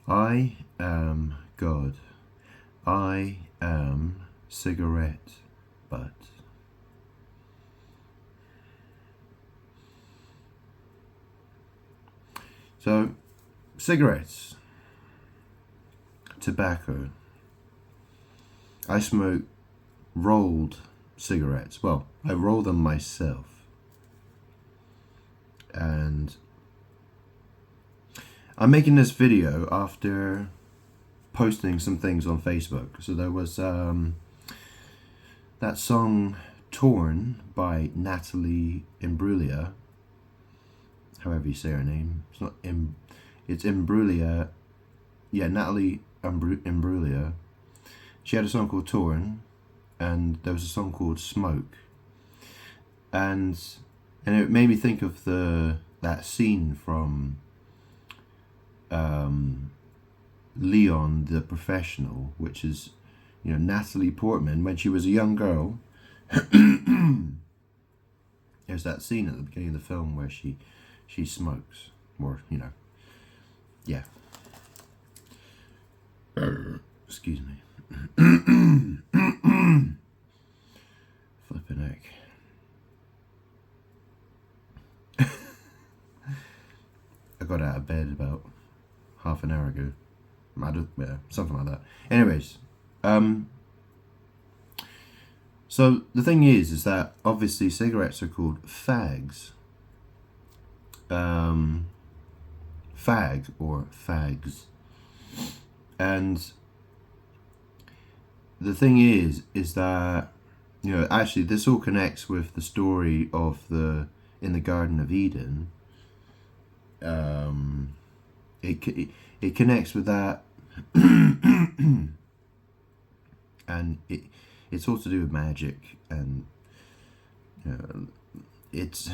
I am God. I am cigarette butt. So, cigarettes, tobacco. I smoke rolled cigarettes. Well, I roll them myself. And I'm making this video after posting some things on Facebook. So there was that song Torn by Natalie Imbruglia. However you say her name. It's not it's Imbruglia. Yeah, Natalie Imbruglia. She had a song called Torn, and there was a song called Smoke. And it made me think of that scene from Leon the Professional, which is, Natalie Portman when she was a young girl. There's that scene at the beginning of the film where she smokes, or yeah. Excuse me. Flipping heck. I got out of bed about half an hour ago. Yeah, something like that. Anyways, so the thing is that obviously cigarettes are called fags. Fag or fags. And the thing is that, actually this all connects with the story of in the Garden of Eden. It connects with that, and it's all to do with magic, and it's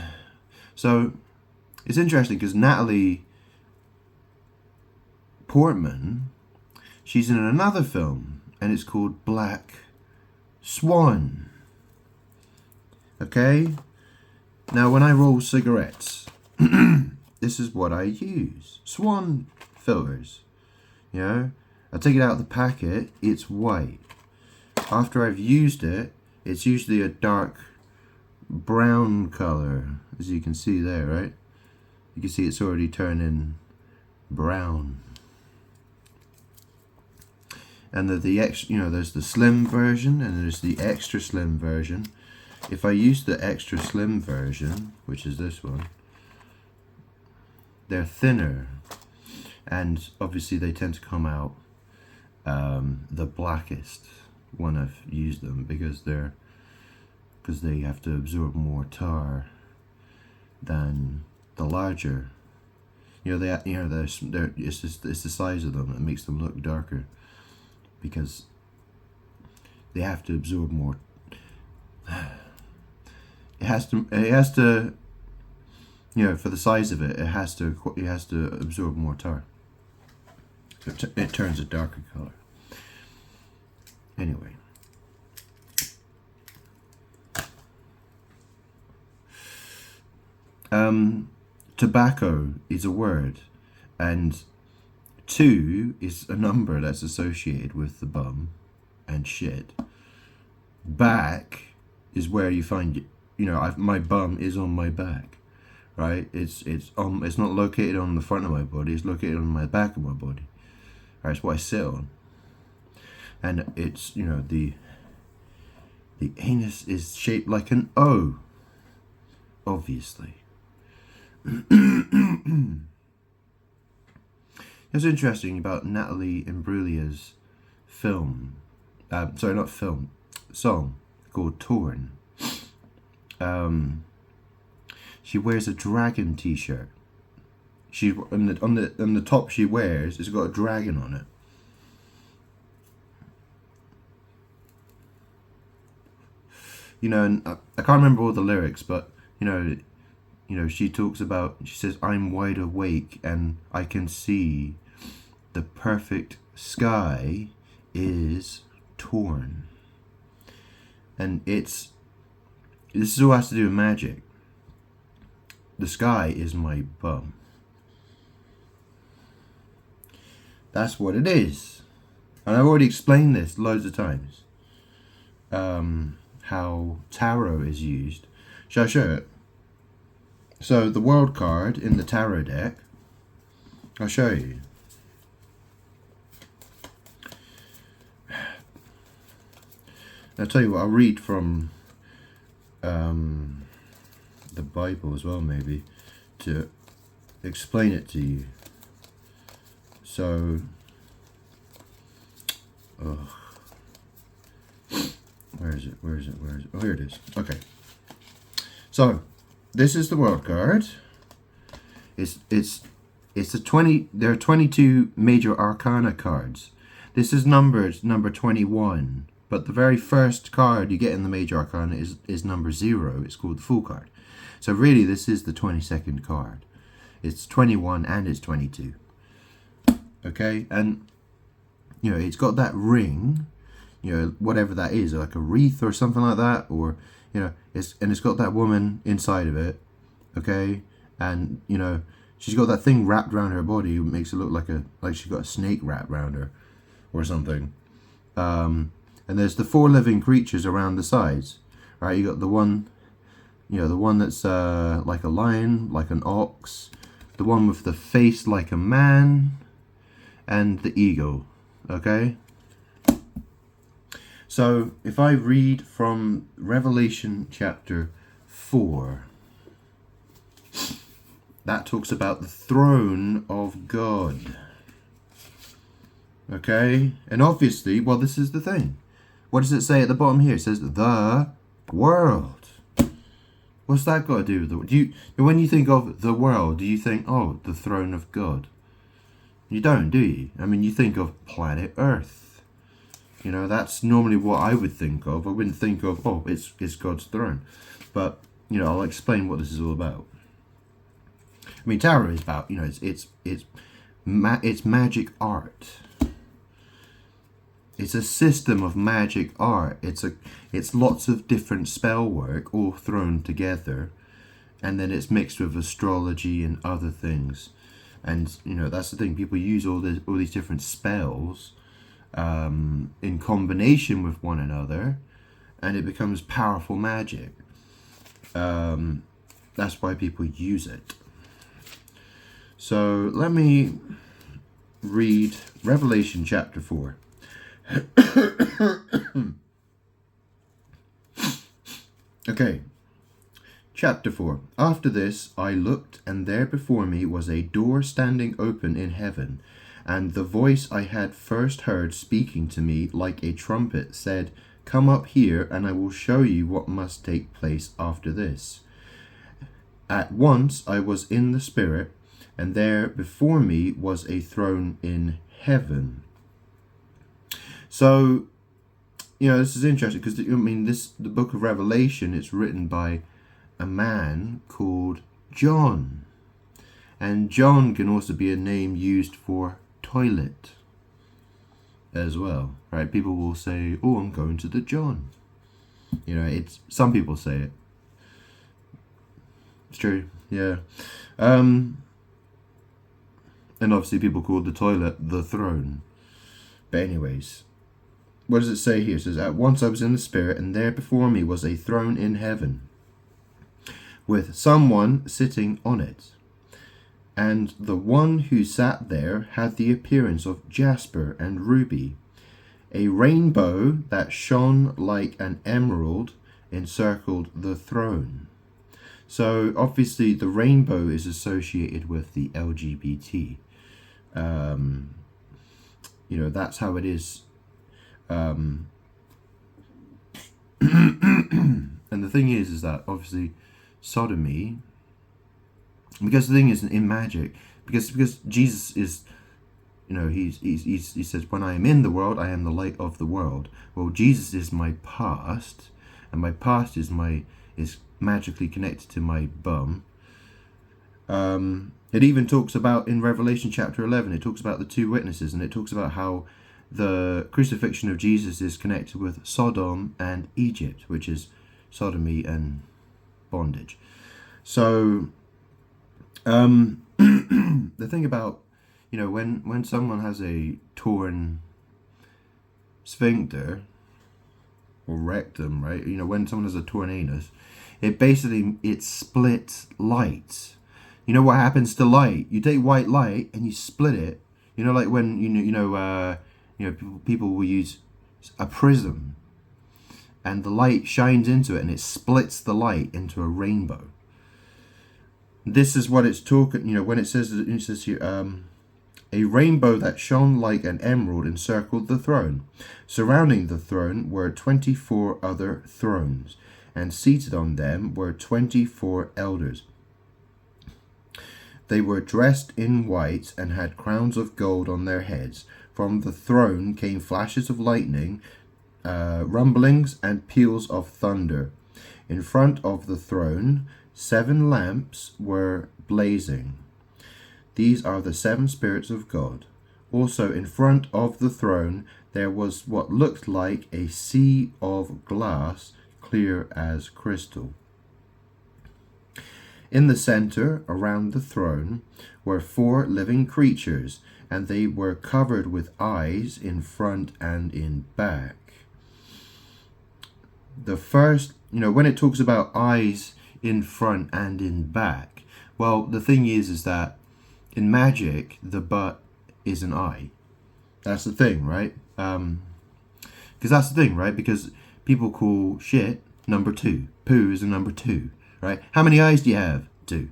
interesting because Natalie Portman, she's in another film, and it's called Black Swan. Okay, now when I roll cigarettes, this is what I use. Swan filters. I take it out of the packet, it's white. After I've used it, it's usually a dark brown color, as you can see there, right? You can see it's already turning brown. And there's the slim version and there's the extra slim version. If I use the extra slim version, which is this one, they're thinner, and obviously they tend to come out the blackest when I've used them, because they have to absorb more tar than the larger. It's the size of them that makes them look darker, because they have to absorb more. It has to for the size of it, it has to absorb more tar. So it turns a darker color. Anyway. Tobacco is a word, and 2 is a number that's associated with the bum and shit. Back is where you find, my bum is on my back, right? It's not located on the front of my body, it's located on my back of my body. Right, it's what I sit on. And it's, the anus is shaped like an O, obviously. It's interesting about Natalie Imbruglia's song called Torn. She wears a dragon t-shirt. She on the top she wears, it's got a dragon on it. And I can't remember all the lyrics, but she talks about, she says, I'm wide awake and I can see the perfect sky is torn. And this all has to do with magic. The sky is my bum. That's what it is. And I've already explained this loads of times. How tarot is used. Shall I show it? So the world card in the tarot deck, I'll show you. I'll tell you what, I'll read from the Bible as well, maybe, to explain it to you. So, where is it? Oh, here it is. Okay. So, this is the world card. It's a 20. There are 22 major arcana cards. This is numbered number 21. But the very first card you get in the major arcana is number 0. It's called the Fool card. So really, this is the 22nd card. It's 21 and it's 22. Okay, and you know it's got that ring, you know, whatever that is, like a wreath or something like that, or you know, it's got that woman inside of it. Okay, and you know she's got that thing wrapped around her body, which makes it look like she's got a snake wrapped around her, or something. And there's the 4 living creatures around the sides, right? You got the one, you know, the one that's like a lion, like an ox, the one with the face like a man, and the eagle. Okay. So if I read from Revelation chapter 4, that talks about the throne of God. Okay, and obviously, well, this is the thing. What does it say at the bottom here? It says the world. What's that got to do with when you think of the world, do you think, oh, the throne of God? You don't, do you? I mean, you think of planet Earth. You know, that's normally what I would think of. I wouldn't think of, oh, it's God's throne. But, you know, I'll explain what this is all about. I mean, tarot is about, you know, it's magic art. It's a system of magic art. It's lots of different spell work all thrown together, and then it's mixed with astrology and other things. And you know that's the thing. People use all these different spells in combination with one another, and it becomes powerful magic. That's why people use it. So let me read Revelation chapter 4. Okay, chapter 4. After this I looked, and there before me was a door standing open in heaven, and the voice I had first heard speaking to me like a trumpet said, "Come up here, and I will show you what must take place after this." At once I was in the Spirit, and there before me was a throne in heaven. So, you know, this is interesting because, I mean, the book of Revelation, it's written by a man called John. And John can also be a name used for toilet as well, right? People will say, oh, I'm going to the John. You know, some people say it. It's true, yeah. And obviously people call the toilet the throne. But anyways, what does it say here? It says, at once I was in the Spirit, and there before me was a throne in heaven, with someone sitting on it. And the one who sat there had the appearance of jasper and ruby. A rainbow that shone like an emerald encircled the throne. So obviously the rainbow is associated with the LGBT. You know, that's how it is. And the thing is that obviously sodomy, because the thing is in magic, because Jesus is, you know, he says, when I am in the world, I am the light of the world. Well, Jesus is my past, and my past is magically connected to my bum. It even talks about in Revelation chapter 11, it talks about the 2 witnesses, and it talks about how the crucifixion of Jesus is connected with Sodom and Egypt, which is sodomy and bondage. So the thing about, you know, when someone has a torn sphincter or rectum, right? You know, when someone has a torn anus, it splits light. You know what happens to light? You take white light and you split it. You know, like when people will use a prism, and the light shines into it and it splits the light into a rainbow. This is what it's talking. You know, when it says here, a rainbow that shone like an emerald encircled the throne. Surrounding the throne were 24 other thrones, and seated on them were 24 elders. They were dressed in white and had crowns of gold on their heads. From the throne came flashes of lightning, rumblings, and peals of thunder. In front of the throne, 7 lamps were blazing. These are the 7 spirits of God. Also, in front of the throne, there was what looked like a sea of glass, clear as crystal. In the center, around the throne, were 4 living creatures, and they were covered with eyes in front and in back. The first, when it talks about eyes in front and in back, well, the thing is that in magic, the butt is an eye. That's the thing, right? Because people call shit number 2. Poo is a number 2. Right? How many eyes do you have? 2.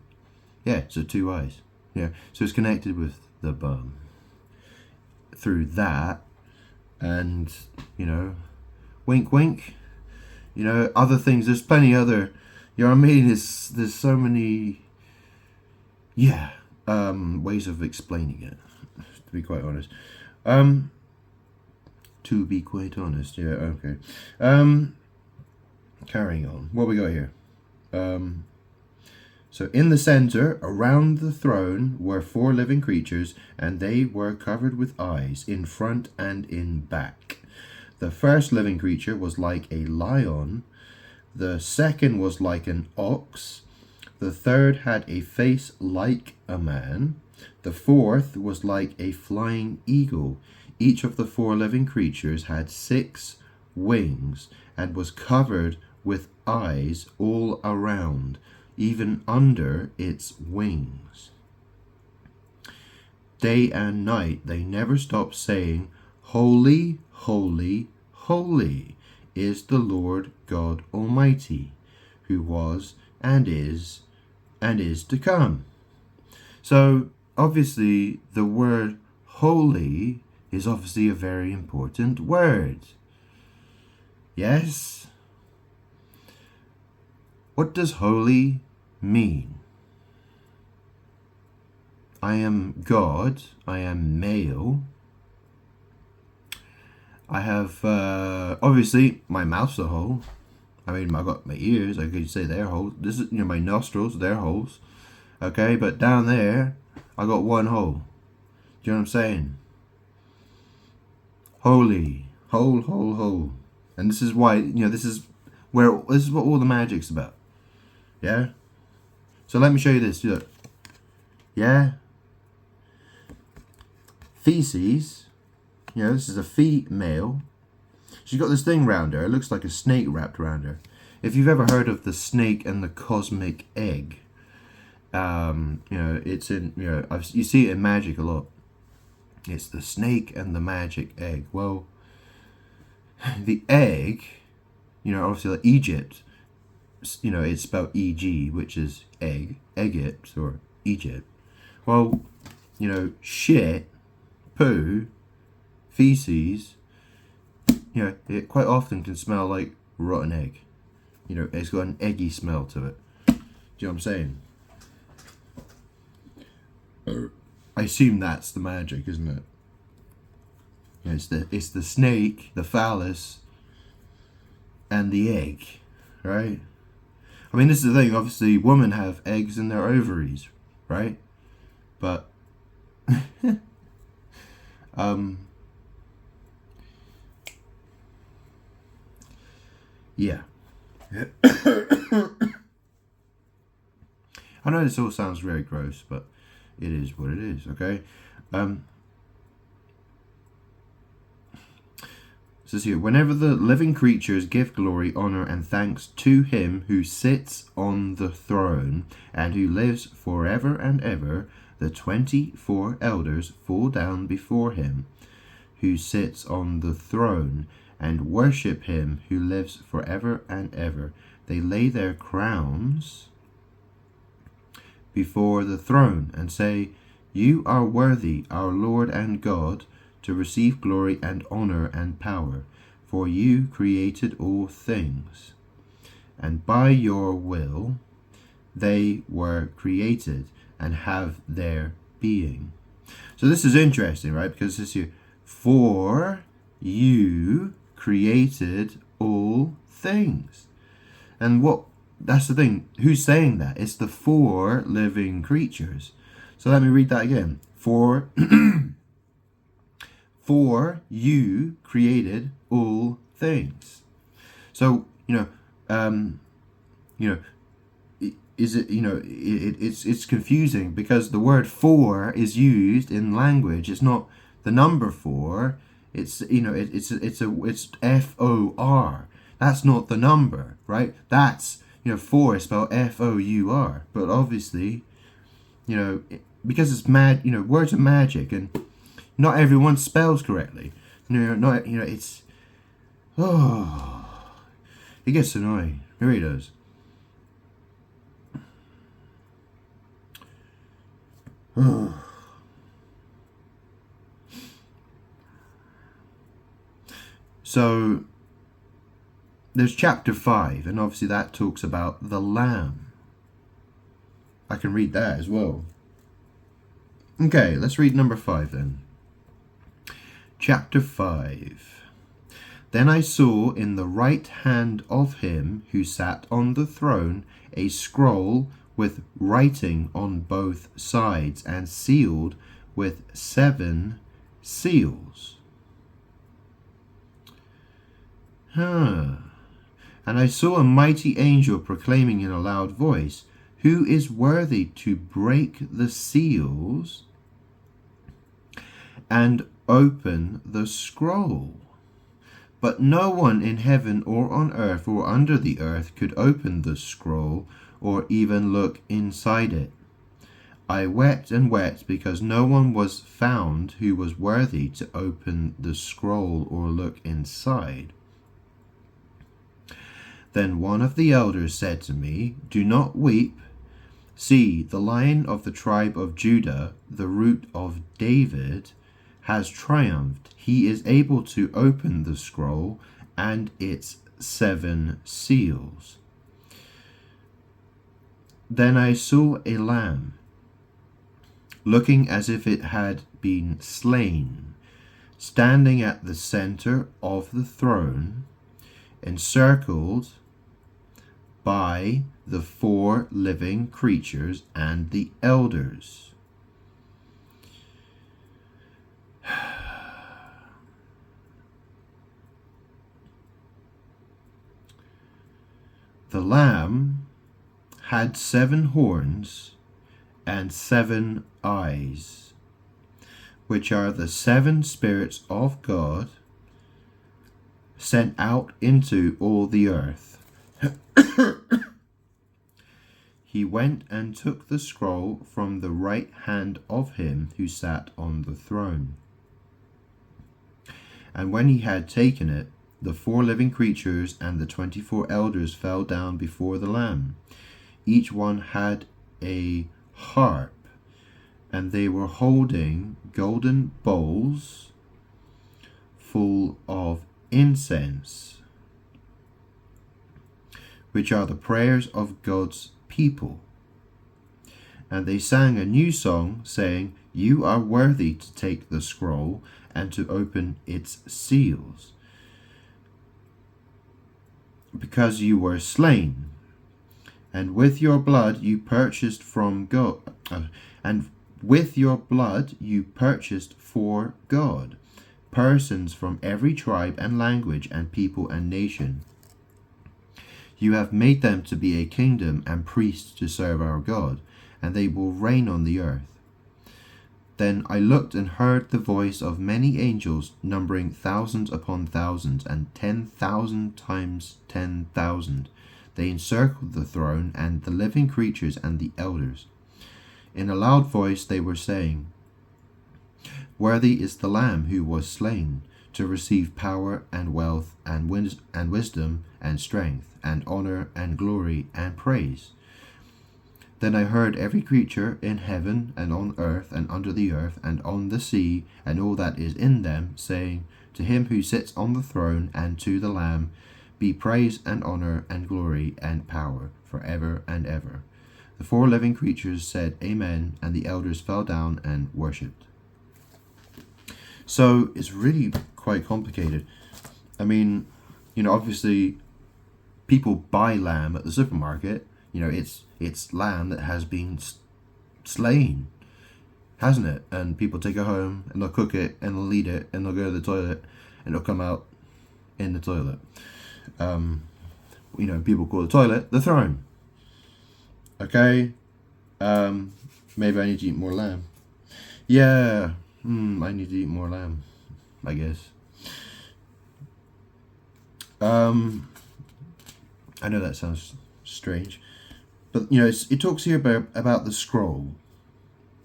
Yeah, so 2 eyes. Yeah, so it's connected with the bum through that, and wink, wink. Other things. There's plenty other. You know what I mean? There's so many. Yeah, ways of explaining it. To be quite honest. Yeah. Okay. Carrying on. What we got here? So in the center, around the throne, were 4 living creatures, and they were covered with eyes, in front and in back. The first living creature was like a lion, the second was like an ox, the third had a face like a man, the fourth was like a flying eagle. Each of the 4 living creatures had 6 wings, and was covered with eyes all around, even under its wings. Day and night they never stopped saying, "Holy, holy, holy is the Lord God Almighty, who was and is to come." So obviously the word holy is obviously a very important word. Yes? What does holy mean? I am God. I am male. I have, obviously, my mouth's a hole. I mean, I got my ears. I could say they're holes. This is, my nostrils, they're holes. Okay, but down there, I got 1 hole. Do you know what I'm saying? Holy. Hole. And this is why, this is what all the magic's about. Yeah? So let me show you this. Look. Yeah? Feces. This is a female. She's got this thing round her. It looks like a snake wrapped around her. If you've ever heard of the snake and the cosmic egg, it's in, you see it in magic a lot. It's the snake and the magic egg. Well, the egg, obviously like Egypt, it's spelled EG, which is egg, Egypt, or Egypt. Well, shit, poo, feces, it quite often can smell like rotten egg. It's got an eggy smell to it. Do you know what I'm saying? I assume that's the magic, isn't it? It's the snake, the phallus, and the egg, right? I mean, this is the thing. Obviously, women have eggs in their ovaries, right? But yeah. I know this all sounds very gross, but it is what it is, okay? It says here, whenever the living creatures give glory, honor, and thanks to him who sits on the throne and who lives forever and ever, the 24 elders fall down before him who sits on the throne and worship him who lives forever and ever. They lay their crowns before the throne and say, "You are worthy, our Lord and God, to receive glory and honor and power, for you created all things, and by your will they were created and have their being." So this is interesting, right? Because this here, for you created all things. And that's the thing. Who's saying that? It's the 4 living creatures. So let me read that again. For you created all things. So, is it, it's confusing because the word for is used in language. It's not the number 4. It's, it's FOR. That's not the number, right? That's, 4 is spelled FOUR. But obviously, because it's words are magic and not everyone spells correctly. It's, it gets annoying. It really does. So there's chapter 5, and obviously that talks about the Lamb. I can read that as well. Okay, let's read number 5 then. Chapter 5. Then I saw in the right hand of him who sat on the throne a scroll with writing on both sides and sealed with 7 seals. And I saw a mighty angel proclaiming in a loud voice, "Who is worthy to break the seals and open the scroll?" But no one in heaven or on earth or under the earth could open the scroll or even look inside it. I wept and wept because no one was found who was worthy to open the scroll or look inside. Then one of the elders said to me, "Do not weep. See, the Lion of the tribe of Judah, the Root of David, has triumphed. He is able to open the scroll and its 7 seals." Then I saw a lamb, looking as if it had been slain, standing at the center of the throne, encircled by the 4 living creatures and the elders. The Lamb had 7 horns and 7 eyes, which are the 7 spirits of God sent out into all the earth. He went and took the scroll from the right hand of him who sat on the throne. And when he had taken it, the 4 living creatures and the 24 elders fell down before the Lamb. Each one had a harp, and they were holding golden bowls full of incense, which are the prayers of God's people. And they sang a new song, saying, "You are worthy to take the scroll and to open its seals, because you were slain, and with your blood you purchased from God, and with your blood you purchased for God persons from every tribe and language and people and nation. You have made them to be a kingdom and priests to serve our God, and they will reign on the earth." Then I looked and heard the voice of many angels, numbering thousands upon thousands, and 10,000 times 10,000. They encircled the throne and the living creatures and the elders. In a loud voice they were saying, "Worthy is the Lamb who was slain, to receive power and wealth and wisdom and strength and honor and glory and praise." Then I heard every creature in heaven and on earth and under the earth and on the sea and all that is in them, saying, "To him who sits on the throne and to the Lamb be praise and honor and glory and power forever and ever." The 4 living creatures said, "Amen," and the elders fell down and worshipped. So it's really quite complicated. I mean, obviously people buy lamb at the supermarket. It's lamb that has been slain, hasn't it? And people take it home and they'll cook it and they'll eat it and they'll go to the toilet and it'll come out in the toilet. People call the toilet the throne. Okay, maybe I need to eat more lamb. Yeah, I need to eat more lamb, I guess. I know that sounds strange, but it talks here about the scroll.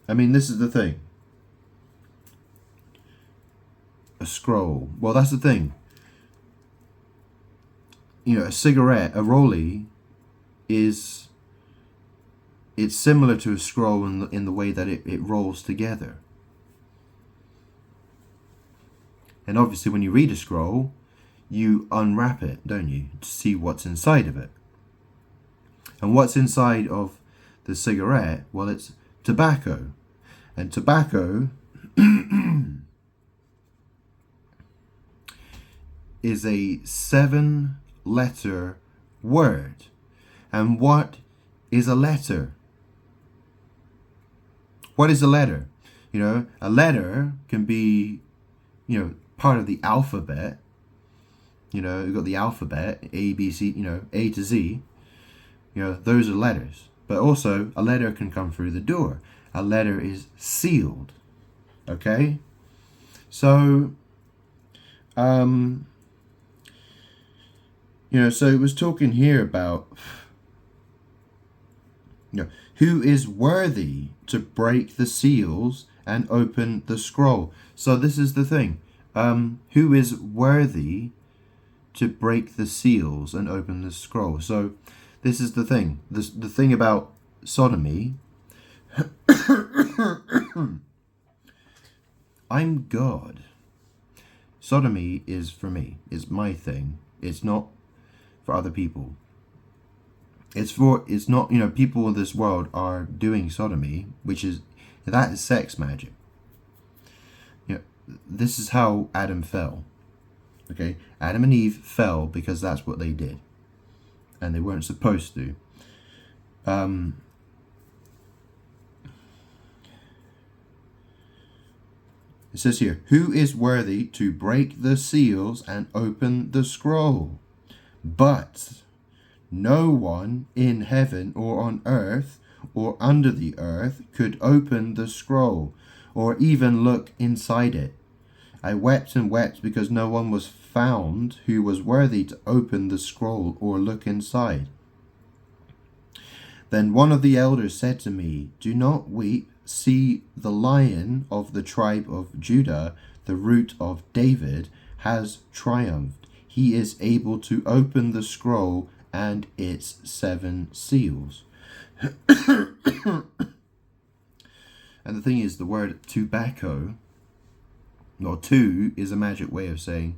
I mean, this is the thing. A scroll. Well, that's the thing. A cigarette, a rollie, it's similar to a scroll in the way that it rolls together. And obviously when you read a scroll, you unwrap it, don't you, to see what's inside of it. And what's inside of the cigarette? Well, it's tobacco. And tobacco is a 7-letter word. And what is a letter? What is a letter? A letter can be, part of the alphabet. You've got the alphabet, A, B, C, A to Z. Those are letters. But also, a letter can come through the door. A letter is sealed. Okay? So, so it was talking here about, who is worthy to break the seals and open the scroll. So this is the thing. Who is worthy to break the seals and open the scroll? So this is the thing. The thing about sodomy. I'm God. Sodomy is for me. It's my thing. It's not for other people. It's not, people in this world are doing sodomy, that is sex magic. This is how Adam fell. Okay? Adam and Eve fell because that's what they did. And they weren't supposed to. It says here, who is worthy to break the seals and open the scroll? But no one in heaven or on earth or under the earth could open the scroll or even look inside it. I wept and wept because no one was found who was worthy to open the scroll or look inside. Then one of the elders said to me, "Do not weep. See, the Lion of the tribe of Judah, the Root of David, has triumphed. He is able to open the scroll and its 7 seals." And the thing is, the word tobacco, or "to," is a magic way of saying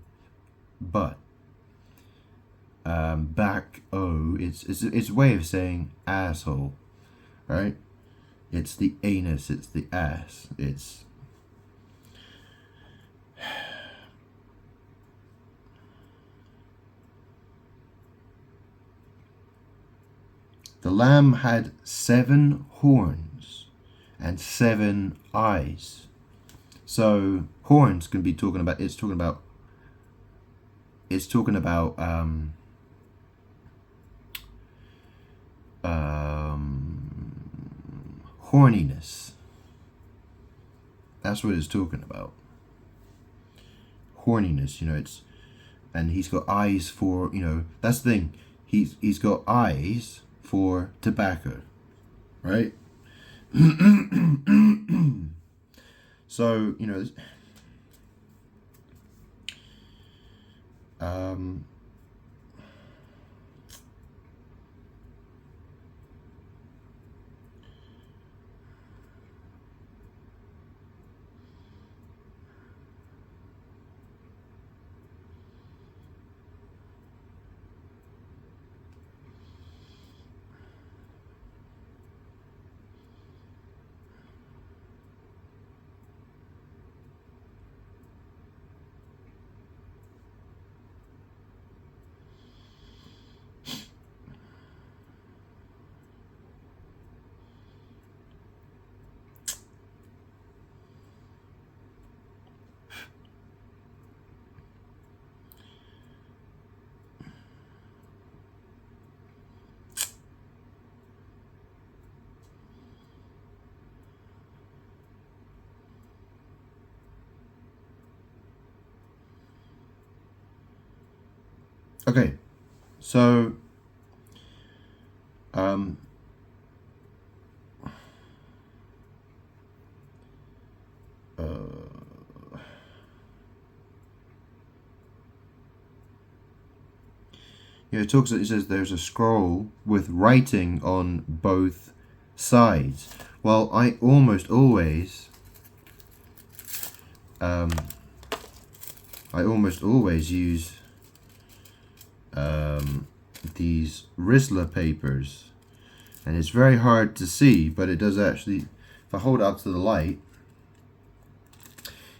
but. Back o, it's a way of saying asshole, right? It's the anus, it's the ass, it's the Lamb had 7 horns and 7 eyes. So horns can be talking about, it's talking about horniness. That's what it's talking about. Horniness, you know, and he's got eyes for, you know, that's the thing. He's got eyes for tobacco, right? So, you know, okay, so you know, it says there's a scroll with writing on both sides. Well, I almost always use these Rizla papers, and it's very hard to see, but it does actually, if I hold it up to the light,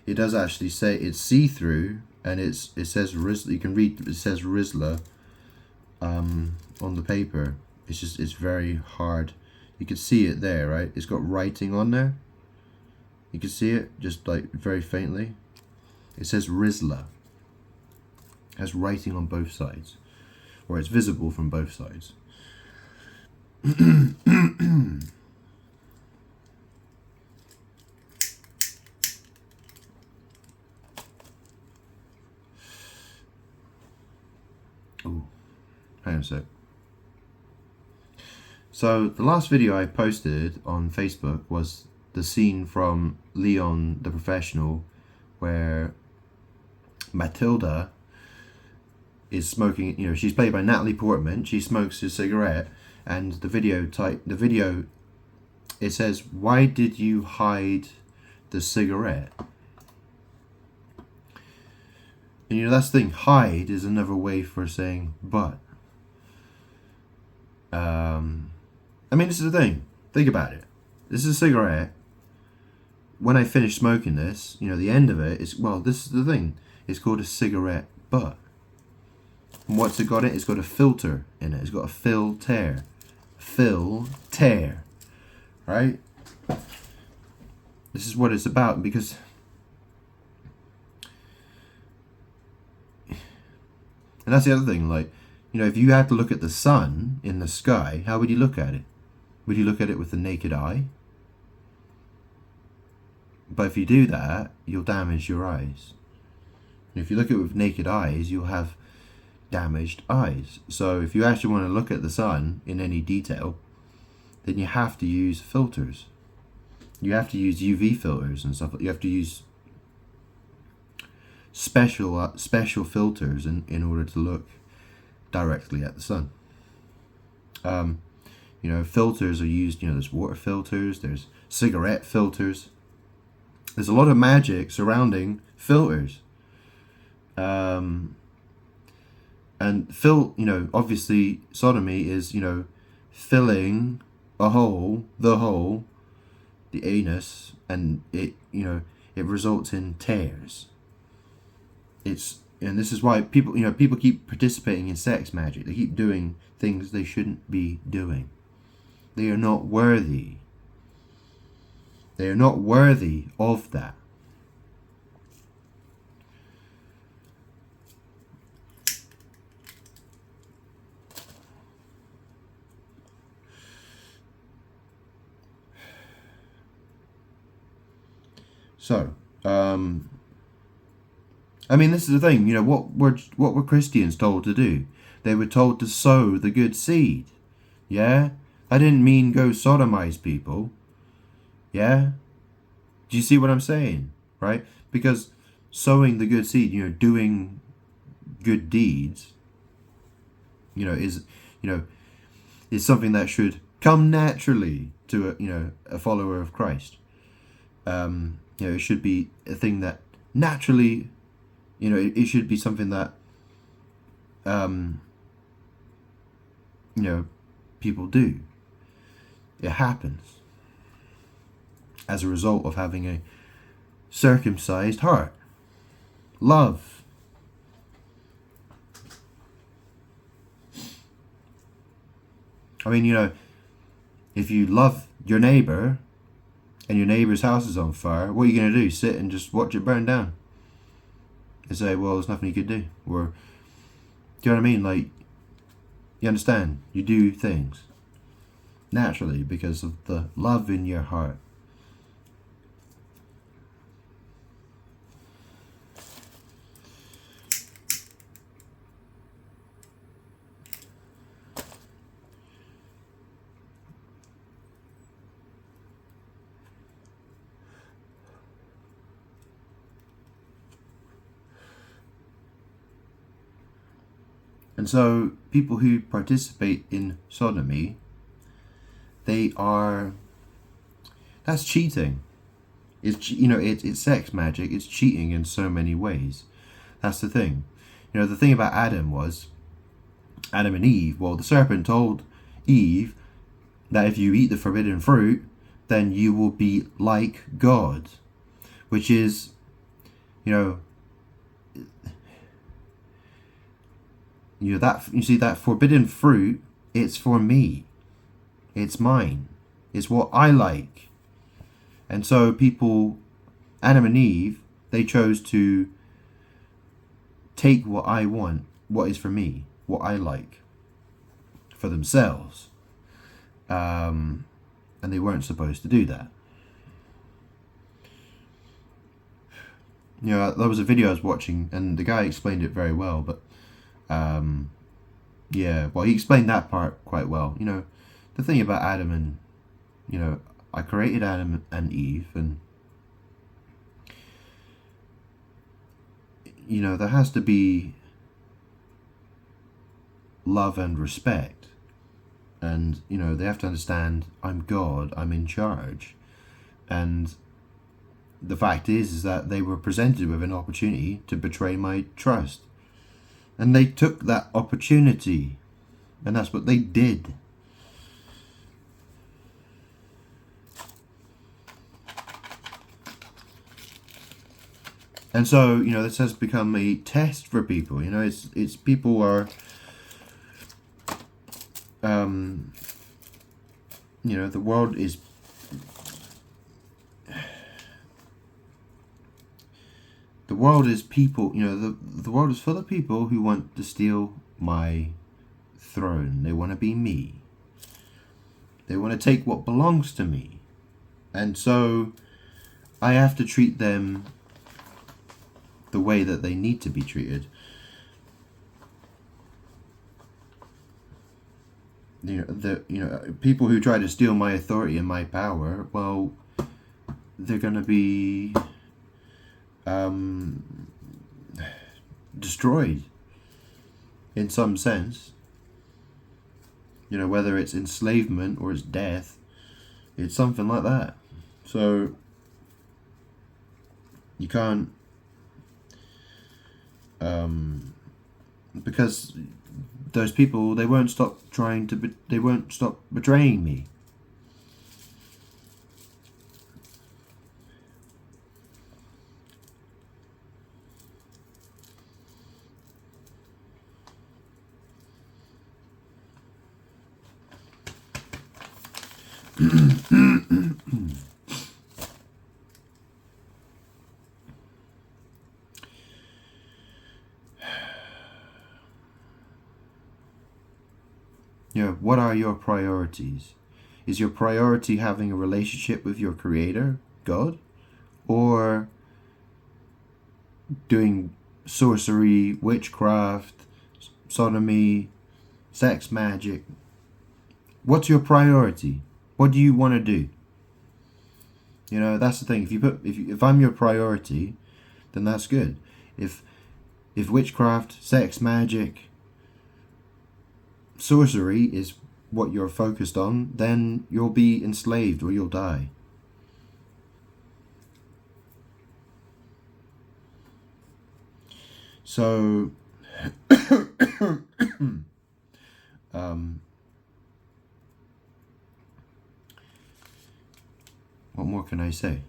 it does actually say it's see-through, and it says Rizla. You can read, it says Rizla on the paper. It's very hard. You can see it there, right? It's got writing on there. You can see it just like very faintly. It says Rizla. It has writing on both sides, or it's visible from both sides. Oh, hang on a sec. So the last video I posted on Facebook was the scene from Leon the Professional, where Matilda is smoking. You know, she's played by Natalie Portman. She smokes a cigarette, and the video it says, "Why did you hide the cigarette?" And you know, that's the thing. Hide is another way for saying but. I mean, this is the thing. Think about it. This is a cigarette. When I finish smoking this, you know, the end of it is, well, this is the thing. It's called a cigarette butt. And what's it got in it? It's got a filter in it. It's got a filter. Filter. Right? This is what it's about, because and that's the other thing, like, you know, if you had to look at the sun in the sky, how would you look at it? Would you look at it with the naked eye? But if you do that, you'll damage your eyes. And if you look at it with naked eyes, you'll have damaged eyes. So if you actually want to look at the sun in any detail, then you have to use filters. You have to use UV filters and stuff. You have to use special filters in order to look directly at the sun. You know, filters are used. You know, there's water filters, there's cigarette filters. There's a lot of magic surrounding filters. And you know, obviously sodomy is, you know, filling a hole, the anus, and it, you know, it results in tears. And this is why people, you know, people keep participating in sex magic. They keep doing things they shouldn't be doing. They are not worthy. They are not worthy of that. So, I mean, this is the thing. What were Christians told to do? They were told to sow the good seed. Yeah, I didn't mean go sodomize people. Yeah, do you see what I'm saying? Right? Because sowing the good seed, doing good deeds, is you know is something that should come naturally to a follower of Christ. It should be a thing that naturally, it should be something that people do. It happens as a result of having a circumcised heart. Love. I mean, if you love your neighbor and your neighbor's house is on fire, what are you going to do? Sit and just watch it burn down? And say, well, there's nothing you could do. Or, do you know what I mean? Like, you understand? You do things naturally because of the love in your heart. And so people who participate in sodomy, that's cheating. It's sex magic. It's cheating in so many ways. That's the thing. The thing about Adam and Eve, well, the serpent told Eve that if you eat the forbidden fruit, then you will be like God, which is, that forbidden fruit, it's for me. It's mine. It's what I like. And so people, Adam and Eve, they chose to take what I want, what is for me, what I like, for themselves. And they weren't supposed to do that. There was a video I was watching, and the guy explained it very well, but he explained that part quite well. The thing about Adam and, I created Adam and Eve, and, there has to be love and respect. And, they have to understand I'm God, I'm in charge. And the fact is that they were presented with an opportunity to betray my trust. And they took that opportunity. And that's what they did. And so, this has become a test for people. It's people are, the world is, people, the world is full of people who want to steal my throne. They want to be me. They want to take what belongs to me. And so I have to treat them the way that they need to be treated. People who try to steal my authority and my power, well, they're going to be destroyed in some sense. Whether it's enslavement or it's death, it's something like that. So you can't, because those people, they won't stop betraying me. What are your priorities? Is your priority having a relationship with your Creator, God? or doing sorcery, witchcraft, sodomy, sex magic? What's your priority? What do you want to do? You know, that's the thing. If I'm your priority, then that's good. If witchcraft, sex magic, sorcery is what you're focused on, then you'll be enslaved or you'll die. So what more can I say?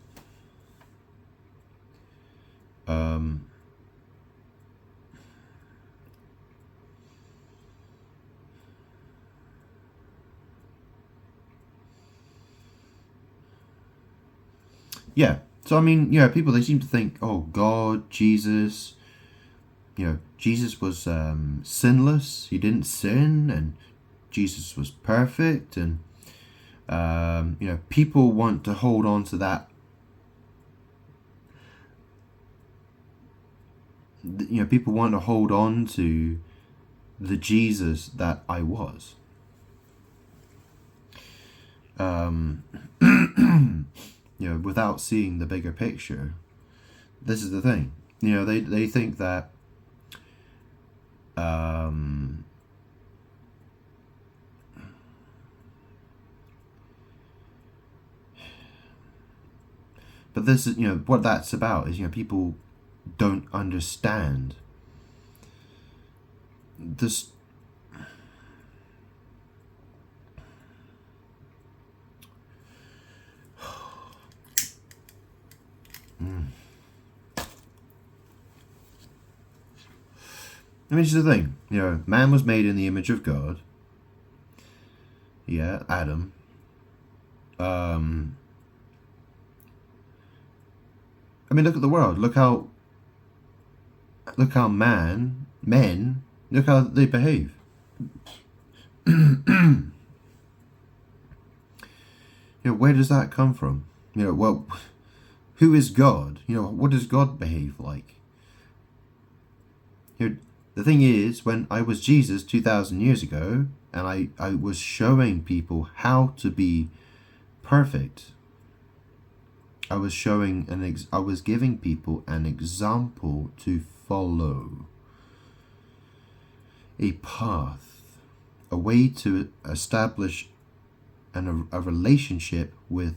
Yeah. So I mean, yeah, people, they seem to think, oh, God, Jesus, Jesus was sinless. He didn't sin, and Jesus was perfect, and people want to hold on to that. People want to hold on to the Jesus that I was. Without seeing the bigger picture. This is the thing. They think that but this is, what that's about is, people don't understand this. I mean, this is the thing. Man was made in the image of God. Yeah, Adam. I mean, look at the world. Look how men, look how they behave. Where does that come from? Well, who is God? What does God behave like? The thing is, when I was Jesus 2,000 years ago, and I was showing people how to be perfect, I was giving people an example to follow, a path, a way to establish a relationship with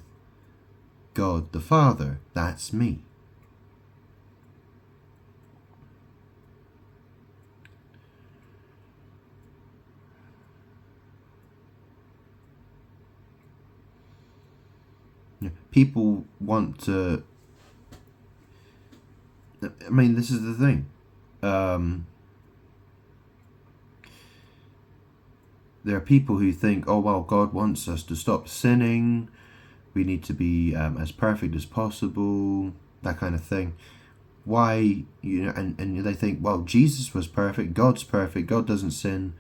God the Father. That's me. People want to. I mean, this is the thing. There are people who think, oh, well, God wants us to stop sinning. We need to be as perfect as possible, that kind of thing. Why, and they think, well, Jesus was perfect, God's perfect, God doesn't sin,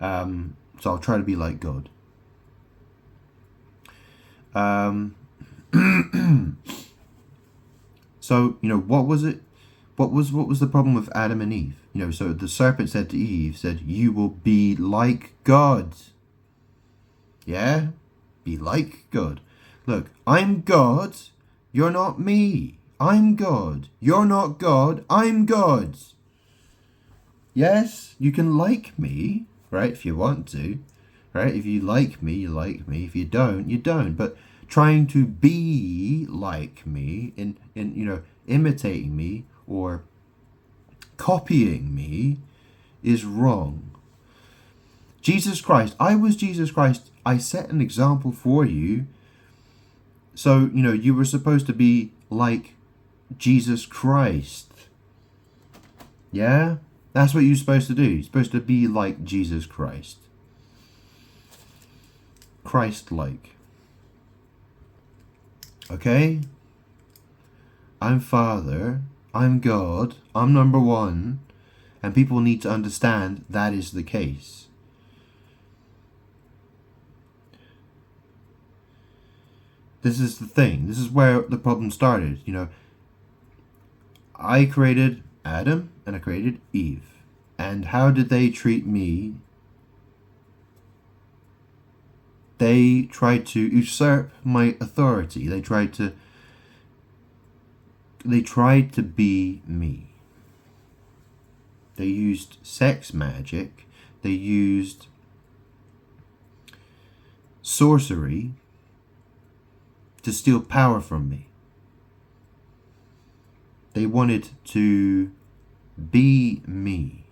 so I'll try to be like God. So, what was it? What was the problem with Adam and Eve? So the serpent said to Eve, you will be like God. Yeah? Be like God. Look, I'm God, you're not me. I'm God, you're not God, I'm God. Yes, you can like me, right, if you want to. Right? If you like me, you like me. If you don't, you don't. But trying to be like me, in imitating me or copying me, is wrong. Jesus Christ, I was Jesus Christ. I set an example for you. So, you were supposed to be like Jesus Christ. Yeah? That's what you're supposed to do. You're supposed to be like Jesus Christ. Christ-like. Okay? I'm Father. I'm God. I'm number one. And people need to understand that is the case. This is the thing. This is where the problem started. I created Adam and I created Eve. And how did they treat me? They tried to usurp my authority. They tried to be me. They used sex magic. They used sorcery to steal power from me. They wanted to be me.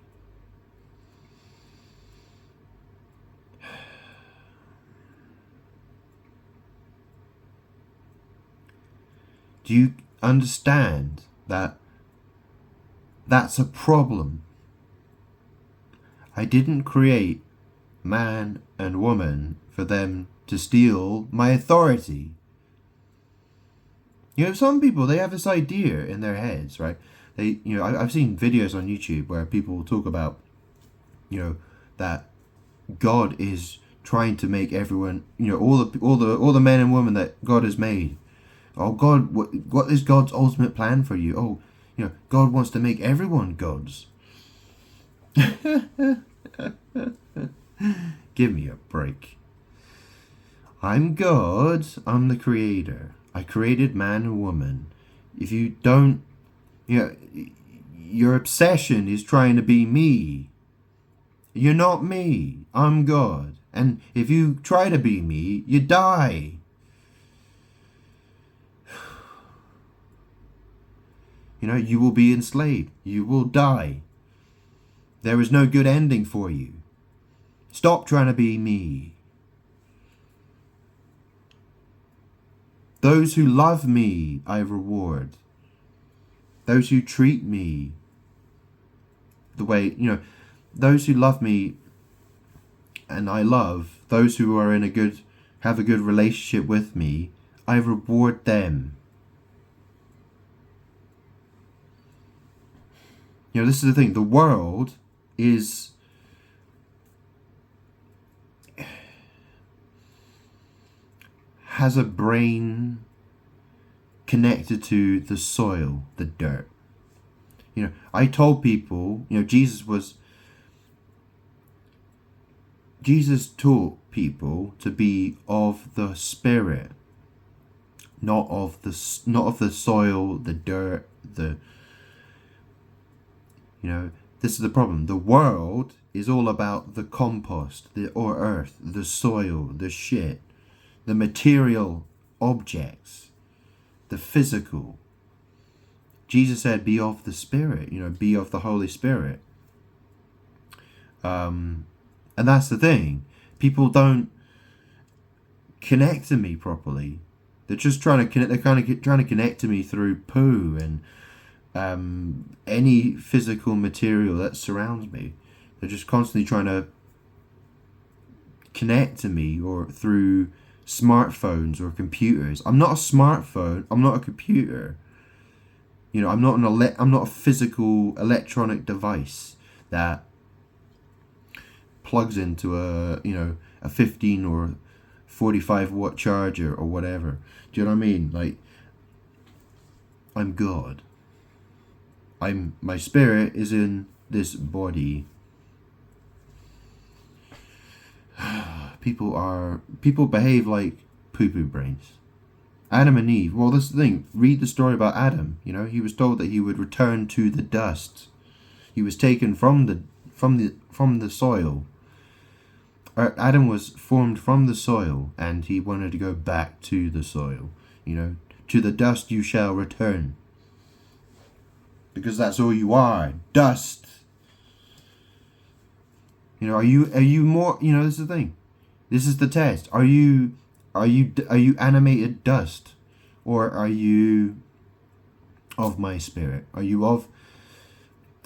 Do you understand that that's a problem? I didn't create man and woman for them to steal my authority. Some people, they have this idea in their heads, right? I've seen videos on YouTube where people talk about, that God is trying to make everyone, all the men and women that God has made. Oh, God, what is God's ultimate plan for you? Oh, God wants to make everyone gods. Give me a break. I'm God. I'm the creator. I created man and woman. If you don't, your obsession is trying to be me. You're not me. I'm God. And if you try to be me, you die. You will be enslaved. You will die. There is no good ending for you. Stop trying to be me. Those who love me, I reward. Those who treat me the way, those who love me and I love, those who are have a good relationship with me, I reward them. This is the thing. The world has a brain connected to the soil, the dirt. I told people, Jesus taught people to be of the Spirit, not of the soil, the dirt, this is the problem. The world is all about the compost, or earth, the soil, the shit, the material objects, the physical. Jesus said, be of the Spirit, be of the Holy Spirit. And that's the thing. People don't connect to me properly. They're just trying to connect. They're kind of trying to connect to me through poo and any physical material that surrounds me. They're just constantly trying to connect to me or through smartphones or computers. I'm not a smartphone. I'm not a computer. I'm not I'm not a physical electronic device that plugs into a 15 or 45 watt charger or whatever. Do you know what I mean? Like, I'm God. My spirit is in this body. People behave like poo-poo brains. Adam and Eve. Well, that's the thing. Read the story about Adam. He was told that he would return to the dust. He was taken from the soil. Adam was formed from the soil, and he wanted to go back to the soil. To the dust you shall return. Because that's all you are, dust. Are you more? This is the thing. This is the test. Are you animated dust, or are you of my spirit? Are you of?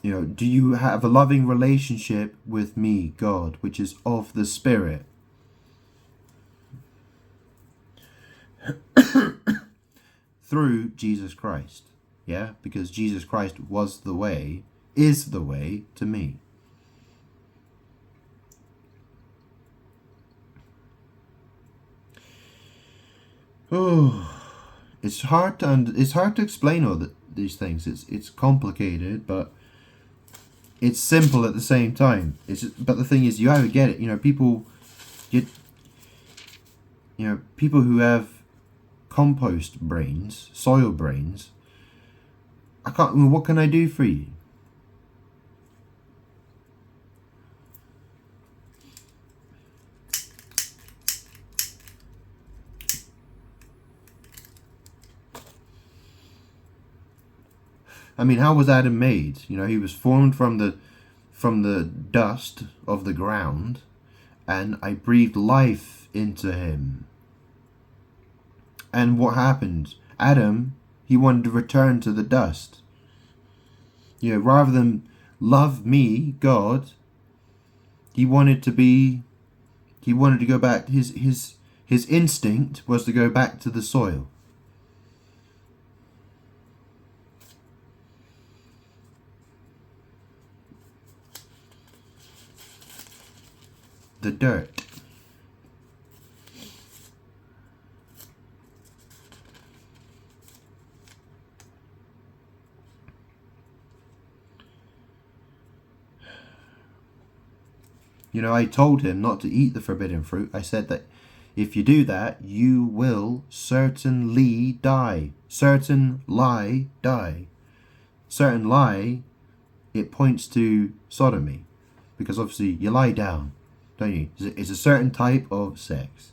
Do you have a loving relationship with me, God, which is of the Spirit? Through Jesus Christ. Yeah, because Jesus Christ is the way to me. Oh, it's hard to explain these things. It's complicated, but it's simple at the same time. But the thing is, you either get it. People get people who have compost brains, soil brains. I can't. What can I do for you? I mean, how was Adam made? He was formed from the dust of the ground, and I breathed life into him. And what happened? Adam, he wanted to return to the dust. Rather than love me, God, he wanted to go back. His instinct was to go back to the soil. The dirt. I told him not to eat the forbidden fruit. I said that if you do that, you will certainly die. Certain lie, die. Certain lie, it points to sodomy. Because obviously you lie down, don't you? It's a certain type of sex.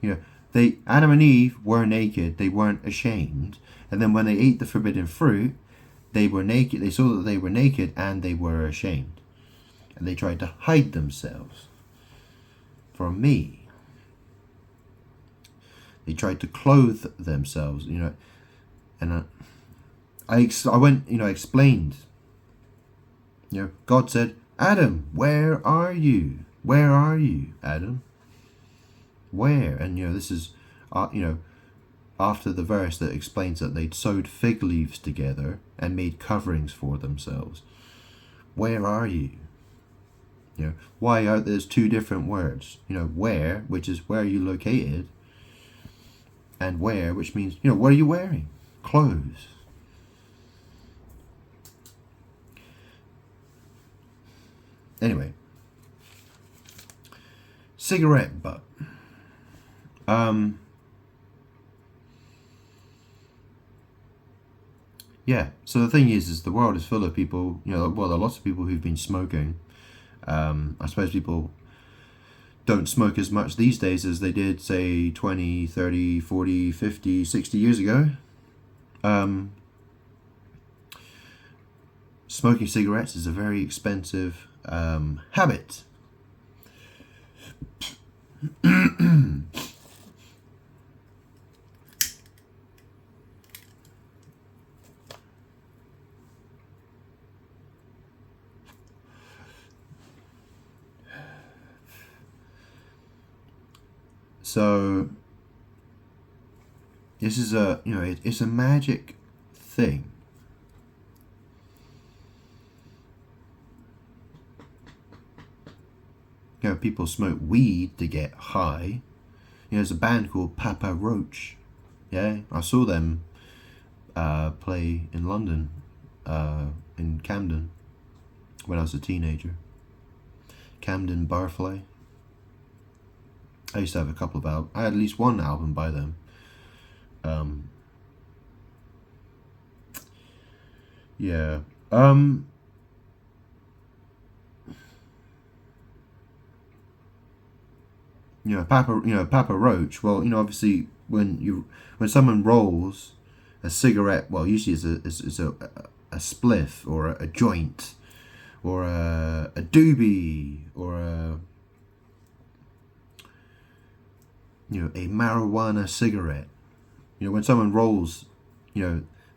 Adam and Eve were naked. They weren't ashamed. And then when they ate the forbidden fruit, they were naked. They saw that they were naked and they were ashamed. And they tried to hide themselves from me. They tried to clothe themselves, and I went, I explained. God said, Adam, where are you? Where are you, Adam? Where? And this is, after the verse that explains that they'd sewed fig leaves together and made coverings for themselves. Where are you? Why are there's two different words? Where, which is where you located, and where, which means, what are you wearing? Clothes. Anyway, cigarette butt. Yeah. So the thing is the world is full of people. There are lots of people who've been smoking. I suppose people don't smoke as much these days as they did, say, 20, 30, 40, 50, 60 years ago. Smoking cigarettes is a very expensive habit. So this is it's a magic thing. People smoke weed to get high. There's a band called Papa Roach. Yeah, I saw them play in London, in Camden, when I was a teenager. Camden Barfly. I used to have a couple of albums. I had at least one album by them. Yeah. Papa Roach. Well, obviously when someone rolls a cigarette, well, usually it's a spliff or a joint or a doobie or a marijuana cigarette. When someone rolls,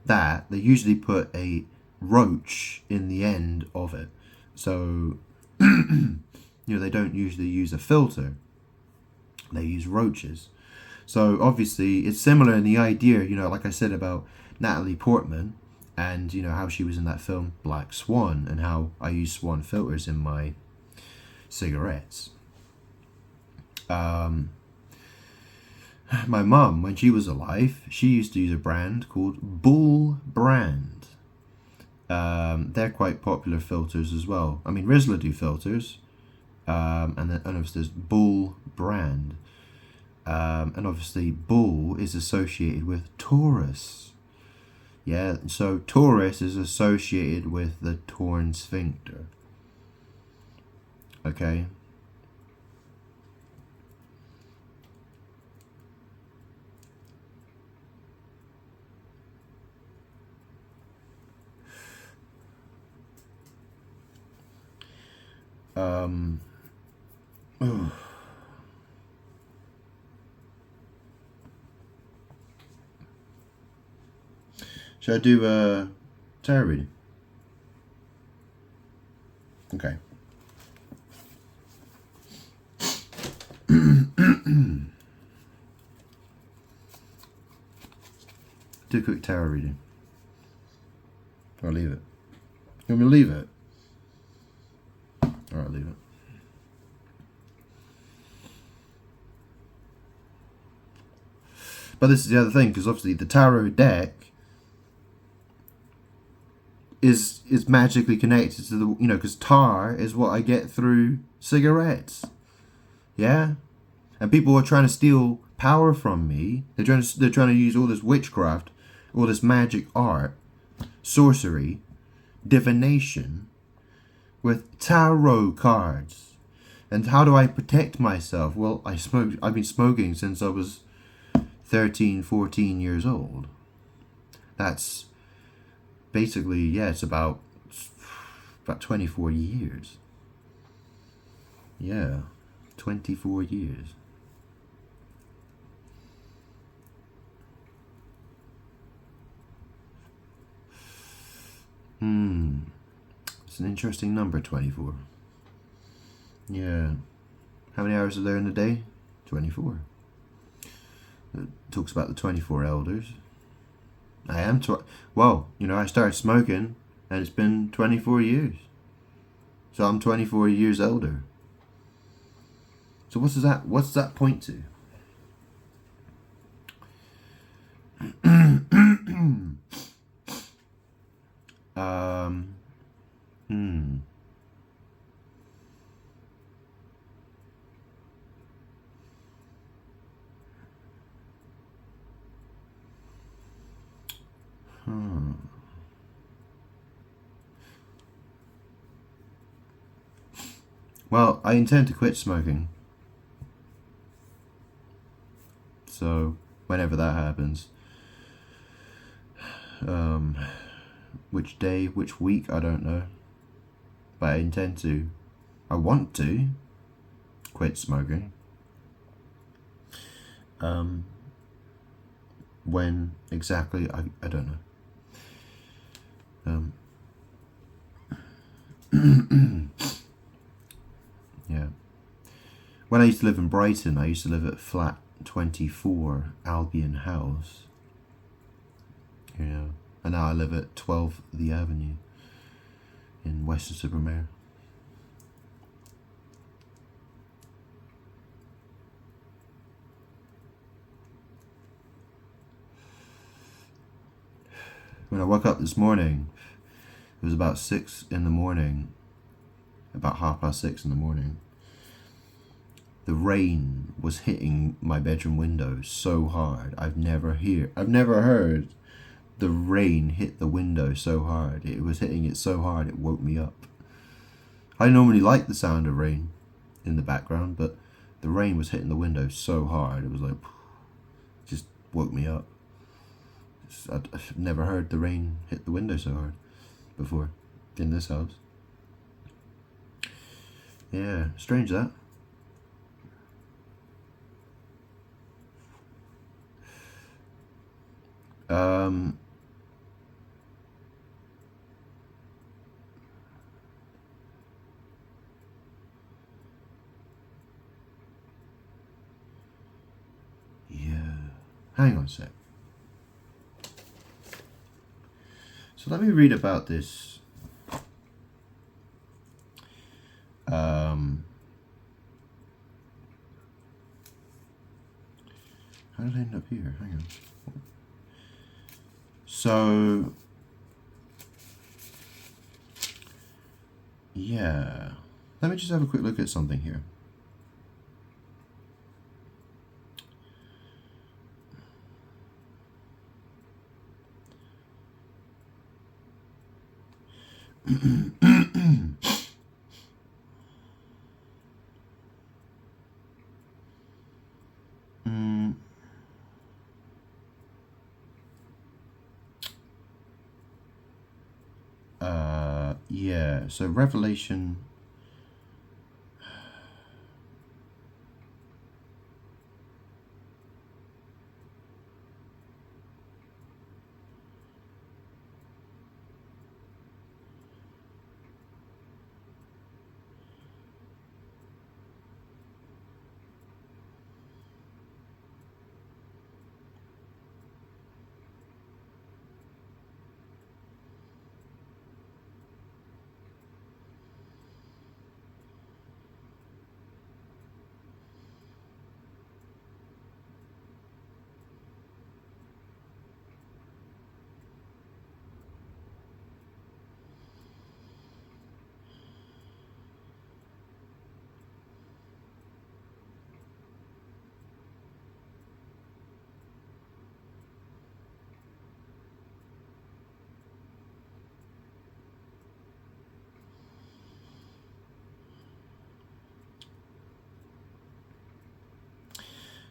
that, they usually put a roach in the end of it. So, they don't usually use a filter. They use roaches. So obviously it's similar in the idea, like I said about Natalie Portman and, how she was in that film Black Swan and how I use Swan filters in my cigarettes. My mum, when she was alive, she used to use a brand called Bull Brand. They're quite popular filters as well. I mean, Rizla do filters, and obviously there's Bull Brand. And obviously Bull is associated with Taurus. Yeah, so Taurus is associated with the torn sphincter. Okay. Oh. Should I do a tarot reading? Okay. Do a quick tarot reading. Or leave it. You want me to leave it? Alright, leave it. But this is the other thing, because obviously the tarot deck is magically connected to the, you know, because tar is what I get through cigarettes. Yeah? And people are trying to steal power from me. They're trying to use all this witchcraft, all this magic art, sorcery, divination with tarot cards. And how do I protect myself? Well, I've been smoking since I was 13, 14 years old. That's basically, yeah, it's about 24 years. Yeah, 24 years. It's an interesting number, 24. Yeah. How many hours are there in a day? 24. It talks about the 24 elders. I am, well, you know, I started smoking and it's been 24 years. So I'm 24 years older. So what's that point to? Well, I intend to quit smoking. So, whenever that happens. Which day, which week, I don't know. But I intend to. I want to quit smoking. When exactly, I don't know. Yeah. When I used to live in Brighton, I used to live at flat 24 Albion House. Yeah. And now I live at 12 The Avenue in Weston-super-Mare. When I woke up this morning, it was about 6 in the morning, about 6:30 in the morning. The rain was hitting my bedroom window so hard. I've never heard the rain hit the window so hard. It was hitting it so hard it woke me up. I normally like the sound of rain in the background, but the rain was hitting the window so hard it was like, just woke me up. I've never heard the rain hit the window so hard before in this house. Yeah, strange that. Yeah, hang on a sec. So let me read about this. How did I end up here? Hang on. So, yeah. Let me just have a quick look at something here. Yeah, so Revelation.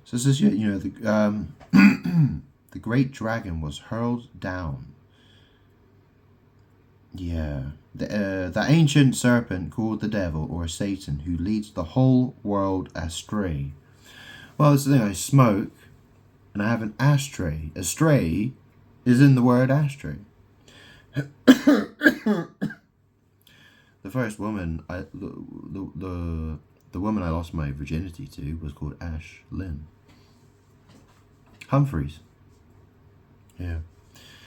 So it says, the great dragon was hurled down. Yeah. The ancient serpent called the devil or Satan, who leads the whole world astray. Well, it's the thing, I smoke and I have an ashtray. Astray is in the word ashtray. The first woman, the woman I lost my virginity to was called Ash Lynn Humphreys. Yeah.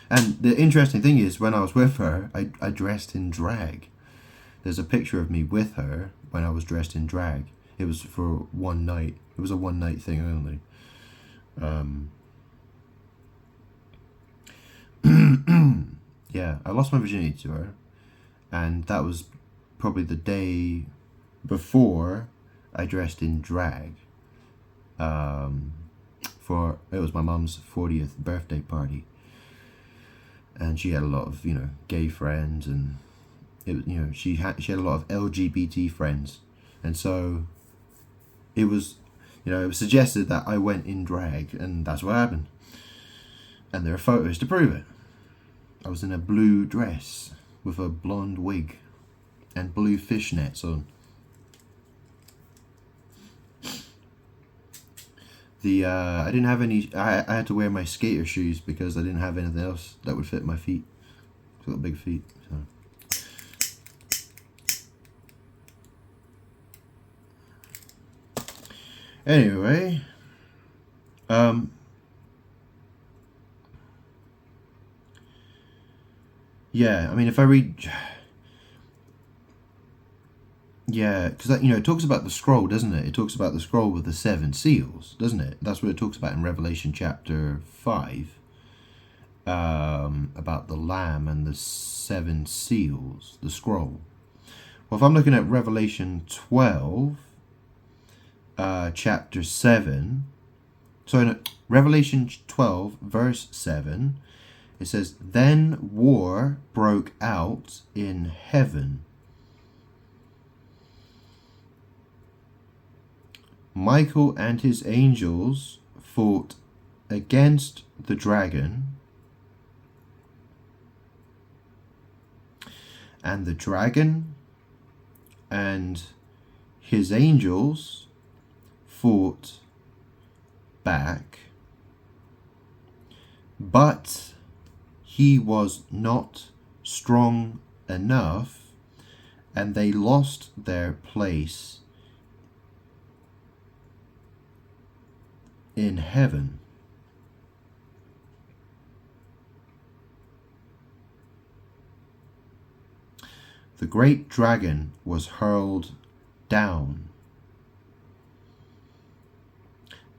And the interesting thing is, when I was with her, I dressed in drag. There's a picture of me with her when I was dressed in drag. It was for one night. It was a one night thing only. Yeah, I lost my virginity to her, and that was probably the day before I dressed in drag. It was my mum's 40th birthday party, and she had a lot of gay friends, and she had a lot of LGBT friends, and so it was it was suggested that I went in drag, and that's what happened. And there are photos to prove it. I was in a blue dress with a blonde wig and blue fishnets on. I didn't have any. I had to wear my skater shoes because I didn't have anything else that would fit my feet. I've got big feet. So. Anyway, yeah. I mean, if I read. Yeah, because it talks about the scroll, doesn't it? It talks about the scroll with the 7 seals, doesn't it? That's what it talks about in Revelation chapter 5, about the Lamb and the 7 seals, the scroll. Well, if I'm looking at Revelation 12, chapter 7, Revelation 12, verse 7, it says, "Then war broke out in heaven. Michael and his angels fought against the dragon, and the dragon and his angels fought back, but he was not strong enough, and they lost their place in heaven." The great dragon was hurled down,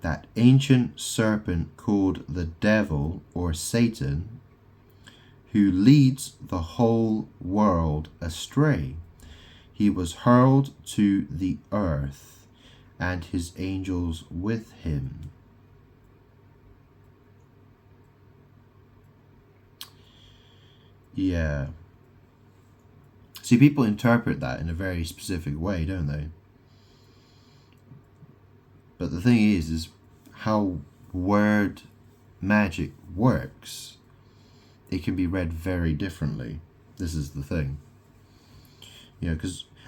that ancient serpent called the devil or Satan, who leads the whole world astray. He was hurled to the earth, and his angels with him. Yeah. See, people interpret that in a very specific way, don't they? But the thing is how word magic works. It can be read very differently. This is the thing. You know,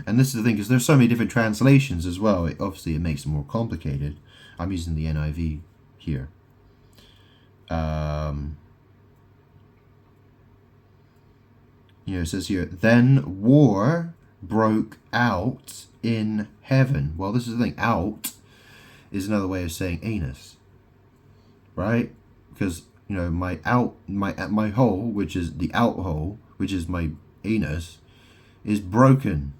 and this is the thing, because there's so many different translations as well. Obviously, it makes it more complicated. I'm using the NIV here. You know, it says here, then war broke out in heaven. Well, this is the thing. Out is another way of saying anus, right? Because, you know, my hole, which is the out hole, which is my anus, is broken,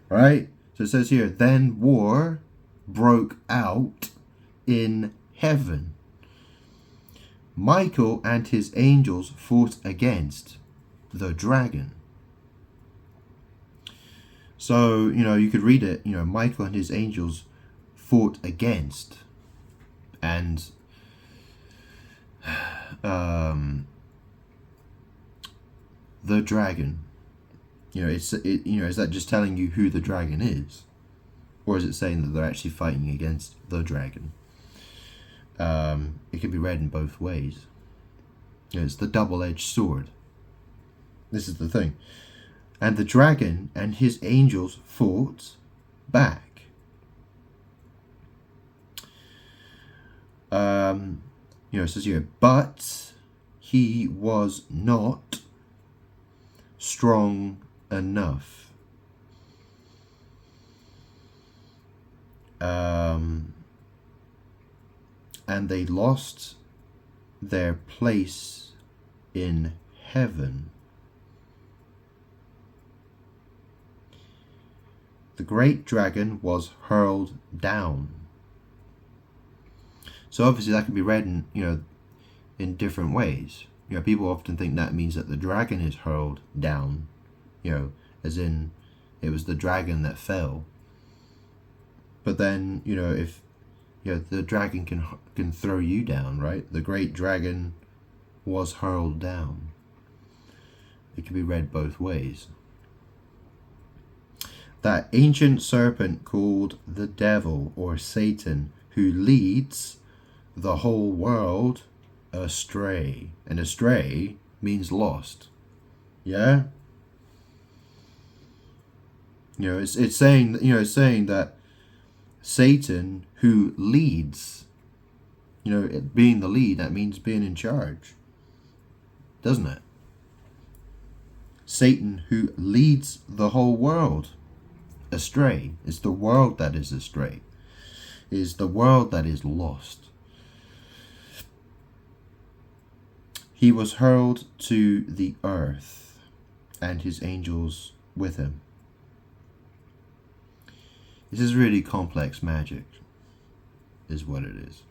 right? So it says here, then war broke out in heaven. Michael and his angels fought against the dragon. So, you know, you could read it, you know, Michael and his angels fought against, and the dragon. You know, is that just telling you who the dragon is, or is it saying that they're actually fighting against the dragon? It can be read in both ways. You know, it's the double-edged sword. This is the thing. And the dragon and his angels fought back. You know, it says here, but he was not strong enough. And they lost their place in heaven. The great dragon was hurled down. So obviously that can be read in, you know, in different ways. You know, people often think that means that the dragon is hurled down, you know, as in it was the dragon that fell. But then, you know, if, you know, the dragon can throw you down, right? The great dragon was hurled down. It can be read both ways. That ancient serpent called the devil or Satan, who leads the whole world astray. And astray means lost. Yeah? You know, it's saying, you know, it's saying that Satan, who leads, you know, being the lead, that means being in charge, doesn't it? Satan, who leads the whole world astray. It's the world that is astray. It is the world that is lost. He was hurled to the earth, and his angels with him. This is really complex magic, is what it is.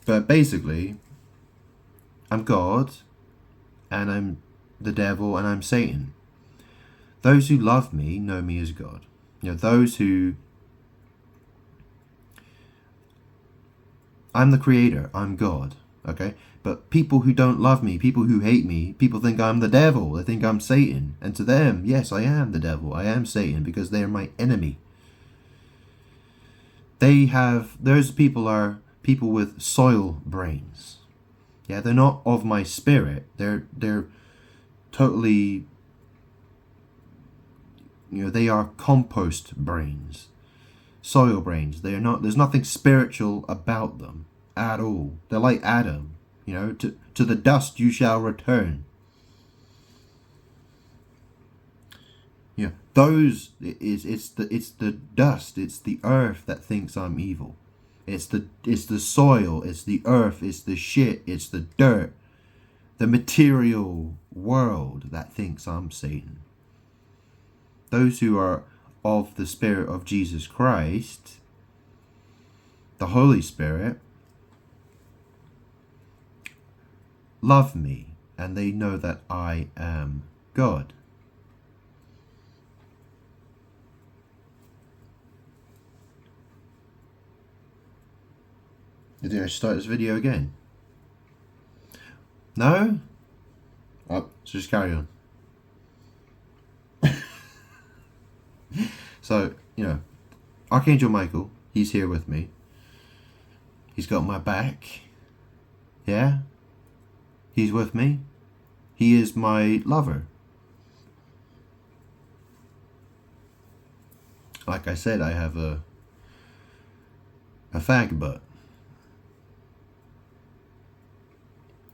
But basically, I'm God, and I'm the devil, and I'm Satan. Those who love me know me as God. You know, those who... I'm the creator, I'm God, okay? But people who don't love me, people who hate me, people think I'm the devil, they think I'm Satan. And to them, yes, I am the devil, I am Satan, because they are my enemy. Those people are people with soil brains. Yeah, they're not of my spirit. They're totally, you know, they are compost brains, soil brains. They are not. There's nothing spiritual about them at all. They're like Adam. You know, to the dust you shall return. You know, it's the dust. It's the earth that thinks I'm evil. It's the soil. It's the earth. It's the shit. It's the dirt. The material world that thinks I'm Satan. Those who are of the Spirit of Jesus Christ, the Holy Spirit, love me, and they know that I am God. Did I start this video again? No? Oh, so just carry on. So, Archangel Michael, he's here with me. He's got my back. Yeah? He's with me. He is my lover. Like I said, I have a fag butt.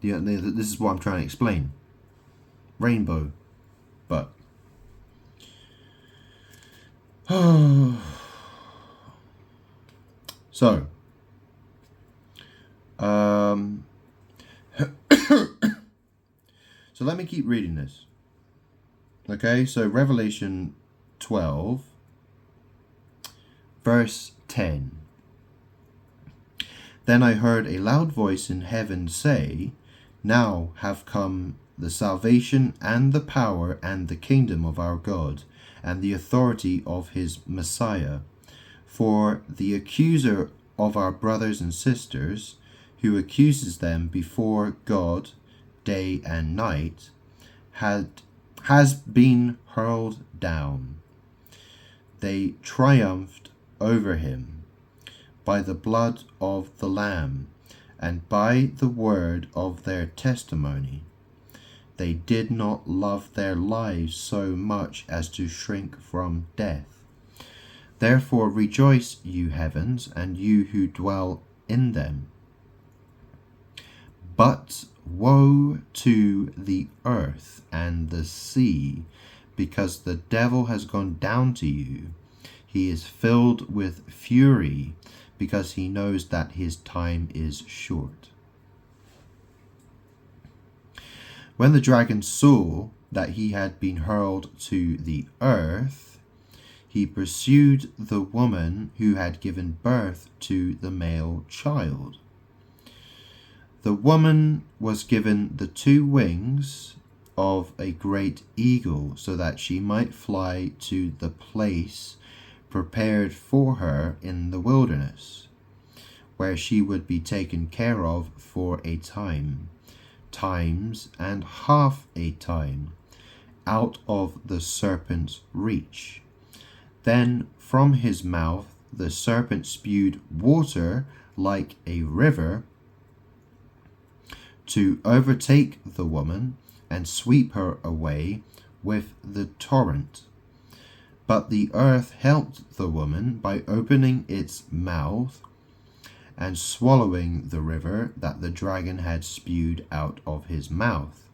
Yeah, this is what I'm trying to explain. Rainbow butt. So, so let me keep reading this. Okay, so Revelation 12, verse 10. Then I heard a loud voice in heaven say, "Now have come the salvation and the power and the kingdom of our God, and the authority of his Messiah. For the accuser of our brothers and sisters, who accuses them before God day and night, has been hurled down. They triumphed over him by the blood of the Lamb and by the word of their testimony. They did not love their lives so much as to shrink from death. Therefore rejoice, you heavens, and you who dwell in them. But woe to the earth and the sea, because the devil has gone down to you. He is filled with fury, because he knows that his time is short." When the dragon saw that he had been hurled to the earth, he pursued the woman who had given birth to the male child. The woman was given the 2 wings of a great eagle, so that she might fly to the place prepared for her in the wilderness, where she would be taken care of for a time, times and half a time, out of the serpent's reach. Then from his mouth the serpent spewed water like a river to overtake the woman and sweep her away with the torrent. But the earth helped the woman by opening its mouth and swallowing the river that the dragon had spewed out of his mouth.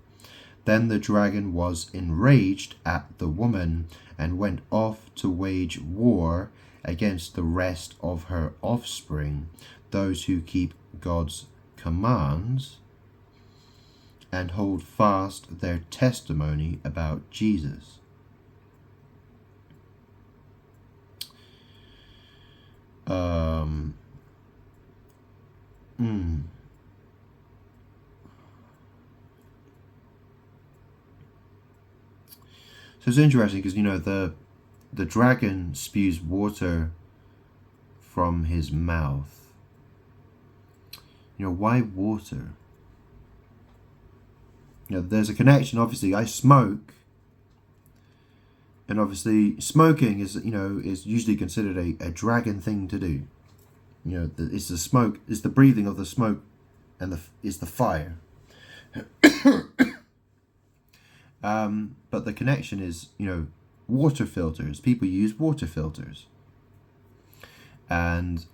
Then the dragon was enraged at the woman and went off to wage war against the rest of her offspring, those who keep God's commands and hold fast their testimony about Jesus. So it's interesting because, the dragon spews water from his mouth. Why water? There's a connection. Obviously, I smoke, and obviously smoking is usually considered a dragon thing to do. It's the smoke, it's the breathing of the smoke, and it's the fire. But the connection is, water filters. People use water filters, and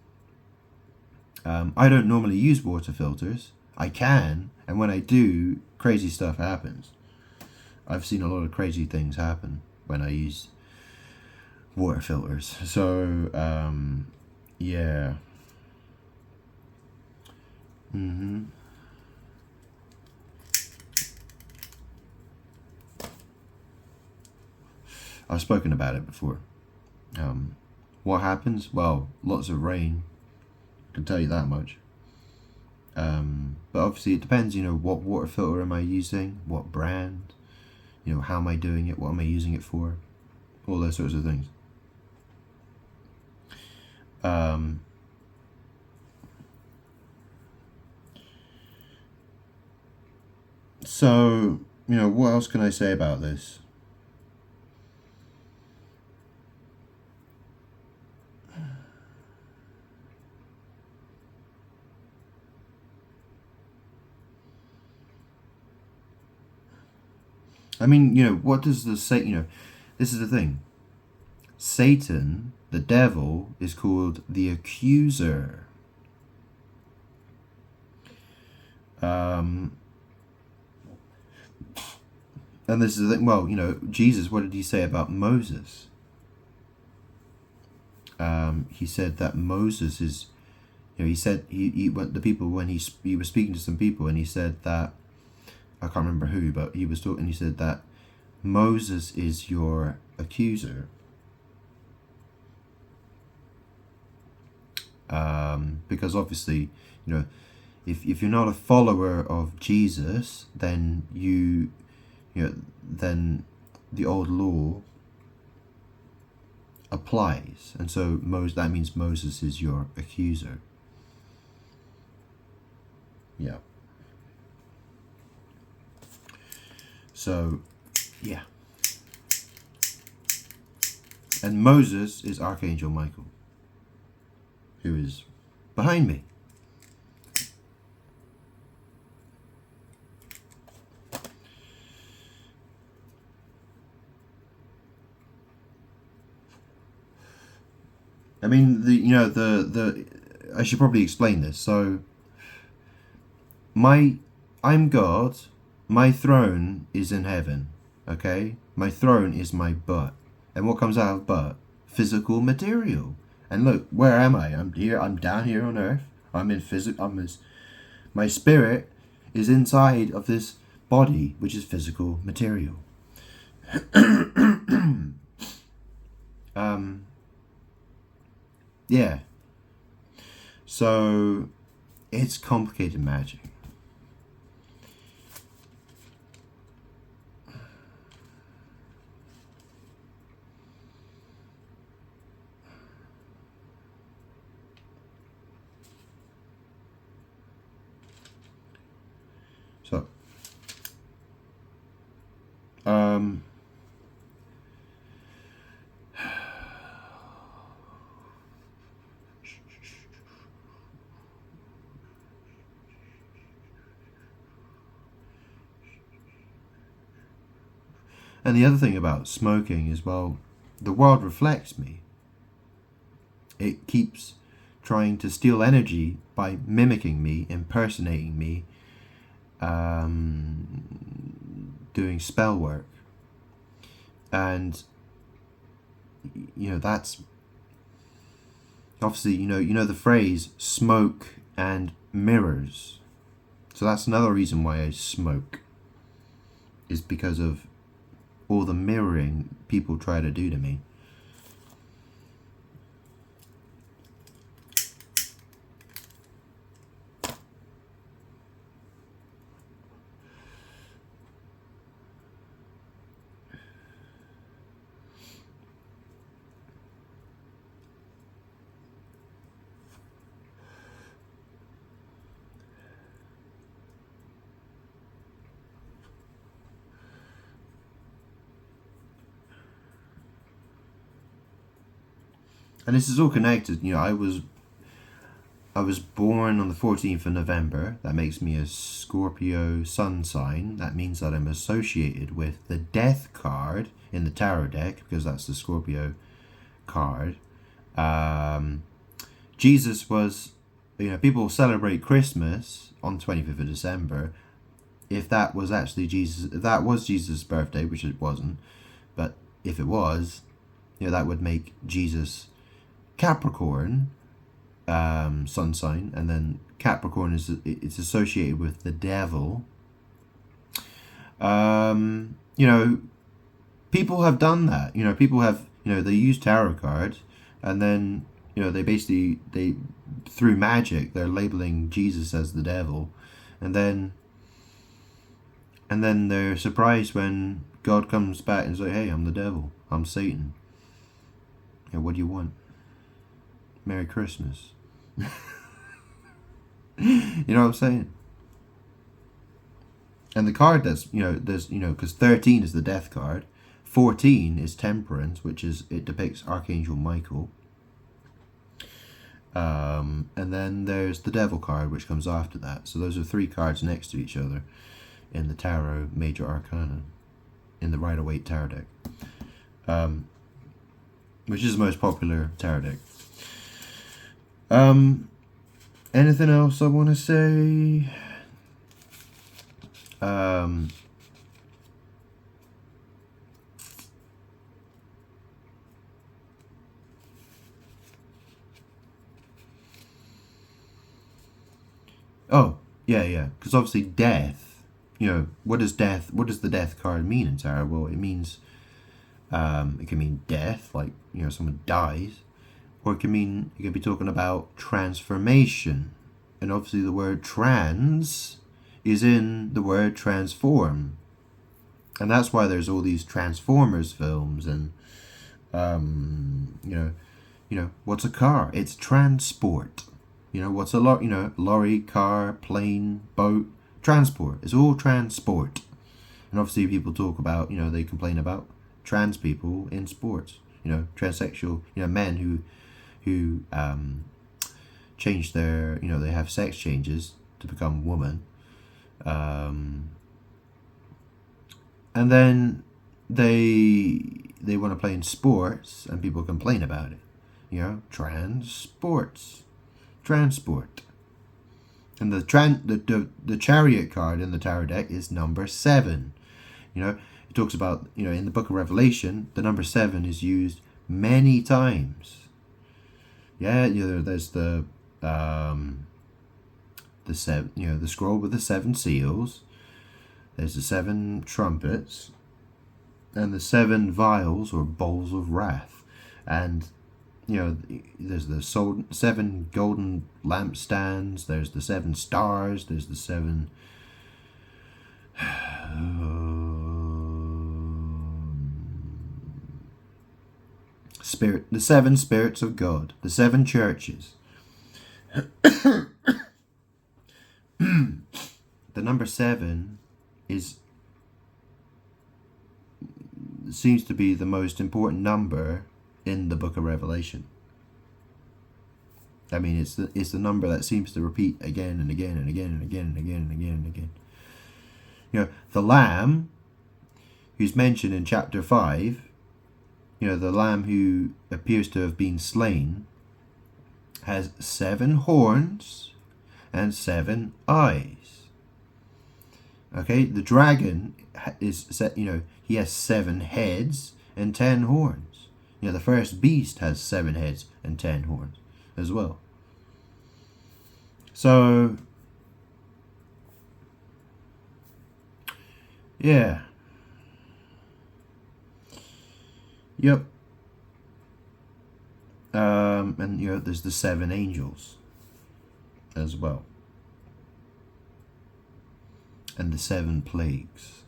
I don't normally use water filters. I can, and when I do, crazy stuff happens. I've seen a lot of crazy things happen when I use water filters. So, yeah. I've spoken about it before. What happens? Well, lots of rain. I can tell you that much. But obviously it depends, what water filter am I using, what brand, how am I doing it, what am I using it for, all those sorts of things. So, what else can I say about this? I mean, what does the Satan, this is the thing. Satan, the devil, is called the accuser. And this is the thing. Well, Jesus, what did he say about Moses? He said that Moses is, he said he went the people when he was speaking to some people, and he said that, I can't remember who, but he was talking. He said that Moses is your accuser. Because obviously, if you're not a follower of Jesus, then then the old law applies, and so that means Moses is your accuser. Yeah. So, yeah. And Moses is Archangel Michael, who is behind me. I mean, I should probably explain this. So, I'm God. My throne is in heaven. Okay, my throne is my butt, and what comes out of butt? Physical material. And look, where am I? I'm here. I'm down here on earth. I'm in my spirit is inside of this body, which is physical material. Yeah. So it's complicated magic. So, and the other thing about smoking is, well, the world reflects me. It keeps trying to steal energy by mimicking me, impersonating me, doing spell work. And that's obviously, the phrase smoke and mirrors. So that's another reason why I smoke, is because of all the mirroring people try to do to me. And this is all connected. I was born on the 14th of November. That makes me a Scorpio sun sign. That means that I'm associated with the death card in the tarot deck, because that's the Scorpio card. Jesus was, people celebrate Christmas on 25th of December. If that was actually Jesus, if that was Jesus' birthday, which it wasn't, but if it was, that would make Jesus Capricorn sun sign, and then Capricorn it's associated with the devil. People have done that. People have, they use tarot cards, and then they basically through magic they're labeling Jesus as the devil, and then they're surprised when God comes back and says, "Hey, I'm the devil. I'm Satan. Yeah, what do you want? Merry Christmas." You know what I'm saying? And the card that's there's because 13 is the death card, 14 is temperance, which is it depicts Archangel Michael. And then there's the devil card, which comes after that. So those are 3 cards next to each other in the Tarot Major Arcana, in the Rider-Waite Tarot deck, which is the most popular tarot deck. Anything else I want to say? Oh, yeah. Because obviously death, what does the death card mean in tarot? Well, it means, it can mean death, like, someone dies, or it can be talking about transformation. And obviously the word trans is in the word transform. And that's why there's all these Transformers films and, what's a car? It's transport. What's a lorry, car, plane, boat, transport. It's all transport. And obviously people talk about, they complain about trans people in sports, transsexual, men who change their, they have sex changes to become woman. And then they want to play in sports and people complain about it. Transport. And the chariot card in the tarot deck is number 7. It talks about, in the book of Revelation, the number 7 is used many times. Yeah, there's the 7, the scroll with the 7 seals. There's the 7 trumpets and the 7 vials or bowls of wrath. And there's the 7 golden lampstands, there's the 7 stars, there's the 7 the 7 spirits of God, the 7 churches. The number 7 seems to be the most important number in the book of Revelation. I mean, it's the number that seems to repeat again and again and again and again and again and again and again. The Lamb, who's mentioned in chapter 5, the Lamb who appears to have been slain, has 7 horns and 7 eyes. Okay, the dragon is set, he has 7 heads and 10 horns. The first beast has 7 heads and 10 horns as well. So, yeah. Yep. And there's the 7 angels as well. And the 7 plagues.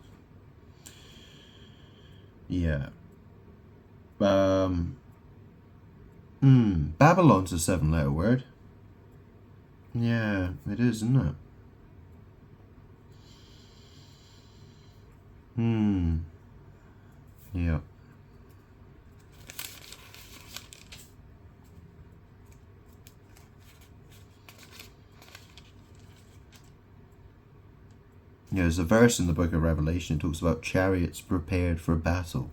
Yeah. Babylon's a 7-letter word. Yeah, it is, isn't it? Yeah. There's a verse in the book of Revelation that talks about chariots prepared for battle.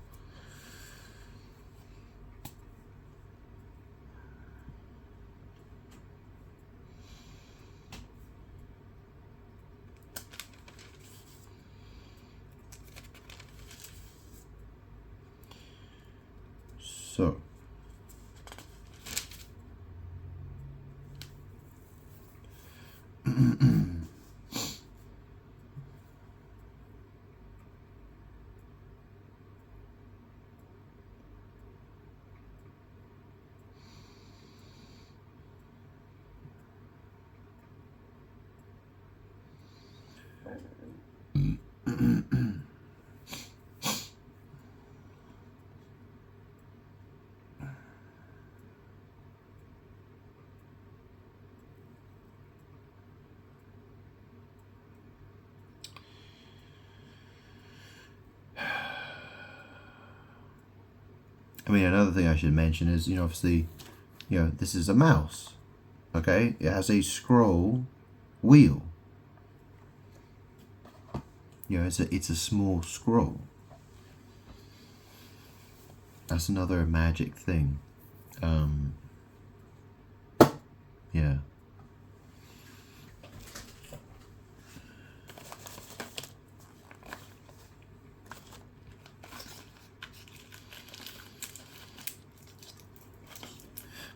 So, I mean, another thing I should mention is, obviously, this is a mouse. Okay, it has a scroll wheel. It's a small scroll. That's another magic thing. Yeah.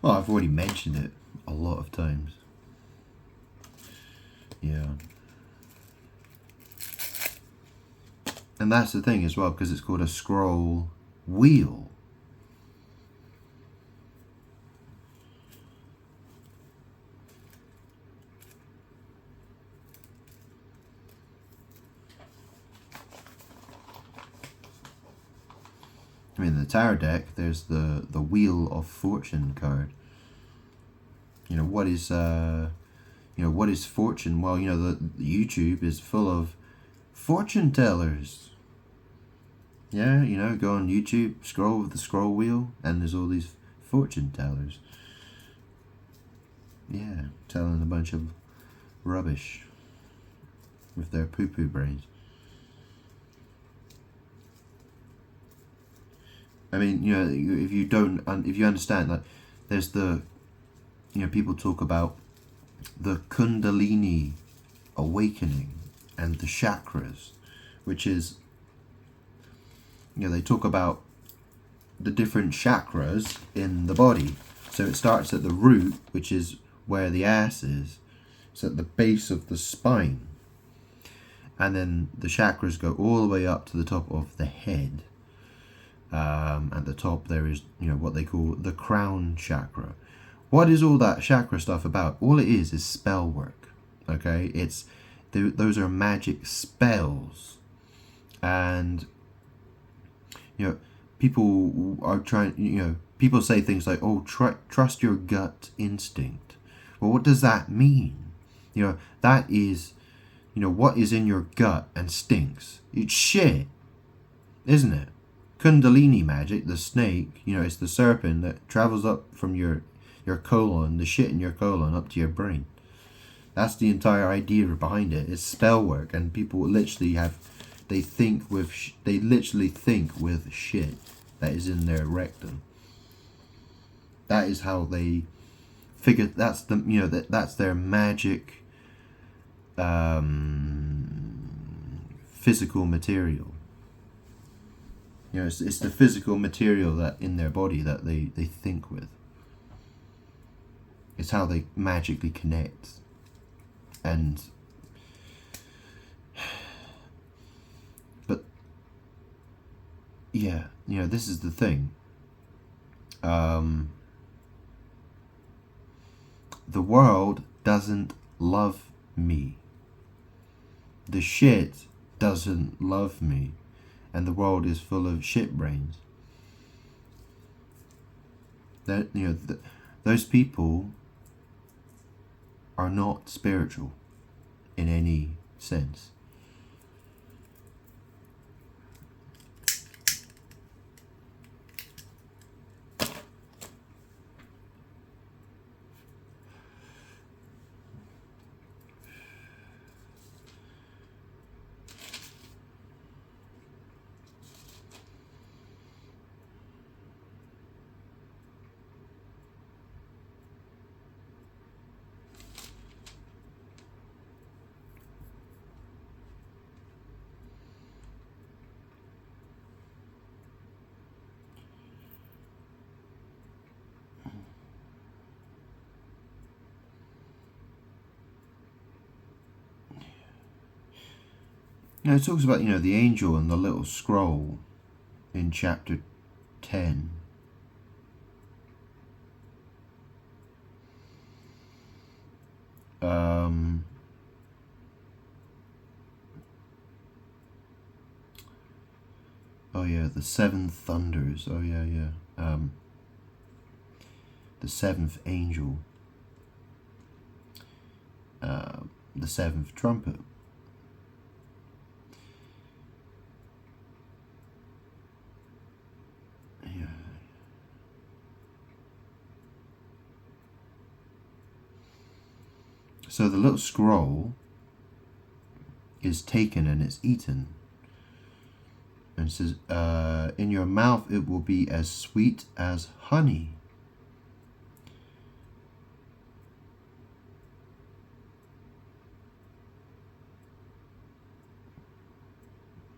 Well, I've already mentioned it a lot of times. Yeah. And that's the thing as well, because it's called a scroll wheel. I mean, the tarot deck, there's the Wheel of Fortune card. What is what is fortune? Well, the YouTube is full of fortune tellers. Yeah, go on YouTube, scroll with the scroll wheel, and there's all these fortune tellers. Yeah, telling a bunch of rubbish with their poo-poo brains. I mean, if you understand, like, there's the, people talk about the Kundalini awakening and the chakras, which is, they talk about the different chakras in the body. So it starts at the root, which is where the ass is. It's at the base of the spine. And then the chakras go all the way up to the top of the head. At the top there is, what they call the crown chakra. What is all that chakra stuff about? All it is spell work. Okay, those are magic spells, and people are trying. People say things like, "Oh, trust your gut instinct." Well, what does that mean? That is, what is in your gut and stinks. It's shit, isn't it? Kundalini magic, the snake, it's the serpent that travels up from your colon, the shit in your colon, up to your brain. That's the entire idea behind it. It's spell work, and people literally they literally think with shit that is in their rectum. That is how they figure. That's that's their magic, physical material. It's the physical material that in their body that they think with. It's how they magically connect. And but yeah, this is the thing. The world doesn't love me. The shit doesn't love me. And the world is full of shit brains. That those people are not spiritual in any sense. It talks about, the angel and the little scroll in chapter 10. Oh yeah, the seven thunders. Oh yeah, yeah. The seventh angel. The seventh trumpet. Yeah. So the little scroll is taken and it's eaten. And it says, in your mouth it will be as sweet as honey.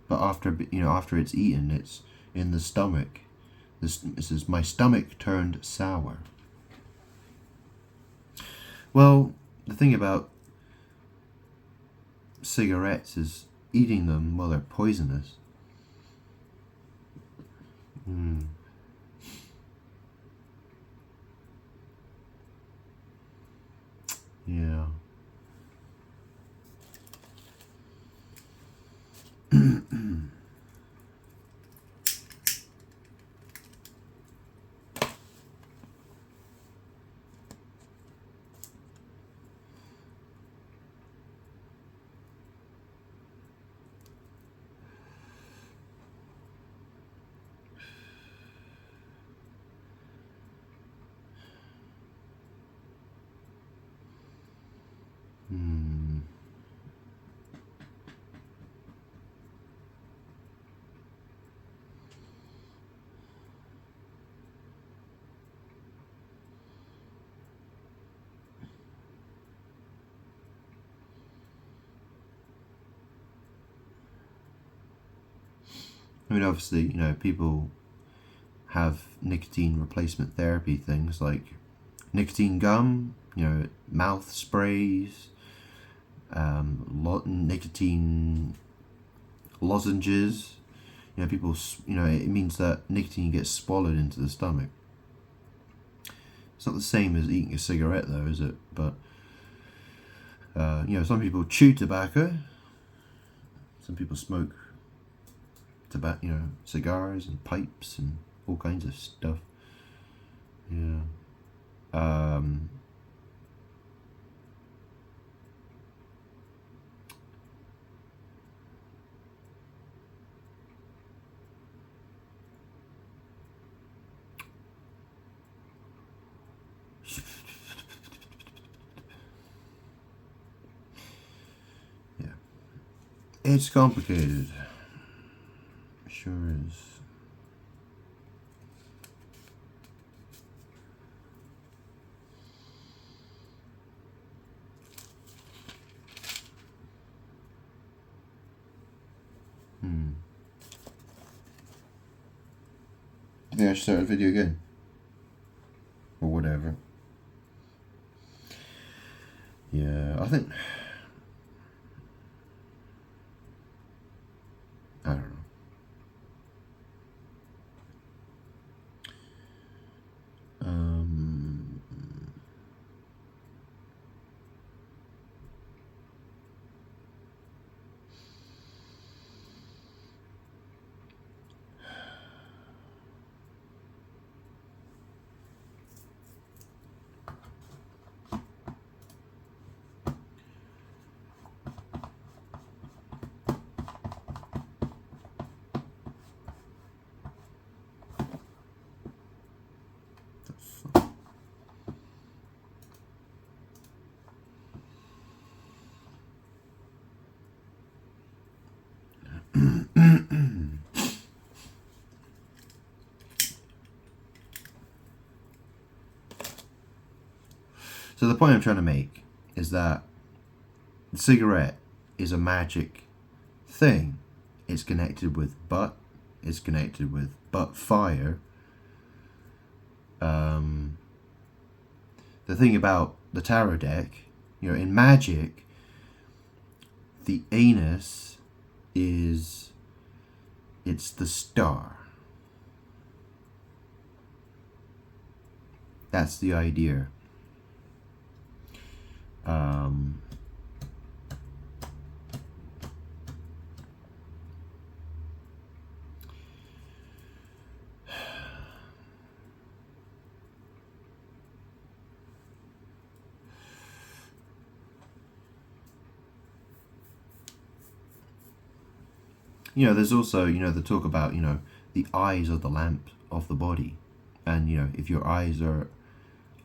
But after it's eaten, it's in the stomach. This says, my stomach turned sour. Well, the thing about cigarettes is eating them, well, they're poisonous. Yeah. I mean, obviously, people have nicotine replacement therapy things like nicotine gum, mouth sprays, nicotine lozenges. People, it means that nicotine gets swallowed into the stomach. It's not the same as eating a cigarette, though, is it? But some people chew tobacco. Some people smoke tobacco, cigars and pipes and all kinds of stuff. Yeah. Yeah. It's complicated. Sure is. I think I should start a video again. Or whatever. Yeah, I think... I don't know. So the point I'm trying to make is that the cigarette is a magic thing. It's connected with butt. It's connected with butt fire. The thing about the tarot deck, in magic, the anus it's the star. That's the idea. There's also, the talk about, the eyes are the lamp of the body. And, if your eyes are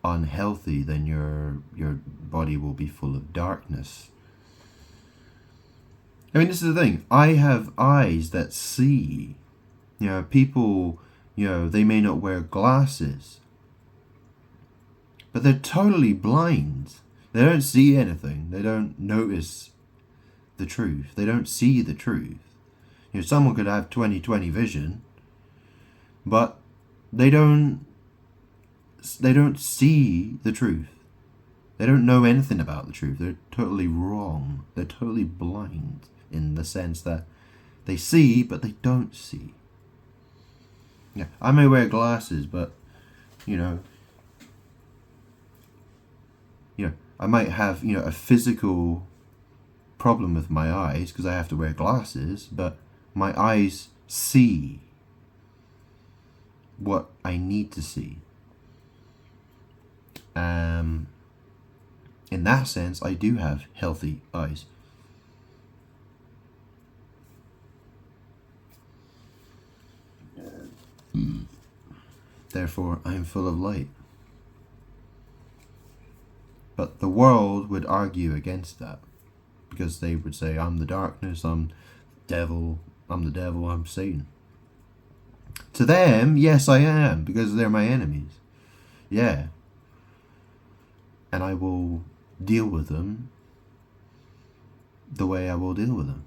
unhealthy, then your body will be full of darkness. I mean, this is the thing. I have eyes that see. People, they may not wear glasses, but they're totally blind. They don't see anything. They don't notice the truth. They don't see the truth. Someone could have 20/20 vision, but they don't see the truth. They don't know anything about the truth. They're totally wrong. They're totally blind in the sense that they see, but they don't see. Yeah, I may wear glasses, but I might have a physical problem with my eyes because I have to wear glasses, but my eyes see what I need to see. In that sense, I do have healthy eyes. Therefore, I am full of light. But the world would argue against that, because they would say, I'm the darkness, I'm the devil, I'm Satan. To them, yes, I am, because they're my enemies. Yeah. And I will deal with them the way I will deal with them.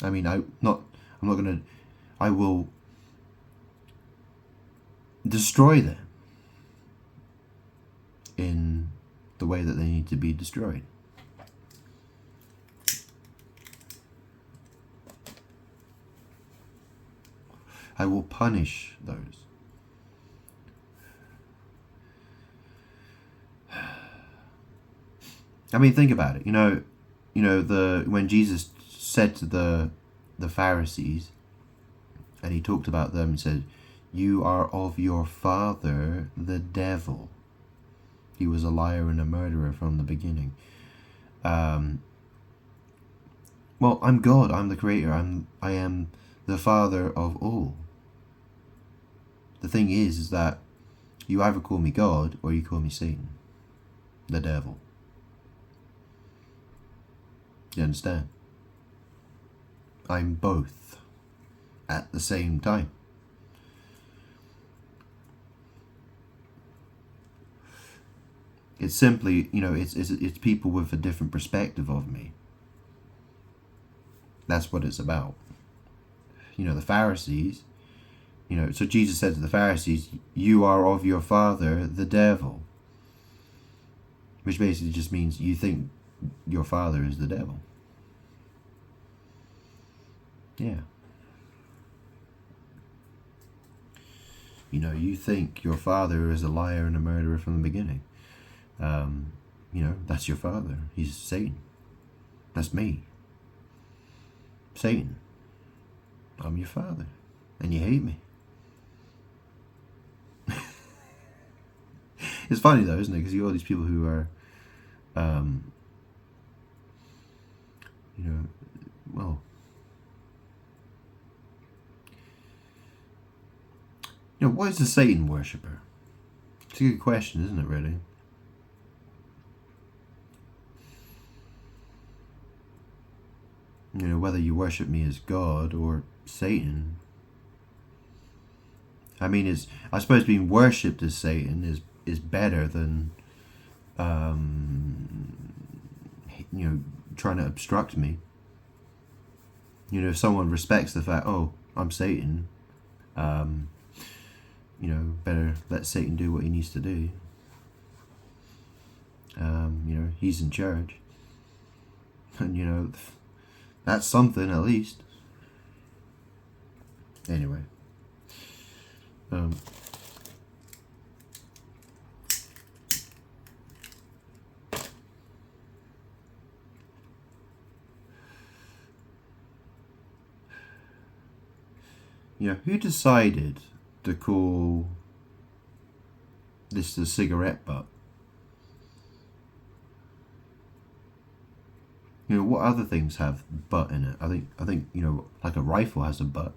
I mean, I will destroy them in the way that they need to be destroyed. I will punish those. I mean, think about it. When Jesus said to the Pharisees, and he talked about them and said, "You are of your father, the devil. He was a liar and a murderer from the beginning." Well, I'm God. I'm the creator. I am the father of all. The thing is that you either call me God or you call me Satan, the devil. You understand? I'm both at the same time. It's simply, it's people with a different perspective of me. That's what it's about. The Pharisees, so Jesus said to the Pharisees, "You are of your father, the devil." Which basically just means you think your father is the devil. Yeah. You think your father is a liar and a murderer from the beginning. That's your father. He's Satan. That's me. Satan. I'm your father. And you hate me. It's funny though, isn't it? Because you got all these people who are, what is a Satan worshipper? It's a good question, isn't it, really? Whether you worship me as God or Satan. I mean, I suppose being worshipped as Satan is better than, trying to obstruct me. If someone respects the fact, oh, I'm Satan, better let Satan do what he needs to do. He's in charge. And, that's something at least. Anyway. Who decided to call this the cigarette butt? You know, what other things have butt in it? I think you know, like a rifle has a butt,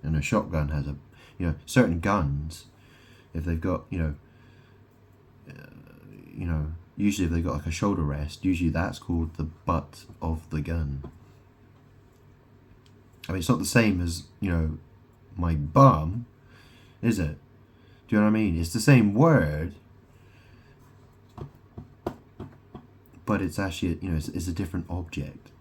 and a shotgun has a, you know, certain guns, if they've got, you know, usually if they've got like a shoulder rest, usually that's called the butt of the gun. I mean, it's not the same as, you know, my bum, is it? Do you know what I mean? It's the same word, but it's actually, you know, it's a different object.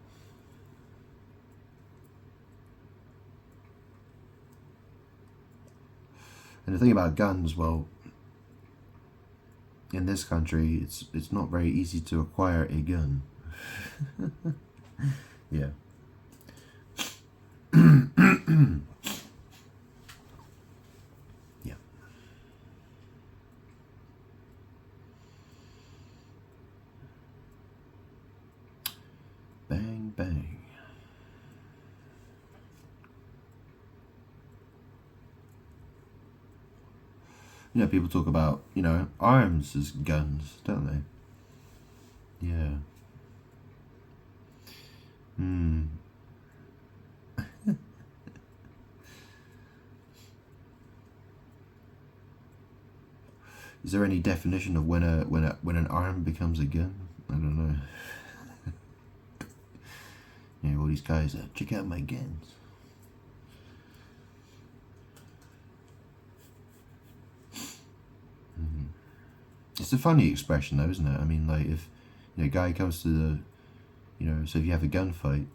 And the thing about guns, well, in this country, it's not very easy to acquire a gun. Yeah. Yeah. Bang, bang. You know, people talk about, you know, arms as guns, don't they? Yeah. Hmm. Is there any definition of when an arm becomes a gun? I don't know. You know, all these guys, check out my guns. It's a funny expression though, isn't it? I mean, like, if, you know, a guy comes to the, you know, so if you have a gunfight,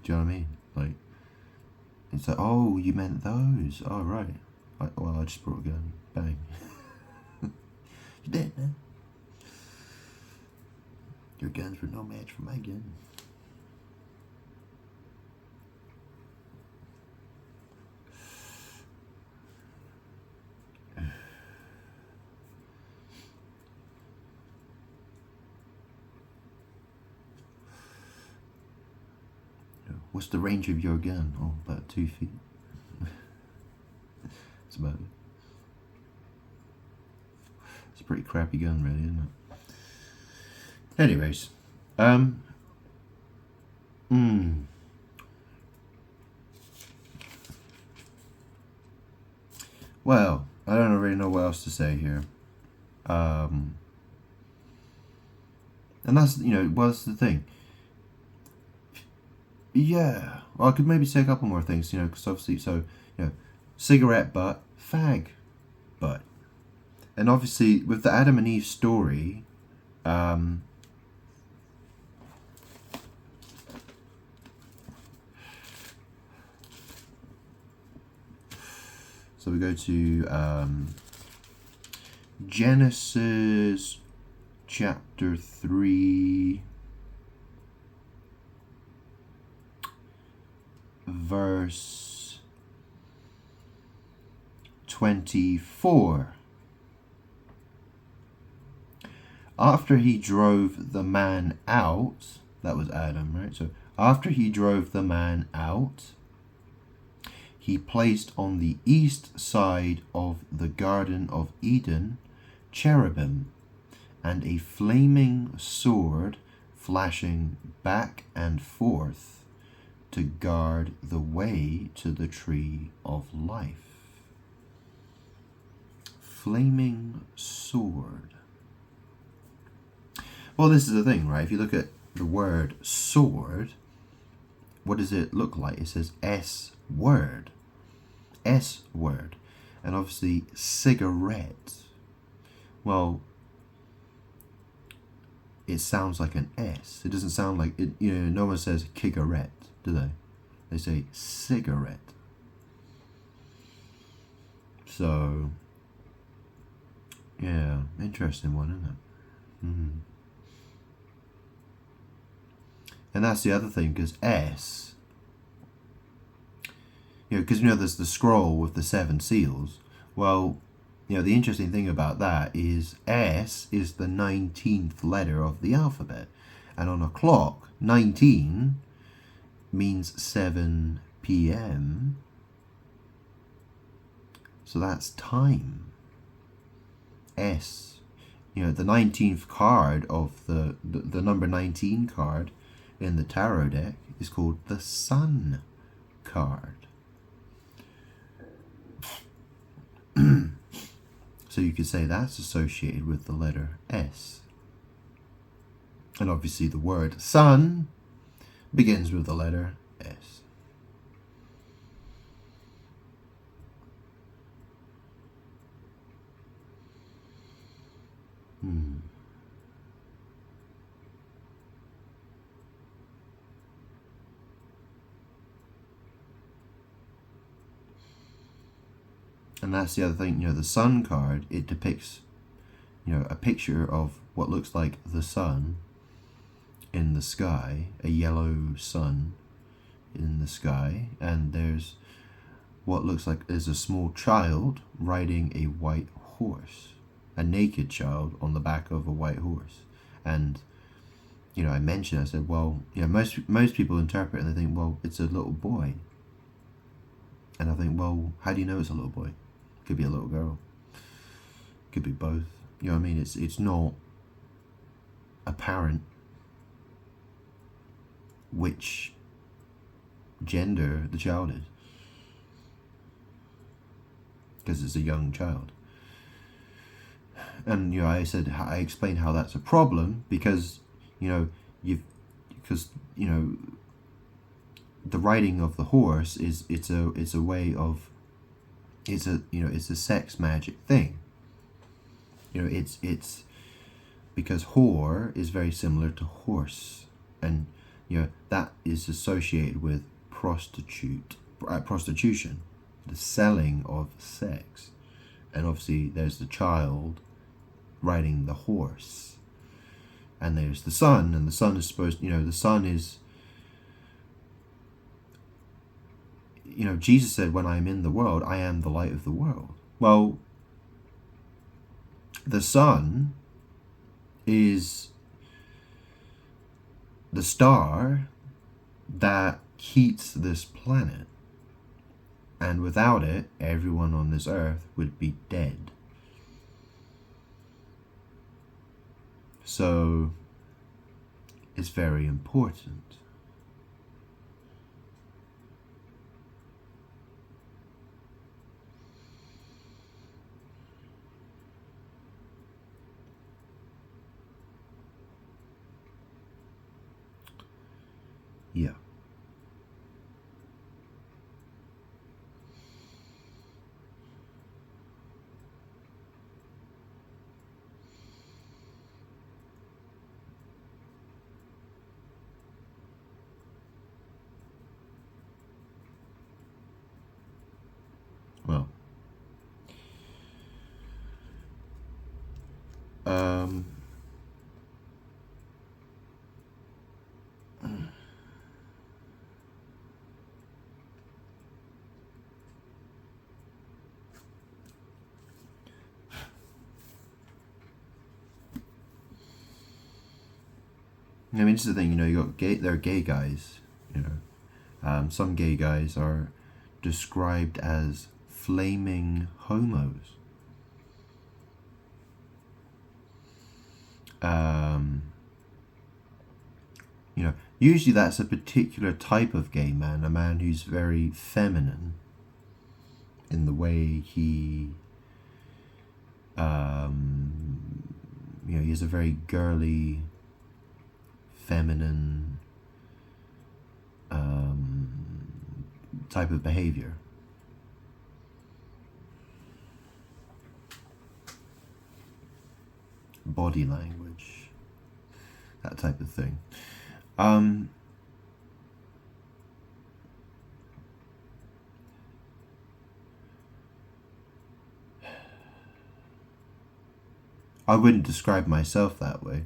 do you know what I mean? Like, it's like, oh, you meant those. Oh, right. Well, I just brought a gun. Bang. You're dead, man. Your guns were no match for my gun. What's the range of your gun? Oh, about 2 feet. That's about it. It's a pretty crappy gun, really, isn't it? Anyways, well, I don't really know what else to say here. And that's, you know, well, that's the thing. Yeah, well, I could maybe say a couple more things, you know, because obviously, so, you know, cigarette butt, fag butt. And obviously, with the Adam and Eve story, so we go to Genesis chapter 3, verse 24. After he drove the man out, that was Adam, right? So after he drove the man out, he placed on the east side of the Garden of Eden cherubim and a flaming sword flashing back and forth to guard the way to the tree of life. Flaming sword. Well, this is the thing, right? If you look at the word sword, what does it look like? It says S word. S word. And obviously cigarette. Well, it sounds like an S. It doesn't sound like it, you know, no one says cigarette, do they? They say cigarette. So, yeah, interesting one, isn't it? Mm-hmm. And that's the other thing, because S, you know, because, you know, there's the scroll with the 7 seals. Well, you know, the interesting thing about that is S is the 19th letter of the alphabet. And on a clock, 19 means 7 p.m. So that's time. S. the 19th card of the number 19 card in the tarot deck is called the Sun card. So you could say that's associated with the letter S. And obviously the word sun begins with the letter S. And that's the other thing, the sun card, it depicts, a picture of what looks like the sun in the sky, a yellow sun in the sky, and there's what looks like is a small child riding a white horse, a naked child on the back of a white horse. And I mentioned, I said, well, most people interpret and they think, well, it's a little boy. And I think, well, how do you know it's a little boy? Could be a little girl. Could be both. You know what I mean? It's not apparent which gender the child is, because it's a young child. And I explained how that's a problem, because the riding of the horse it's a way of, it's a sex magic thing. It's because whore is very similar to horse, and that is associated with prostitution, the selling of sex. And obviously there's the child riding the horse, and there's the sun, and the sun is supposed, the sun is, Jesus said, when I am in the world, I am the light of the world. Well, the sun is the star that heats this planet, and without it, everyone on this earth would be dead. So it's very important. Yeah. Well, this is the thing, you got there are gay guys, some gay guys are described as flaming homos. Usually that's a particular type of gay man, a man who's very feminine in the way he, he has a very girly, feminine type of behavior. Body language, that type of thing. I wouldn't describe myself that way.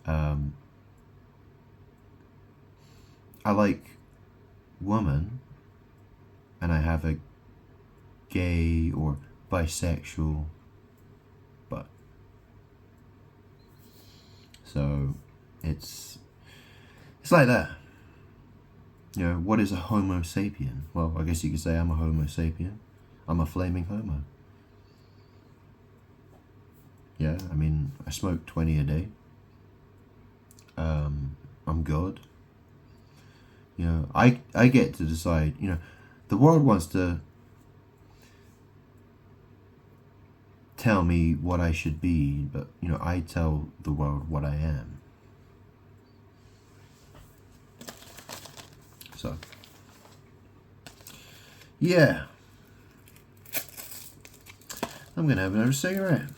I like woman, and I have a gay or bisexual butt. So it's like that. What is a Homo sapien? Well, I guess you could say I'm a Homo sapien. I'm a flaming homo. Yeah, I mean, I smoke 20 a day. I'm good. You know, I get to decide. You know, the world wants to tell me what I should be, but you know, I tell the world what I am. So, yeah, I'm gonna have another cigarette,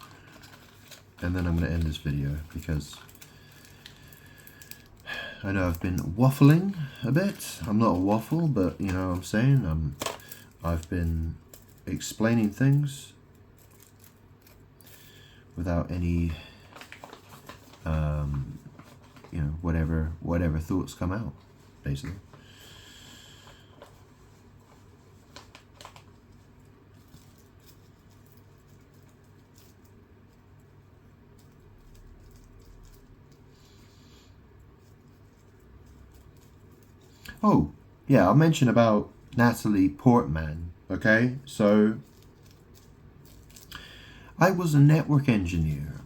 and then I'm gonna end this video because I know I've been waffling a bit. I'm not a waffle, but you know what I'm saying. I've been explaining things without any, you know, whatever thoughts come out, basically. Oh, yeah, I'll mention about Natalie Portman, okay? So, I was a network engineer.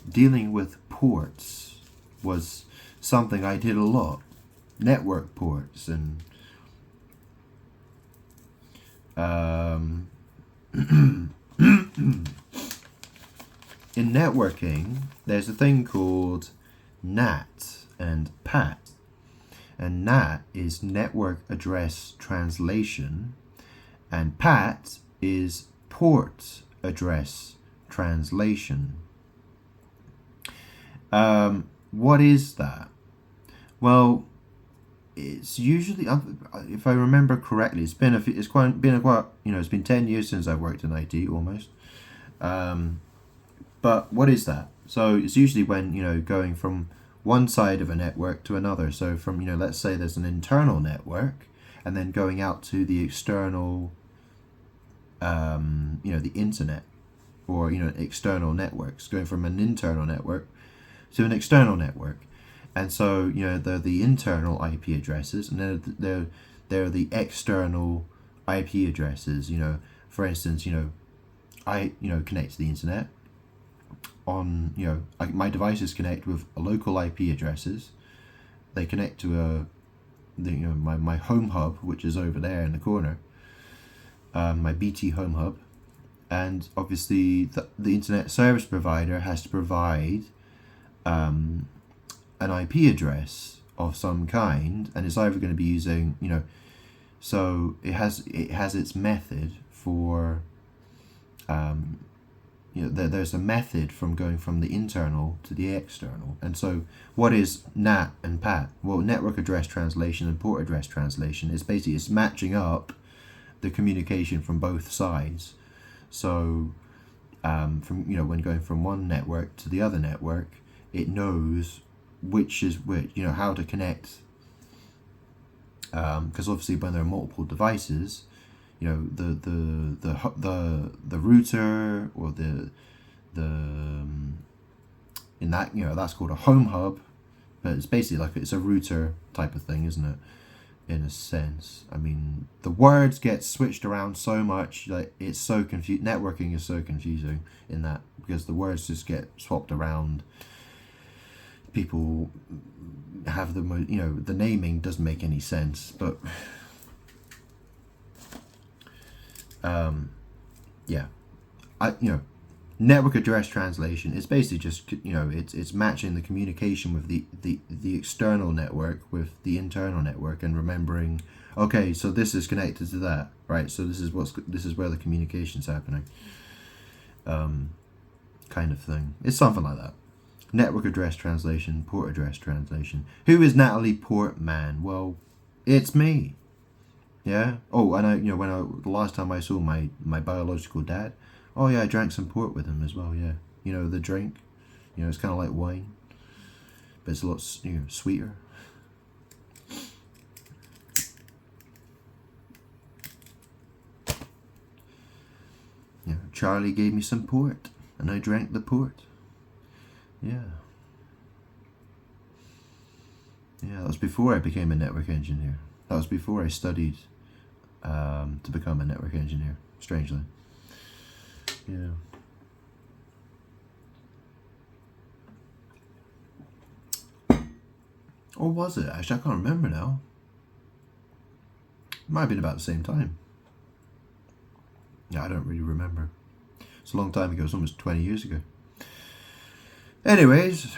Dealing with ports was something I did a lot. Network ports and in networking, there's a thing called NAT and PAT. And NAT is network address translation, and PAT is port address translation. What is that? Well, it's usually, if I remember correctly, it's been it's been 10 years since I've worked in IT almost. But what is that? So it's usually when, you know, going from one side of a network to another. So from, you know, let's say there's an internal network, and then going out to the external, you know, the internet, or, you know, external networks, going from an internal network to an external network. And so, you know, they're the internal IP addresses, and then they're the external IP addresses. You know, for instance, you know, I, you know, connect to the internet on, you know, my devices connect with local IP addresses. They connect to you know, my home hub, which is over there in the corner, my BT home hub, and obviously the internet service provider has to provide an IP address of some kind, and it's either going to be using, you know, so it has its method for, you know, there's a method from going from the internal to the external. And so what is NAT and PAT? Well, network address translation and port address translation is basically, it's matching up the communication from both sides. So from, you know, when going from one network to the other network, it knows which is which, you know, how to connect, because obviously when there are multiple devices, you know, the router, or the in that, you know, that's called a home hub, but it's basically like, it's a router type of thing, isn't it, in a sense. I mean, the words get switched around so much, like, it's so confusing. Networking is so confusing in that, because the words just get swapped around. People have the, you know, the naming doesn't make any sense, but yeah, you know, network address translation is basically just, you know, it's matching the communication with the external network with the internal network, and remembering, okay, so this is connected to that, right? So this is where the communication's happening, kind of thing. It's something like that. Network address translation, port address translation. Who is Natalie Portman? Well, it's me. Yeah. Oh, and you know, the last time I saw my biological dad, oh yeah, I drank some port with him as well. Yeah. You know, the drink. You know, it's kind of like wine, but it's a lot, you know, sweeter. Yeah. Charlie gave me some port, and I drank the port. Yeah. Yeah, that was before I became a network engineer. That was before I studied to become a network engineer, strangely. Yeah. Or was it? Actually, I can't remember now. Might have been about the same time. Yeah, I don't really remember. It's a long time ago. It's almost 20 years ago. Anyways,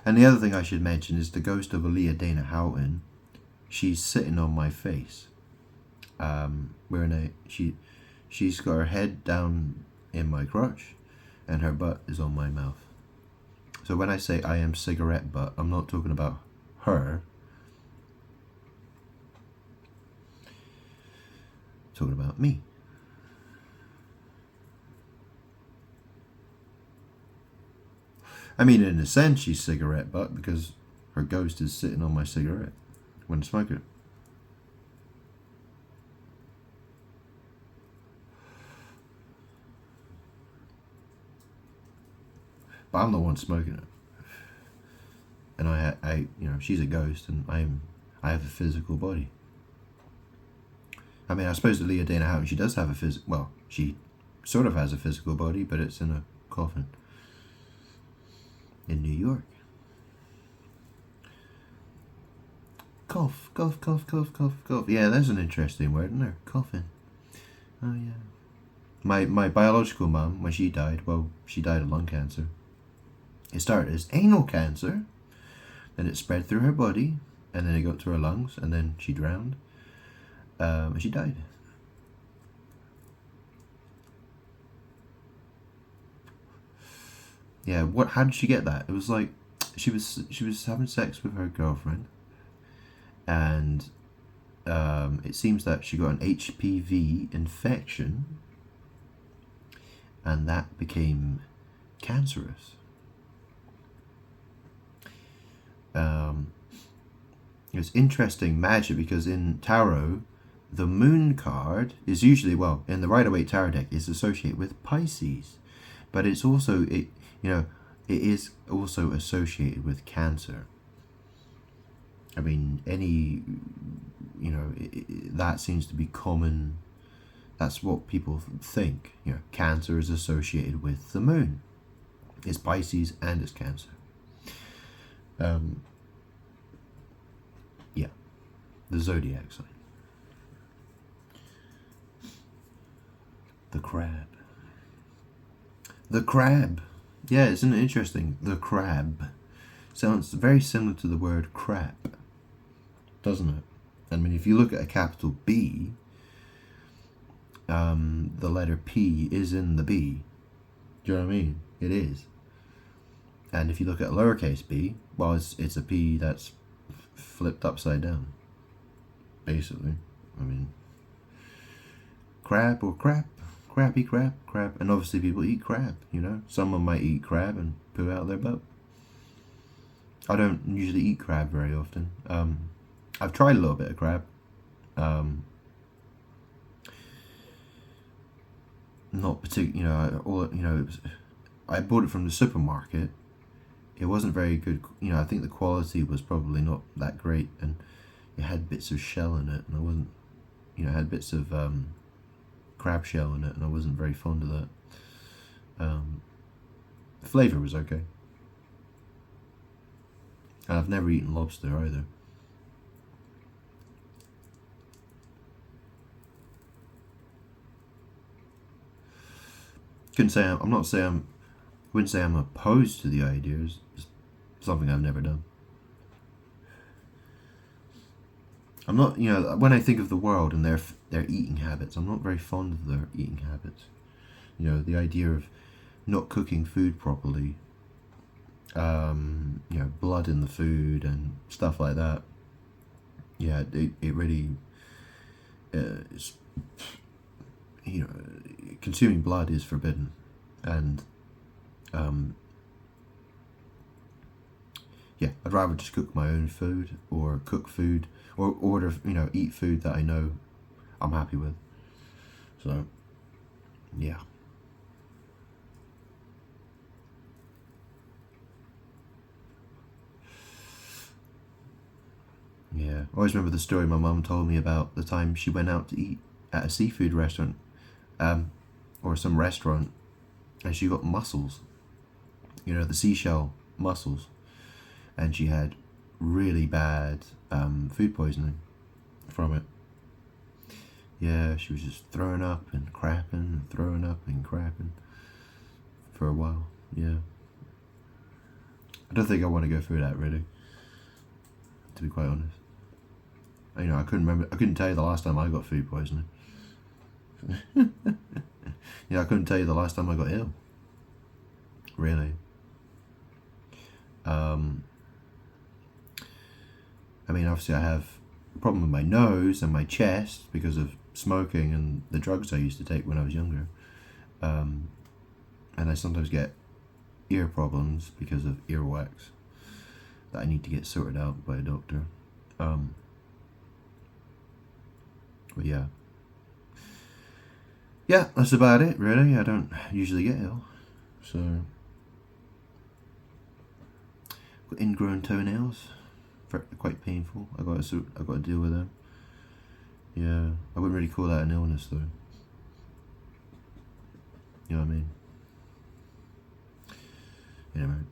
and the other thing I should mention is the ghost of Aaliyah Dana Houghton. She's sitting on my face. She's got her head down in my crotch, and her butt is on my mouth. So when I say I am cigarette butt, I'm not talking about her. I'm talking about me. I mean, in a sense, she's cigarette butt because her ghost is sitting on my cigarette when I smoke it. But I'm the one smoking it, and I, she's a ghost, and I have a physical body. I mean, I suppose Aaliyah Dana Houghton, she does have a well, she sort of has a physical body, but it's in a coffin in New York. Cough, cough, cough, cough, cough, cough. Yeah, that's an interesting word, isn't there? Coffin. Oh yeah. My biological mum, when she died, well, she died of lung cancer. It started as anal cancer, then it spread through her body, and then it got to her lungs, and then she drowned, and she died. Yeah, how did she get that? It was like she was having sex with her girlfriend, and it seems that she got an HPV infection, and that became cancerous. It's interesting magic because in tarot, the moon card is usually, well, in the Rider-Waite tarot deck, is associated with Pisces, but it's also it is also associated with Cancer. I mean, that seems to be common. That's what people think. Cancer is associated with the moon. It's Pisces and it's Cancer. Yeah, the zodiac sign. The crab. The crab. Yeah, isn't it interesting? The crab sounds very similar to the word crap, doesn't it? I mean, if you look at a capital B, the letter P is in the B. Do you know what I mean? It is. And if you look at lowercase b, well, it's a P that's flipped upside down, basically. I mean, crab or crap, crappy crap, crab. And obviously people eat crab, Someone might eat crab and poo out their butt. I don't usually eat crab very often. I've tried a little bit of crab. Not particularly, I bought it from the supermarket. It wasn't very good. I think the quality was probably not that great, and it had bits of shell in it, and I wasn't, it had bits of crab shell in it, and I wasn't very fond of that. The flavour was okay. And I've never eaten lobster either. Wouldn't say I'm opposed to the idea. It's something I've never done. I'm not, when I think of the world and their eating habits, I'm not very fond of their eating habits. The idea of not cooking food properly, blood in the food and stuff like that. Yeah, it really, it's, consuming blood is forbidden, and yeah, I'd rather just cook my own food, or cook food, or order, eat food that I know I'm happy with. So, yeah. Yeah, I always remember the story my mum told me about the time she went out to eat at a seafood restaurant, or some restaurant, and she got mussels, the seashell mussels, and she had really bad food poisoning from it. Yeah, she was just throwing up and crapping and throwing up and crapping for a while. Yeah. I don't think I want to go through that, really, to be quite honest. I couldn't tell you the last time I got food poisoning. I couldn't tell you the last time I got ill. Really. Obviously I have a problem with my nose and my chest because of smoking and the drugs I used to take when I was younger. And I sometimes get ear problems because of earwax that I need to get sorted out by a doctor. But yeah. Yeah, that's about it, really. I don't usually get ill. So, got ingrown toenails. Quite painful. I got to deal with them. Yeah, I wouldn't really call that an illness, though. You know what I mean? Anyway.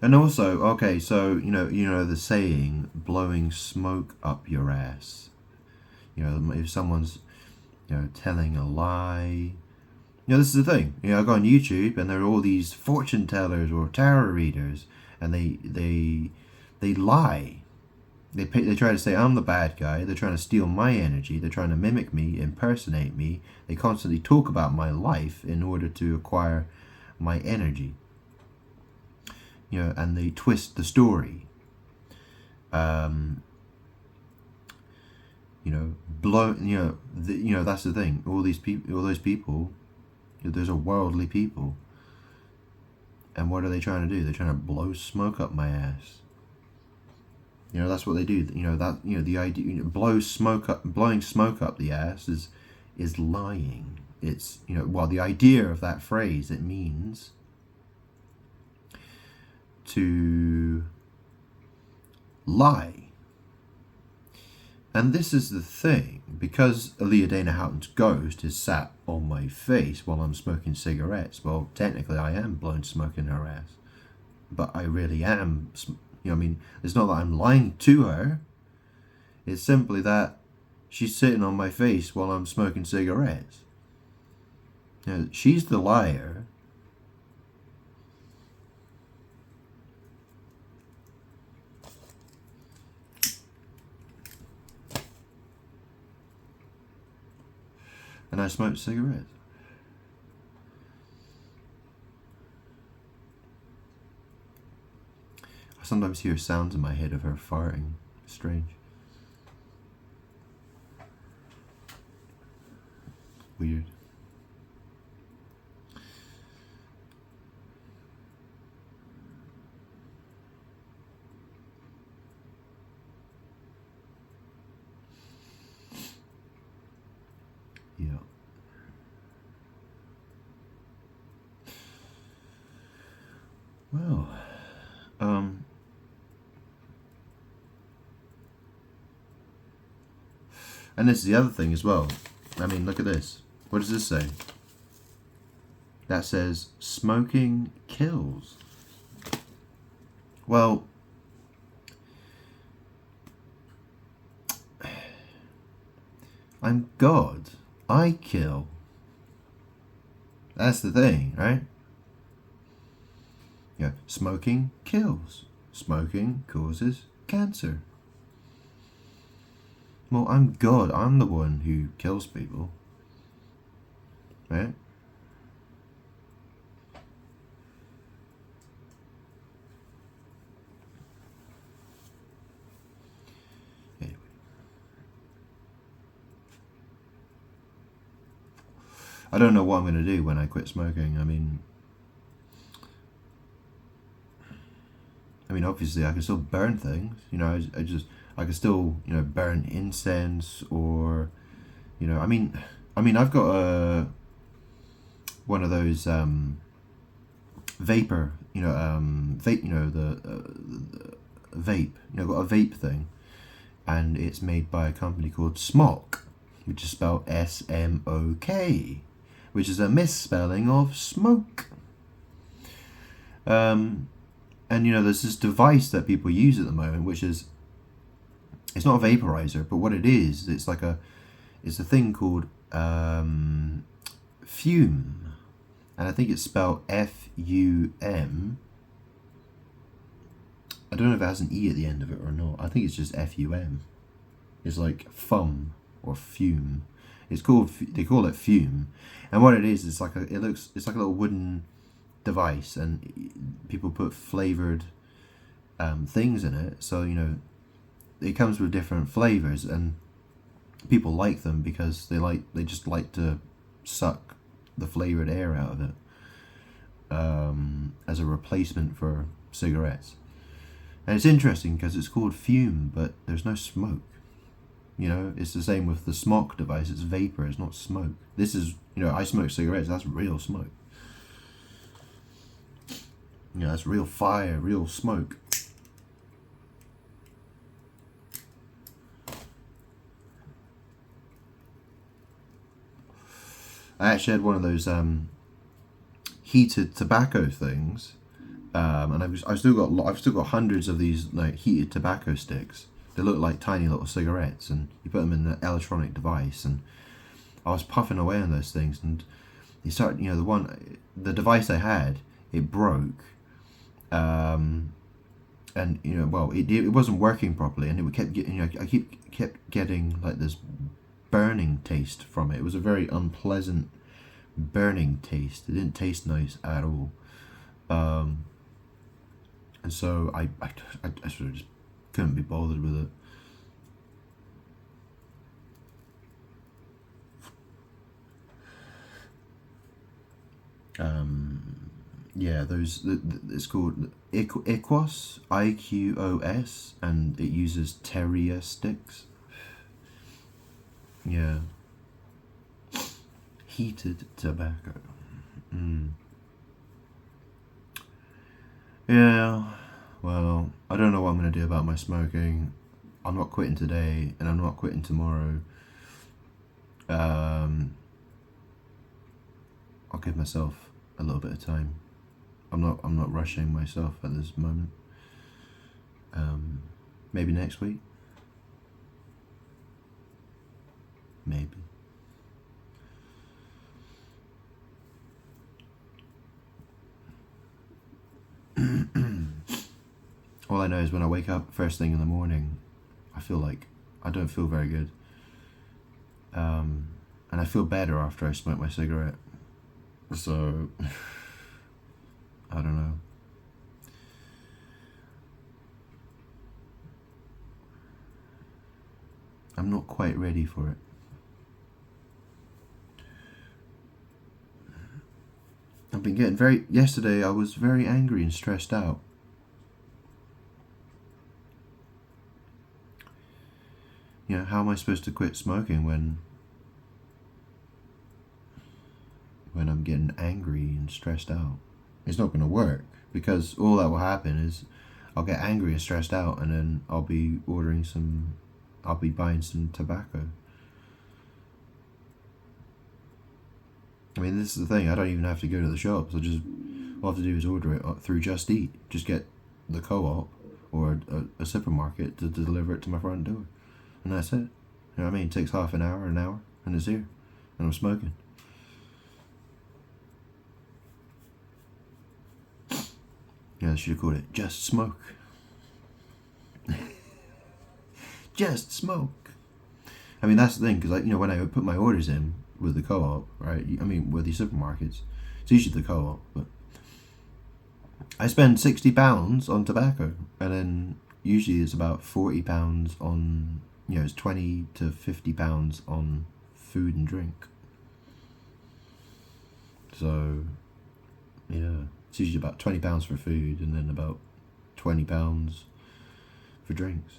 And also, okay, so the saying, blowing smoke up your ass. If someone's telling a lie. This is the thing. I go on YouTube and there are all these fortune tellers or tarot readers, and they lie. They try to say I'm the bad guy. They're trying to steal my energy. They're trying to mimic me, impersonate me. They constantly talk about my life in order to acquire my energy. And they twist the story. That's the thing. All those people, those are worldly people. And what are they trying to do? They're trying to blow smoke up my ass. That's what they do. The idea, blowing smoke up the ass is lying. It's, the idea of that phrase, it means to lie. And this is the thing, because Aaliyah Dana Houghton's ghost is sat on my face while I'm smoking cigarettes. Well, technically I am blowing smoke in her ass, but I really am. It's not that I'm lying to her. It's simply that she's sitting on my face while I'm smoking cigarettes. She's the liar. And I smoked cigarettes. I sometimes hear sounds in my head of her farting. Strange. Weird. Yeah. Well, and this is the other thing as well. Look at this. What does this say? That says, smoking kills. Well, I'm God. I kill. That's the thing, right? Smoking kills. Smoking causes cancer. Well, I'm God. I'm the one who kills people. Right? I don't know what I'm going to do when I quit smoking. I mean, obviously, I can still burn things. I can still, burn incense, or, I've got one of those vapor, vape, the vape. Got a vape thing, and it's made by a company called Smok, which is spelled SMOK, which is a misspelling of smoke. And there's this device that people use at the moment, which is, it's not a vaporizer, but what it is, it's a thing called Fume, and I think it's spelled FUM. I don't know if it has an E at the end of it or not. I think it's just FUM. It's like fum or fume. They call it Fume, and what it is, it's like a little wooden device, and people put flavored things in it. So it comes with different flavors, and people like them because they just like to suck the flavored air out of it, as a replacement for cigarettes. And it's interesting because it's called Fume, but there's no smoke. It's the same with the Smok device. It's vapor, it's not smoke. This is, I smoke cigarettes, that's real smoke. That's real fire, real smoke. I actually had one of those heated tobacco things, and I've still got hundreds of these like heated tobacco sticks. They look like tiny little cigarettes, and you put them in an electronic device. And I was puffing away on those things, and you start, the device I had, it broke, and it wasn't working properly, and I kept getting like this burning taste from it. It was a very unpleasant burning taste. It didn't taste nice at all, and so I sort of just couldn't be bothered with it. It's called IQOS, IQOS, and it uses Terrier sticks. Yeah. Heated tobacco. Yeah, well, I don't know what I'm going to do about my smoking. I'm not quitting today, and I'm not quitting tomorrow. I'll give myself a little bit of time. I'm not rushing myself at this moment. Maybe next week. Maybe. All I know is when I wake up first thing in the morning, I feel like I don't feel very good. And I feel better after I smoke my cigarette. So, I don't know. I'm not quite ready for it. I've been getting yesterday I was very angry and stressed out. How am I supposed to quit smoking when I'm getting angry and stressed out? It's not going to work, because all that will happen is I'll get angry and stressed out, and then I'll be buying some tobacco. I mean, this is the thing, I don't even have to go to the shops. All I have to do is order it through Just Eat. Just get the co-op or a supermarket to deliver it to my front door. And that's it. It takes half an hour, and it's here. And I'm smoking. I should have called it Just Smoke. Just smoke. That's the thing, because when I put my orders in with the co-op, right? With the supermarkets, it's usually the co-op, but I spend £60 on tobacco, and then usually it's about £40 on, it's £20 to £50 on food and drink. So, yeah, it's usually about £20 for food and then about £20 for drinks.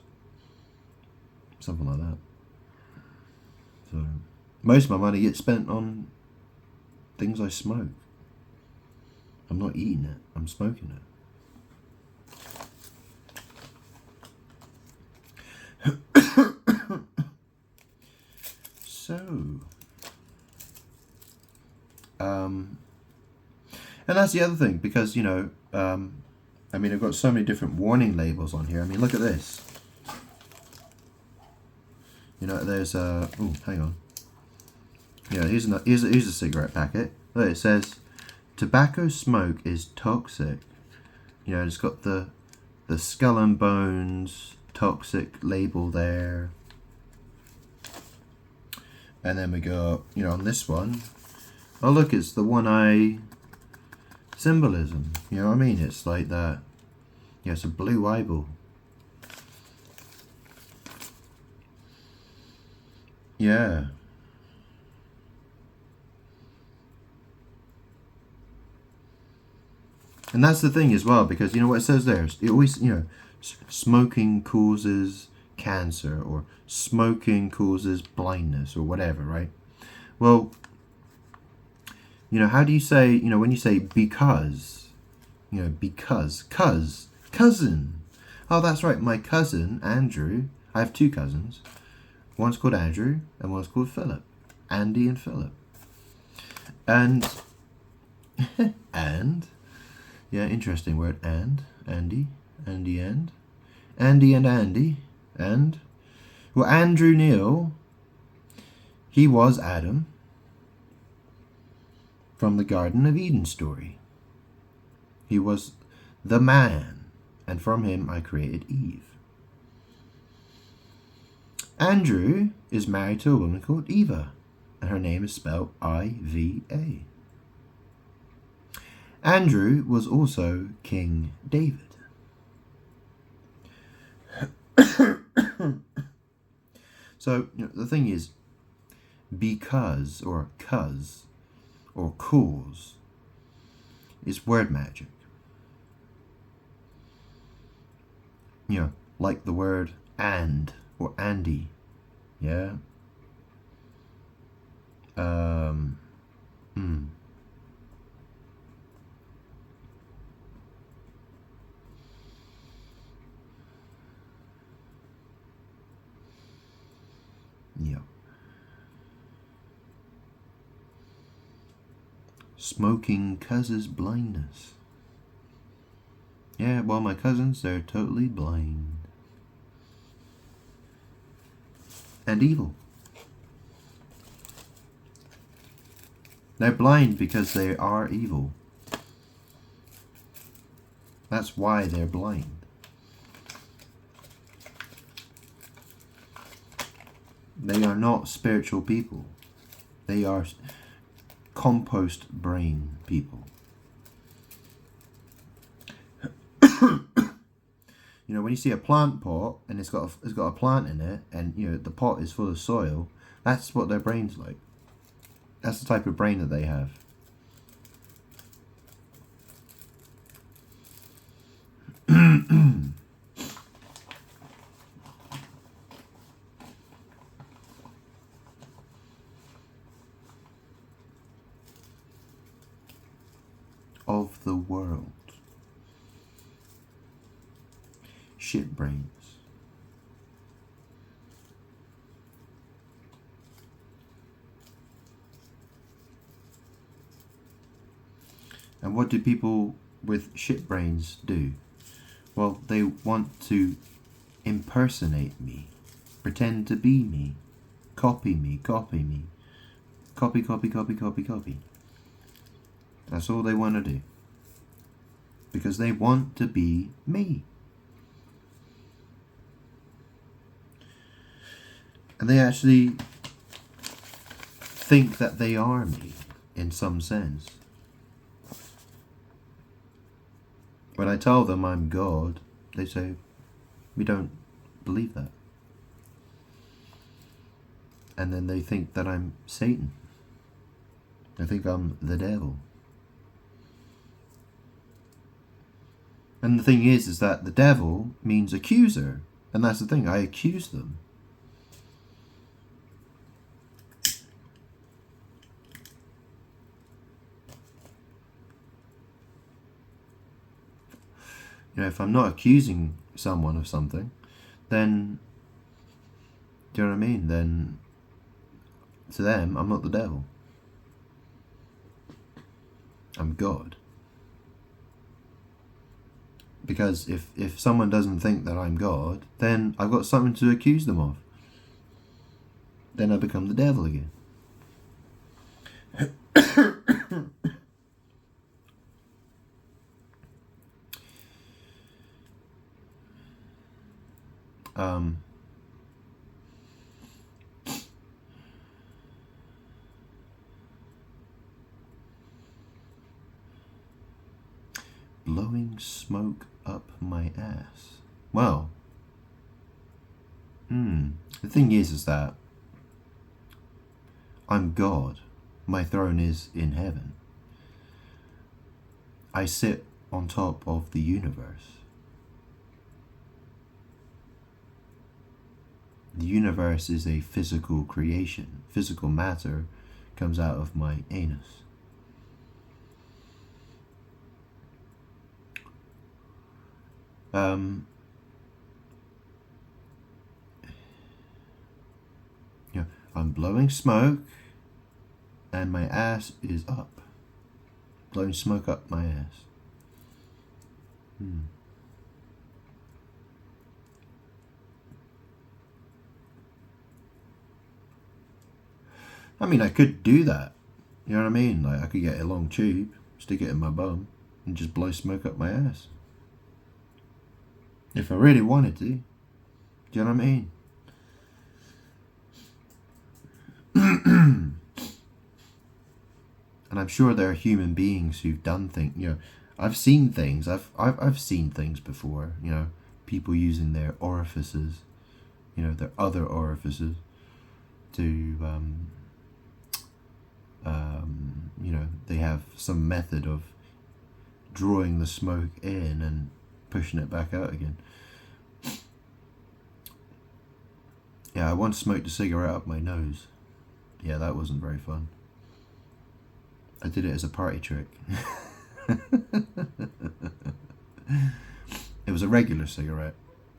Something like that. So, most of my money gets spent on things I smoke. I'm not eating it, I'm smoking it. So, and that's the other thing, because, you know, I mean, I've got so many different warning labels on here. I mean, look at this. You know, there's a, oh, hang on. Yeah, here's a cigarette packet. Look, it says, tobacco smoke is toxic. You know, it's got the skull and bones toxic label there. And then we go, you know, on this one, oh look, it's the one eye symbolism. You know what I mean? It's like that. Yeah, it's a blue eyeball. Yeah. And that's the thing as well, because you know what it says there? It always, you know, smoking causes cancer, or smoking causes blindness, or whatever, right? Well, you know, how do you say, you know, when you say because, you know, because, cousin. Oh, that's right, my cousin, Andrew. I have two cousins. One's called Andrew, and one's called Philip. Andy and Philip. And, and, yeah, interesting word, and, Andy, Andy and Andy, and, well, Andrew Neil, he was Adam from the Garden of Eden story. He was the man, and from him I created Eve. Andrew is married to a woman called Eva, and her name is spelled I-V-A. Andrew was also King David. So, you know, the thing is, because, or cause, or cause, is word magic. You know, like the word and, or Andy. Yeah? Yeah. Smoking causes blindness. Yeah, well, my cousins, they're totally blind. And evil. They're blind because they are evil. That's why they're blind. They are not spiritual people. They are compost brain people. You know, when you see a plant pot and it's got a plant in it, and you know the pot is full of soil, that's what their brain's like. That's the type of brain that they have. Of the world. Shit brains. And what do people with shit brains do? Well, they want to impersonate me, pretend to be me, copy me, copy me, copy, copy, copy, copy, copy. That's all they want to do. Because they want to be me. And they actually think that they are me, in some sense. When I tell them I'm God, they say, we don't believe that. And then they think that I'm Satan. They think I'm the devil. And the thing is that the devil means accuser. And that's the thing, I accuse them. You know, if I'm not accusing someone of something, then, do you know what I mean? Then, to them, I'm not the devil. I'm God. Because if someone doesn't think that I'm God, then I've got something to accuse them of. Then I become the devil again. Blowing smoke up my ass. Well, the thing is that I'm God. My throne is in heaven. I sit on top of the universe. The universe is a physical creation. Physical matter comes out of my anus. Yeah, I'm blowing smoke and my ass is up. Blowing smoke up my ass. I mean, I could do that. You know what I mean? Like, I could get a long tube, stick it in my bum, and just blow smoke up my ass. If I really wanted to. Do you know what I mean? And I'm sure there are human beings who've done things. You know, I've seen things. I've seen things before. You know, people using their orifices. You know, their other orifices to. You know, they have some method of drawing the smoke in and pushing it back out again. Yeah, I once smoked a cigarette up my nose. Yeah, that wasn't very fun. I did it as a party trick. It was a regular cigarette,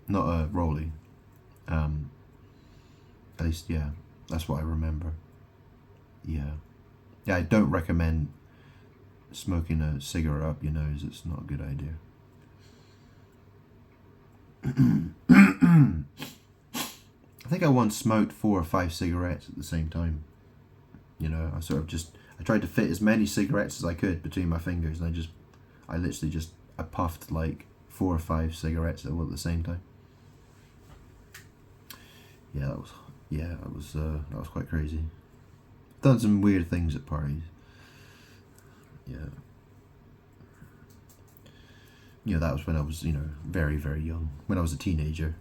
not a rollie. At least, yeah, that's what I remember. Yeah. Yeah, I don't recommend smoking a cigarette up your nose. It's not a good idea. I think I once smoked 4 or 5 cigarettes at the same time. You know, I tried to fit as many cigarettes as I could between my fingers, and I puffed like 4 or 5 cigarettes at the same time. Yeah, that was quite crazy. Done some weird things at parties. Yeah. You know, that was when I was, very, very young. When I was a teenager.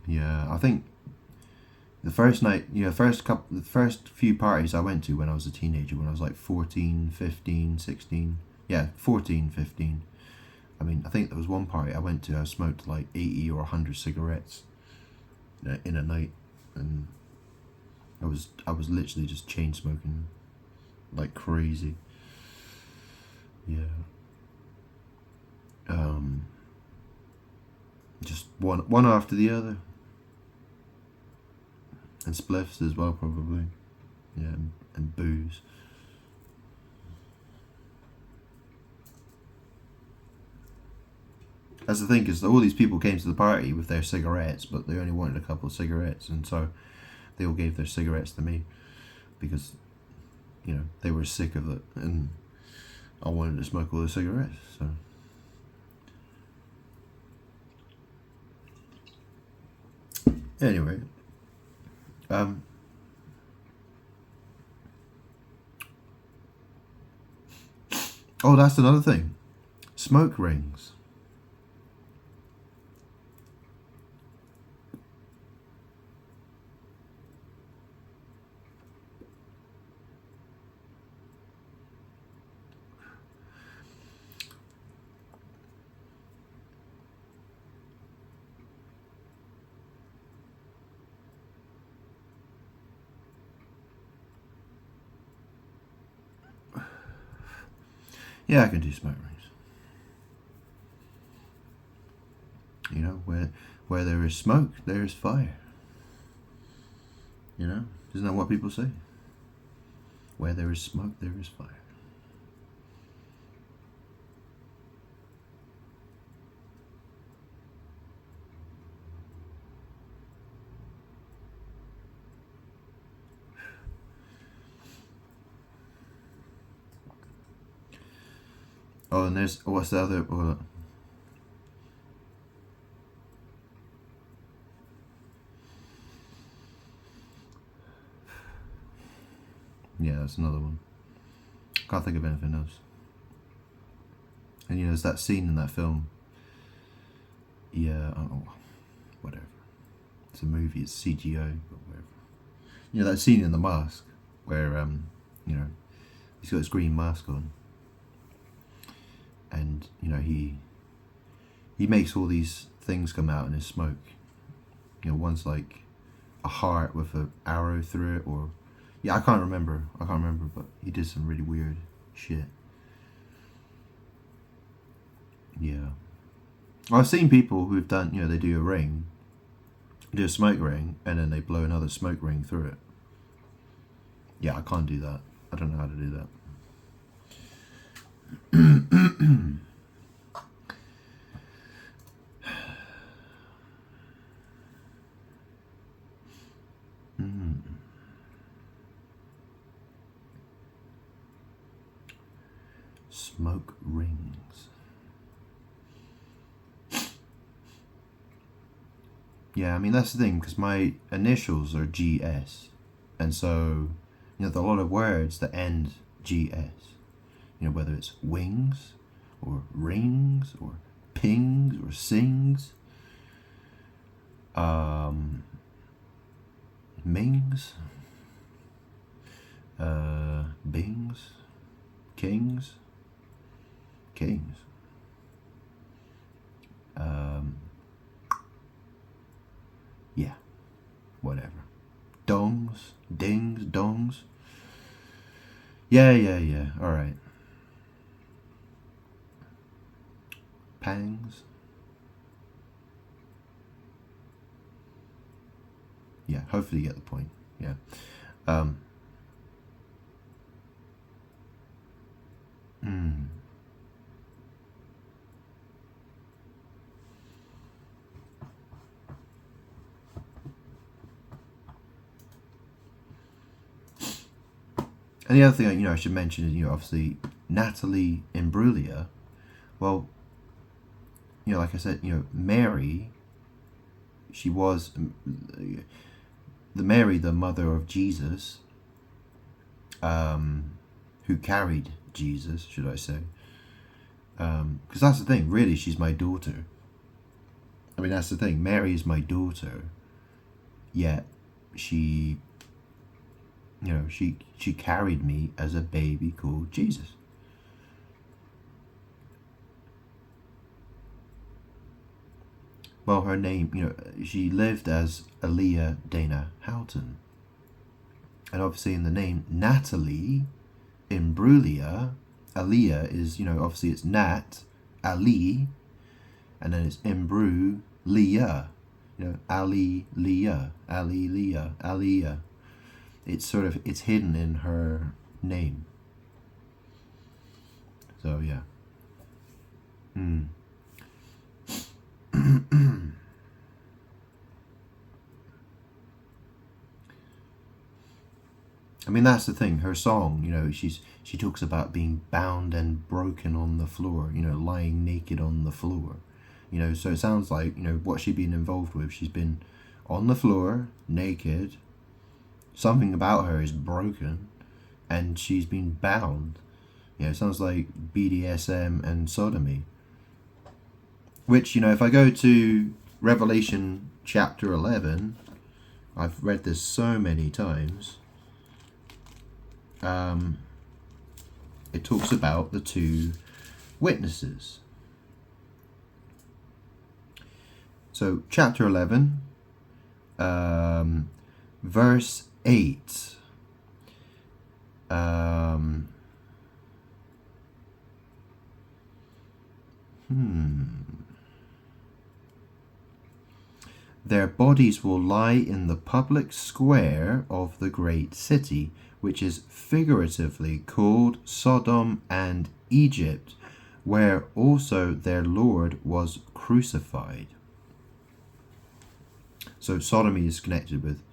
Yeah, I think the first night, the first few parties I went to when I was a teenager, when I was like 14, 15, 16. Yeah, 14, 15. I mean, I think there was one party I went to, I smoked like 80 or 100 cigarettes in a night, and I was literally just chain smoking like crazy. Yeah. Just one after the other. And spliffs as well, probably. Yeah, and booze. That's the thing, because all these people came to the party with their cigarettes, but they only wanted a couple of cigarettes, and so they all gave their cigarettes to me because, they were sick of it, and I wanted to smoke all the cigarettes. So. Anyway, oh, that's another thing. Smoke rings. Yeah, I can do smoke rings. You know, where there is smoke, there is fire. You know, isn't that what people say? Where there is smoke, there is fire. Oh, and there's, what's the other? Yeah, that's another one. Can't think of anything else. And you know, there's that scene in that film. Yeah, oh, whatever. It's a movie. It's CGI, but whatever. You know that scene in The Mask where you know, he's got his green mask on, and you know he makes all these things come out in his smoke. You know, one's like a heart with an arrow through it, or yeah, I can't remember, but he did some really weird shit. Yeah, I've seen people who've done, you know, they do a ring, do a smoke ring, and then they blow another smoke ring through it. Yeah, I can't do that. I don't know how to do that. Smoke rings. Yeah, I mean that's the thing, because my initials are GS, and so you know there are a lot of words that end GS. You know, whether it's wings, or rings, or pings, or sings, mings, bings, kings, kings. Yeah, whatever. Dongs, dings, dongs. Yeah. All right. Pangs. Yeah, hopefully you get the point. Yeah. And the other thing, you know, I should mention is, you know, obviously Natalie Imbruglia. Well, you know, like I said, you know, Mary, she was the Mary, the mother of Jesus, who carried Jesus, should I say? Because that's the thing, really, she's my daughter. I mean, that's the thing. Mary is my daughter, yet she, you know, she carried me as a baby called Jesus. Well, her name, you know, she lived as Aaliyah Dana Houghton. And obviously in the name Natalie Imbruglia, Aaliyah is, you know, obviously it's Nat, Ali, and then it's Imbruglia. You know, Ali Leah, Aliyah. It's sort of, it's hidden in her name. So yeah. I mean, that's the thing. Her song, you know, she talks about being bound and broken on the floor, you know, lying naked on the floor. You know, so it sounds like, you know, what she's been involved with. She's been on the floor, naked. Something about her is broken, and she's been bound. You know, it sounds like BDSM and sodomy. Which, you know, if I go to Revelation chapter 11, I've read this so many times. It talks about the two witnesses. So, chapter 11, verse 8. Their bodies will lie in the public square of the great city, which is figuratively called Sodom and Egypt, where also their Lord was crucified. So sodomy is connected with,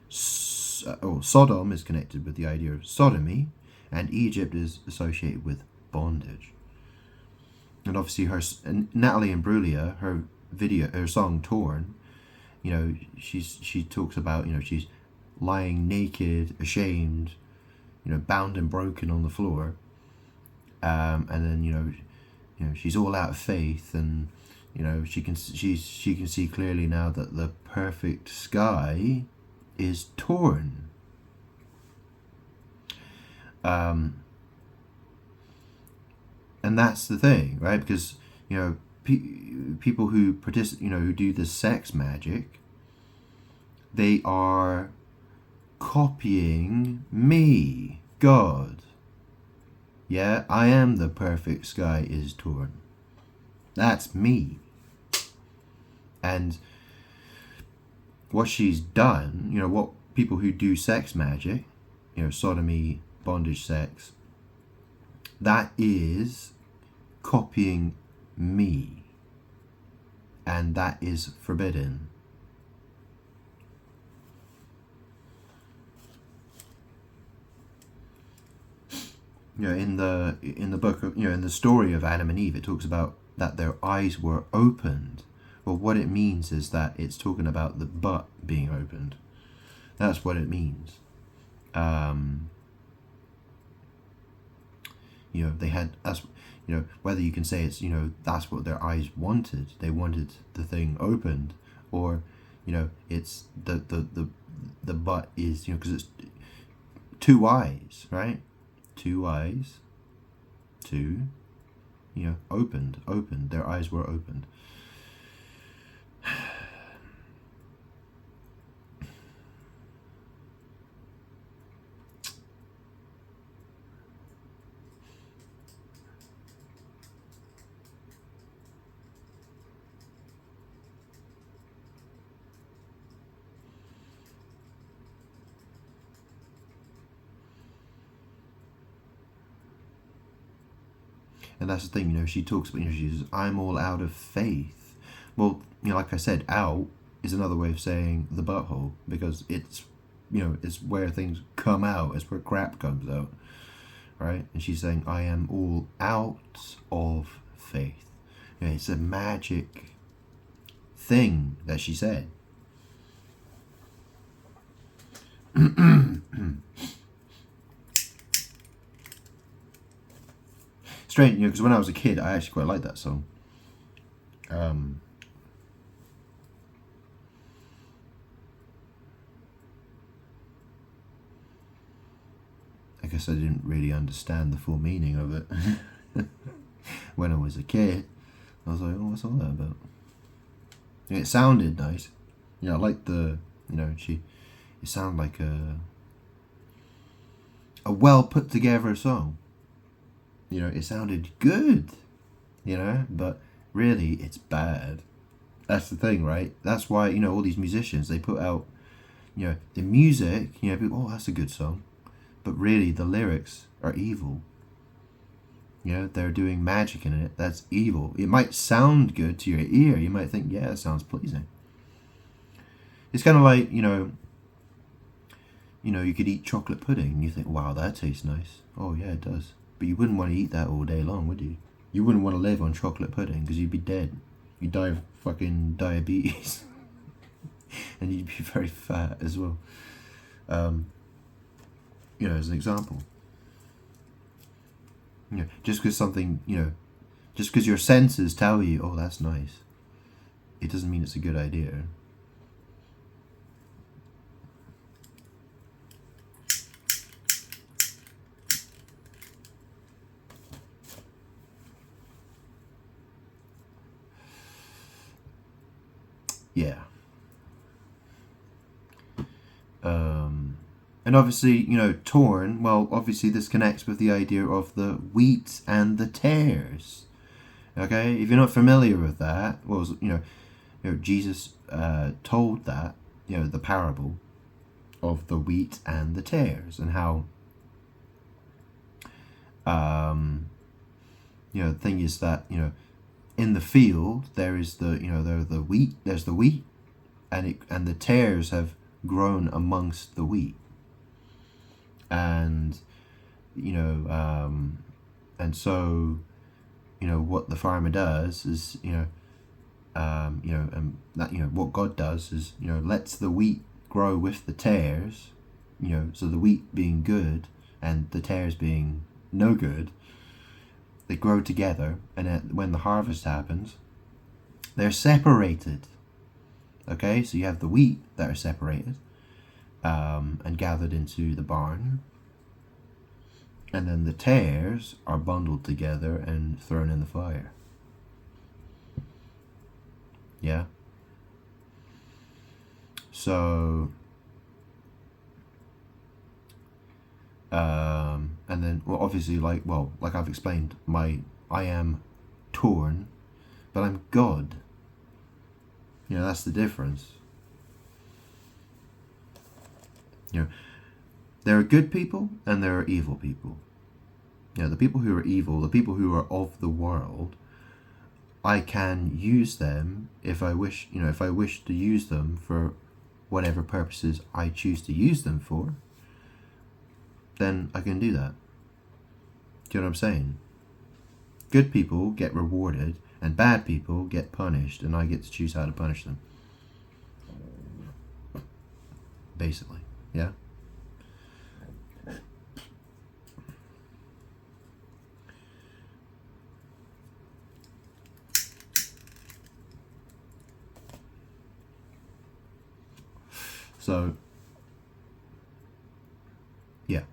Sodom is connected with the idea of sodomy, and Egypt is associated with bondage. And obviously, Natalie Imbruglia, her song "Torn," she talks about, she's lying naked, ashamed, bound and broken on the floor, and then she's all out of faith, and she can see clearly now that the perfect sky is torn. And that's the thing, right? Because people who who do the sex magic, they are copying me, God. Yeah, I am the perfect sky is torn. That's me. And what she's done, what people who do sex magic, sodomy, bondage, sex, that is copying me. And that is forbidden. In the book of, in the story of Adam and Eve, it talks about that their eyes were opened. Well, what it means is that it's talking about the butt being opened. That's what it means. They had, that's, whether you can say it's, that's what their eyes wanted. They wanted the thing opened, or, it's the butt is, because it's two eyes, right? Two eyes, opened. Their eyes were opened. And that's the thing, she talks about, she says, I'm all out of faith. Well, like I said, out is another way of saying the butthole, because it's, it's where things come out, it's where crap comes out, right? And she's saying, I am all out of faith. It's a magic thing that she said. Strange, because when I was a kid, I actually quite liked that song. I guess I didn't really understand the full meaning of it when I was a kid. I was like, oh, what's all that about? It sounded nice. I liked the, it sounded like a well put together song. It sounded good, but really it's bad. That's the thing, right? That's why, all these musicians, they put out, the music, people, oh, that's a good song. But really, the lyrics are evil. They're doing magic in it. That's evil. It might sound good to your ear. You might think, yeah, it sounds pleasing. It's kind of like, you could eat chocolate pudding and you think, wow, that tastes nice. Oh, yeah, it does. But you wouldn't want to eat that all day long, would you? You wouldn't want to live on chocolate pudding because you'd be dead. You'd die of fucking diabetes. And you'd be very fat as well. As an example. Just because something, just because your senses tell you, oh, that's nice, it doesn't mean it's a good idea. Yeah. And obviously, torn, well, obviously this connects with the idea of the wheat and the tares. Okay, if you're not familiar with that, well, Jesus told that, the parable of the wheat and the tares, and how, the thing is that, in the field there is the wheat, there's the wheat, and the tares have grown amongst the wheat, and and so what the farmer does is what God does is lets the wheat grow with the tares, so the wheat being good and the tares being no good, they grow together, and when the harvest happens, they're separated. Okay, so you have the wheat that are separated and gathered into the barn, and then the tares are bundled together and thrown in the fire. Yeah. So, and then, well, obviously, like I've explained, I am torn, but I'm God. That's the difference. There are good people and there are evil people. The people who are evil, the people who are of the world, I can use them if I wish, if I wish to use them for whatever purposes I choose to use them for, then I can do that. Do you know what I'm saying? Good people get rewarded and bad people get punished, and I get to choose how to punish them. Basically, yeah? So, yeah.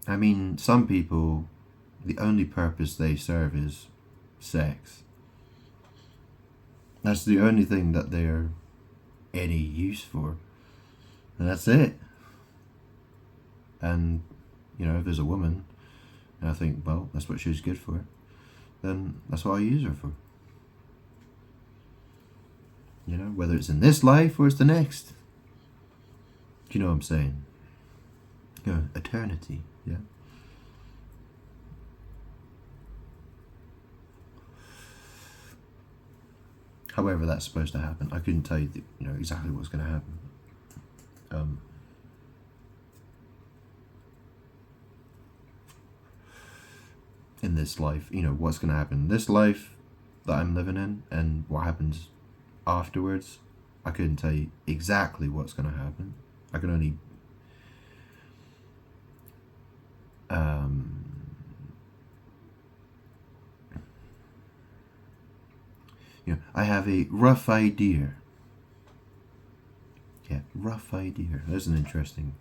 I mean, some people, the only purpose they serve is sex. That's the only thing that they're any use for. And that's it. And, if there's a woman, and I think, well, that's what she's good for, then that's what I use her for. Whether it's in this life or it's the next. Do you know what I'm saying? Eternity, yeah? However that's supposed to happen. I couldn't tell you, exactly what's going to happen. In this life, what's going to happen in this life that I'm living in, and what happens afterwards, I couldn't tell you exactly what's going to happen. I can only I have a rough idea. Yeah, rough idea. That's an interesting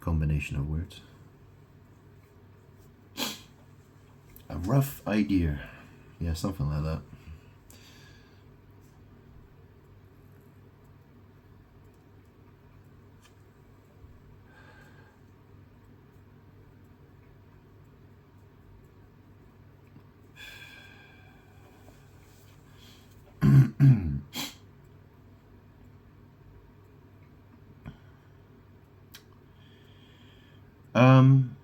combination of words. A rough idea. Yeah, something like that. Um,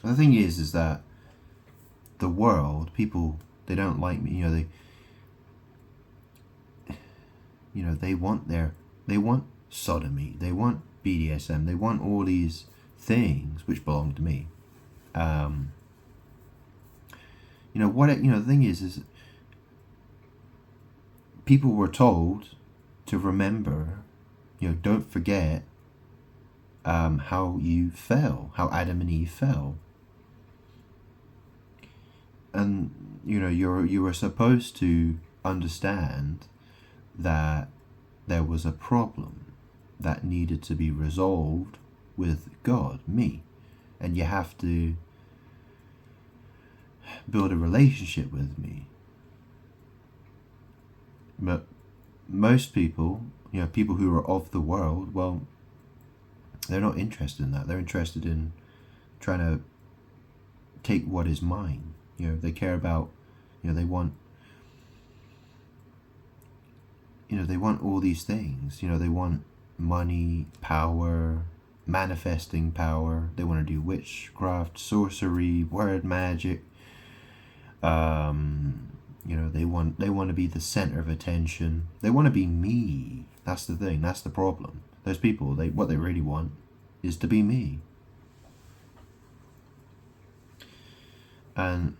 The thing is that the world, people, they don't like me. They want sodomy, they want BDSM, they want all these things which belong to me. The thing is people were told to remember, don't forget how you fell, how Adam and Eve fell. And, you were supposed to understand that there was a problem that needed to be resolved with God, me. And you have to build a relationship with me. But most people, people who are of the world, well, they're not interested in that. They're interested in trying to take what is mine. They care about, they want, they want all these things. They want money, power, manifesting power. They want to do witchcraft, sorcery, word magic. They want to be the center of attention. They want to be me. That's the thing. That's the problem. Those people, what they really want is to be me. And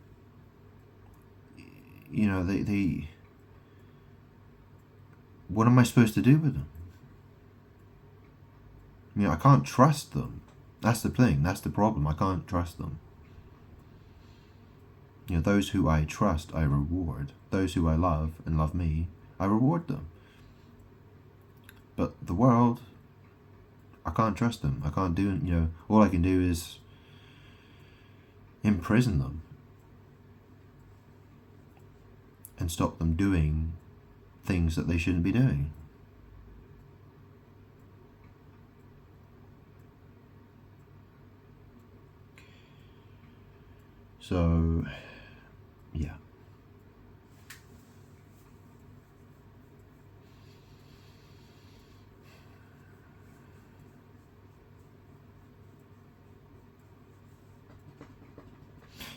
they what am I supposed to do with them? I can't trust them. That's the thing. That's the problem. I can't trust them. Those who I trust, I reward. Those who I love and love me, I reward them. But the world, I can't trust them. I can't do it. All I can do is imprison them and stop them doing things that they shouldn't be doing. So, yeah.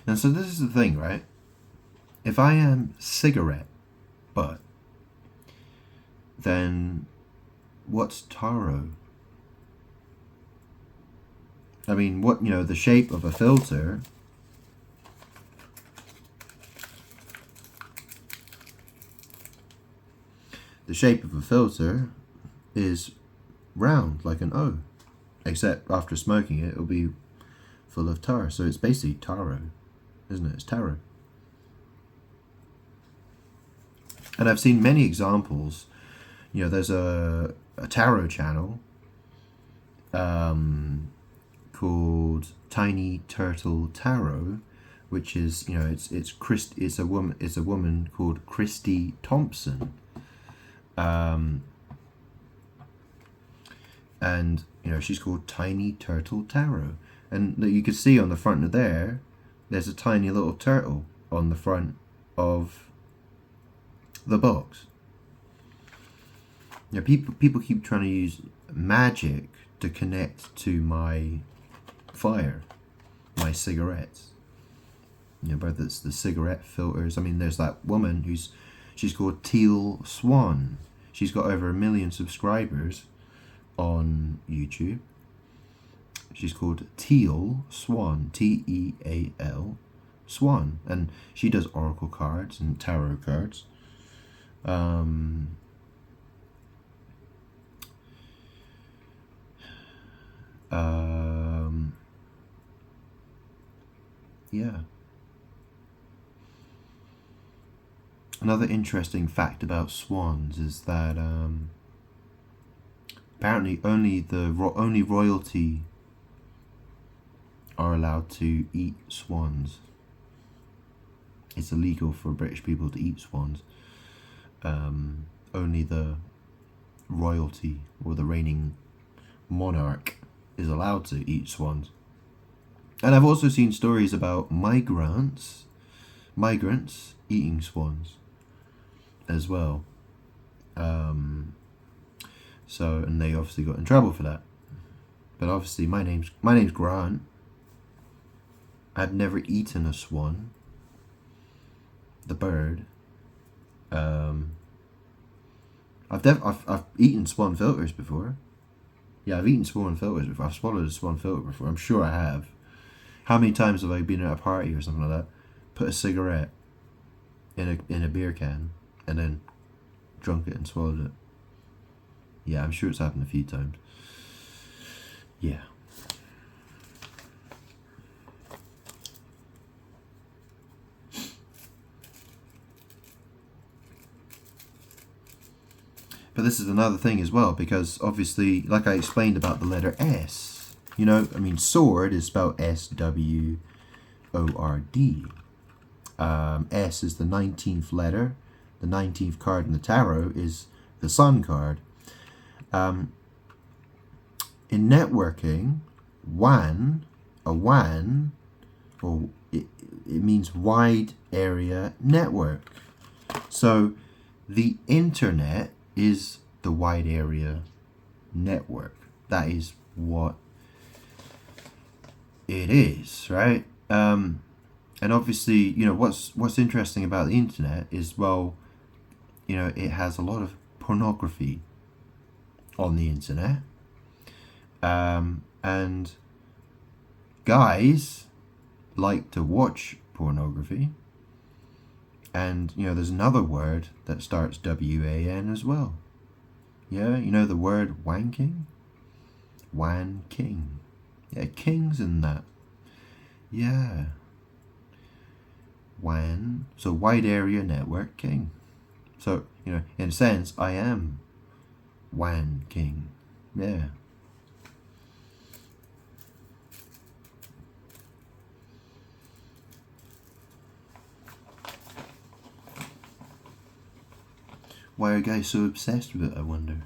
And so this is the thing, right? If I am cigarette butt, then what's taro? I mean, the shape of a filter. The shape of a filter is round, like an O. Except after smoking it, it'll be full of tar. So it's basically taro, isn't it? It's taro. And I've seen many examples. There's a tarot channel called Tiny Turtle Tarot, which is it's a woman called Christy Thompson, and she's called Tiny Turtle Tarot, and you can see on the front of there's a tiny little turtle on the front of the box. People keep trying to use magic to connect to my fire, my cigarettes. Whether it's the cigarette filters. I mean, there's that woman she's called Teal Swan. She's got over 1 million subscribers on YouTube. She's called Teal Swan, Teal Swan, and she does oracle cards and tarot cards. Yeah. Another interesting fact about swans is that apparently only royalty are allowed to eat swans. It's illegal for British people to eat swans. Only the royalty or the reigning monarch is allowed to eat swans. And I've also seen stories about migrants eating swans as well. And they obviously got in trouble for that. But obviously my name's Grant. I've never eaten a swan, the bird. I've eaten swan filters before. Yeah, I've eaten swan filters before. I've swallowed a swan filter before. I'm sure I have. How many times have I been at a party or something like that? put a cigarette in a beer can and then drunk it and swallowed it. Yeah, I'm sure it's happened a few times. Yeah. But this is another thing as well, because obviously, like I explained about the letter S, you know, I mean, sword is spelled S-W-O-R-D. S is the 19th letter. The 19th card in the tarot is the Sun card. In networking, WAN, or it means wide area network. So the internet is the wide area network. That is what it is, right? And obviously, you know, what's interesting about the internet is, well, you know, it has a lot of pornography on the internet, and guys like to watch pornography. And, you know, there's another word that starts W-A-N as well. Yeah, you know the word wanking? Wanking. Yeah, king's in that. Yeah. WAN. So wide area network king. So, you know, in a sense, I am WAN king. Yeah. Why are guys so obsessed with it, I wonder?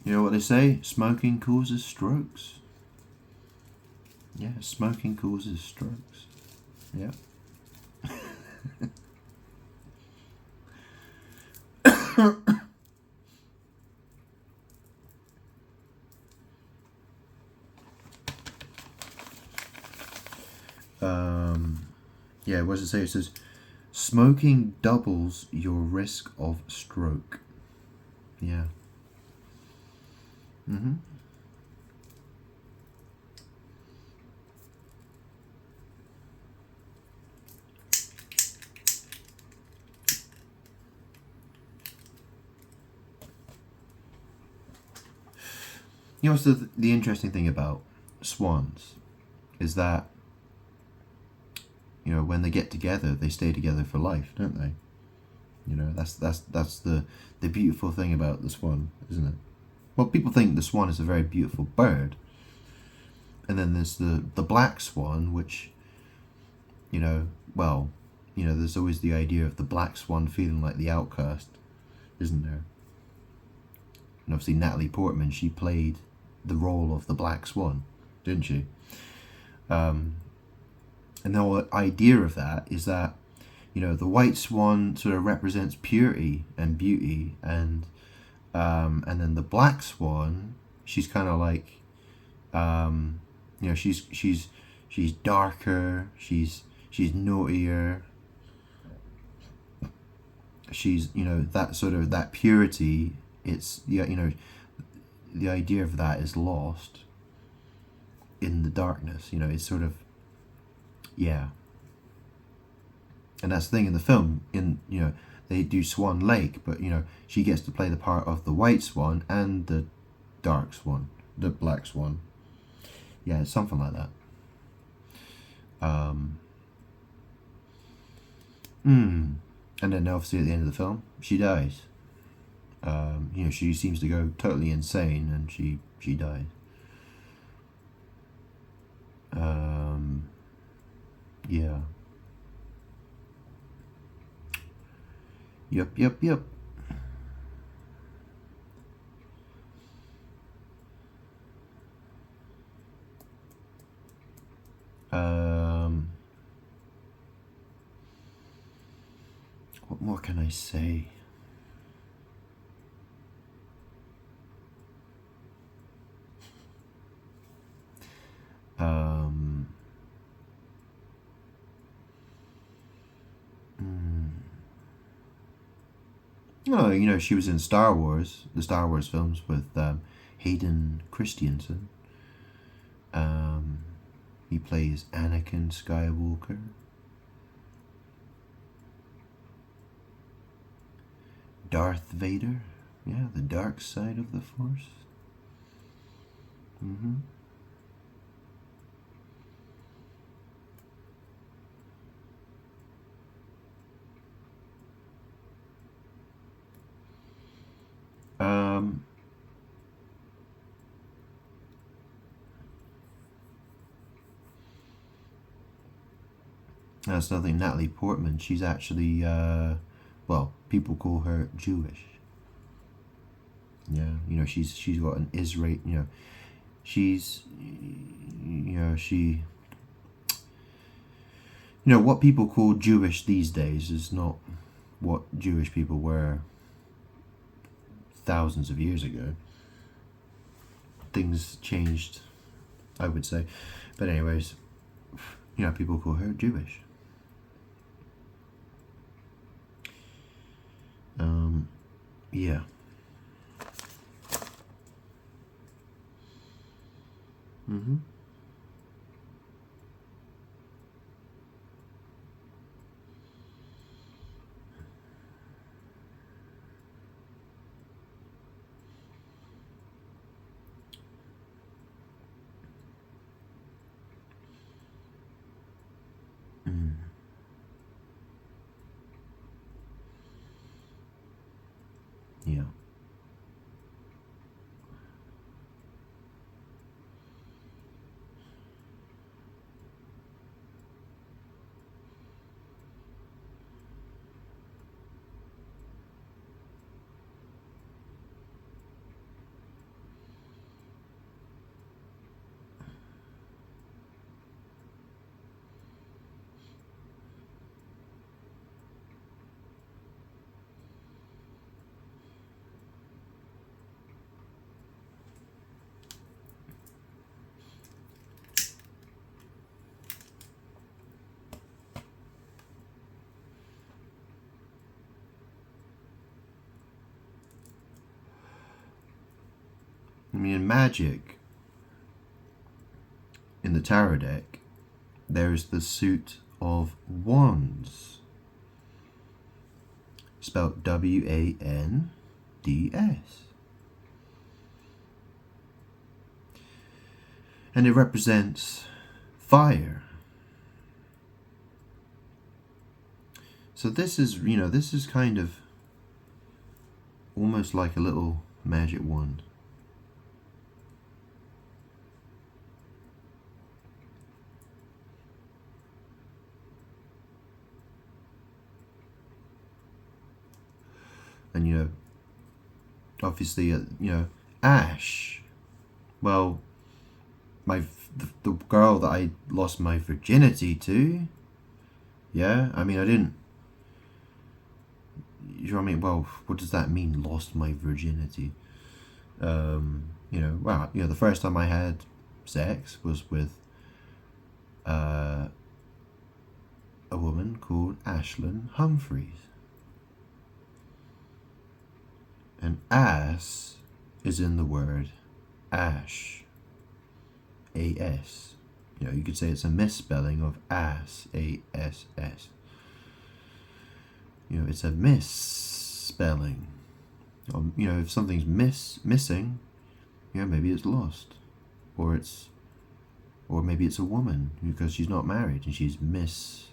You know what they say? Smoking causes strokes. Yeah, smoking causes strokes. Yeah. Yeah, what does it say? It says, smoking doubles your risk of stroke. Yeah. Mm-hmm. You know what's the interesting thing about swans is that, you know, when they get together, they stay together for life, don't they? You know, that's the beautiful thing about the swan, isn't it? Well, people think the swan is a very beautiful bird, and then there's the black swan, which, you know, well, you know, there's always the idea of the black swan feeling like the outcast, isn't there? And obviously Natalie Portman, she played the role of the black swan, didn't she? And the whole idea of that is that, you know, the white swan sort of represents purity and beauty, and then the black swan, she's kind of like, you know, she's darker, she's naughtier, she's, you know, that sort of, that purity, it's, yeah, you know, the idea of that is lost in the darkness. You know, it's sort of, yeah. And that's the thing in the film, in, you know, they do Swan Lake, but, you know, she gets to play the part of the white swan and the dark swan, the black swan. Yeah, it's something like that. And then obviously at the end of the film, she dies. You know, she seems to go totally insane, and she dies. Yeah. Yep. What more can I say? Oh, she was in Star Wars, the Star Wars films with Hayden Christensen. He plays Anakin Skywalker. Darth Vader. Yeah, the dark side of the Force. Mm-hmm. Um, that's nothing. Natalie Portman. She's actually, well, people call her Jewish. Yeah, she's got an Israel. She's, she. What people call Jewish these days is not what Jewish people were thousands of years ago. Things changed, I would say. But anyways, people call her Jewish. Yeah. Mm-hmm. Mm. Yeah. In Magic, in the tarot deck, there's the suit of Wands, spelled Wands. And it represents fire. So this is kind of almost like a little magic wand. And obviously, Ash. Well, the girl that I lost my virginity to. Yeah, I didn't. You know what I mean? Well, what does that mean? Lost my virginity. The first time I had sex was with a woman called Ashlyn Humphreys. And ass is in the word ash. A-S. You could say it's a misspelling of ass. A-S-S. It's a misspelling. If something's missing, maybe it's lost. Or maybe it's a woman because she's not married and she's Miss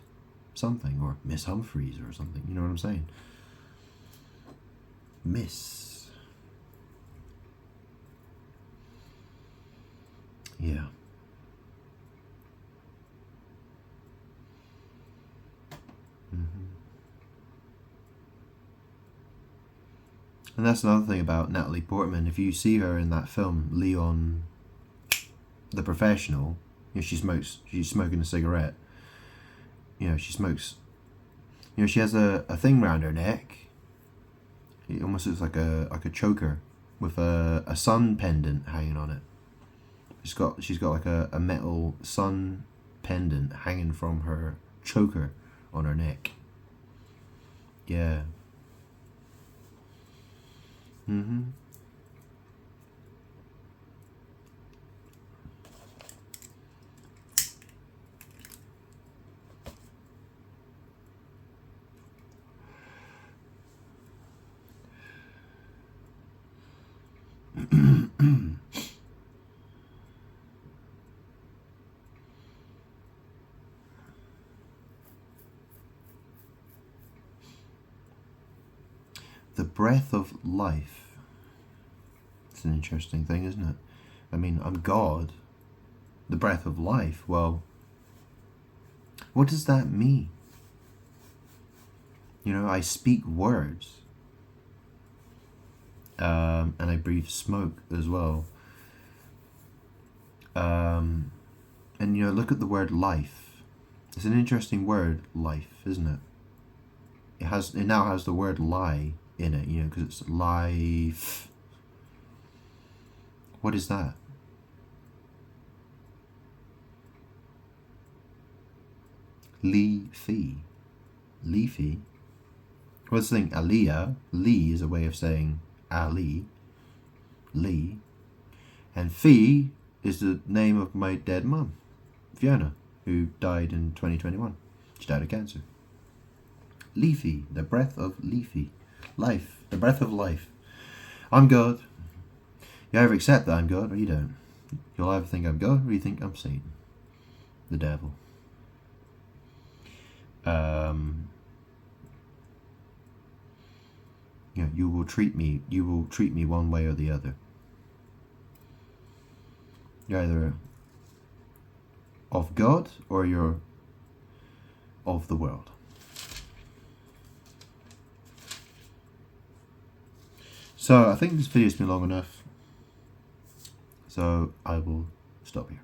something, or Miss Humphreys or something. You know what I'm saying? Miss. Yeah. Mm-hmm. And that's another thing about Natalie Portman. If you see her in that film, Leon the Professional, she's smoking a cigarette. She smokes. She has a thing around her neck. It almost looks like a choker with a sun pendant hanging on it. She's got like a metal sun pendant hanging from her choker on her neck. Yeah. Mm-hmm. The breath of life. It's an interesting thing, isn't it? I mean, I'm God. The breath of life. Well, what does that mean? You know, I speak words. And I breathe smoke as well. And you know, look at the word life. It's an interesting word, life, isn't it? It now has the word lie in it, you know, because it's life. What is that? Leafy. Leafy. Well, this thing, Aliyah. Lee is a way of saying Ali. Lee. And Fee is the name of my dead mum, Fiona, who died in 2021. She died of cancer. Leafy, the breath of Leafy. Life, the breath of life. I'm God. You either accept that I'm God or you don't. You'll either think I'm God or you think I'm Satan, the devil. You know, you will treat me one way or the other. You're either of God or you're of the world. So I think this video's been long enough. So I will stop here.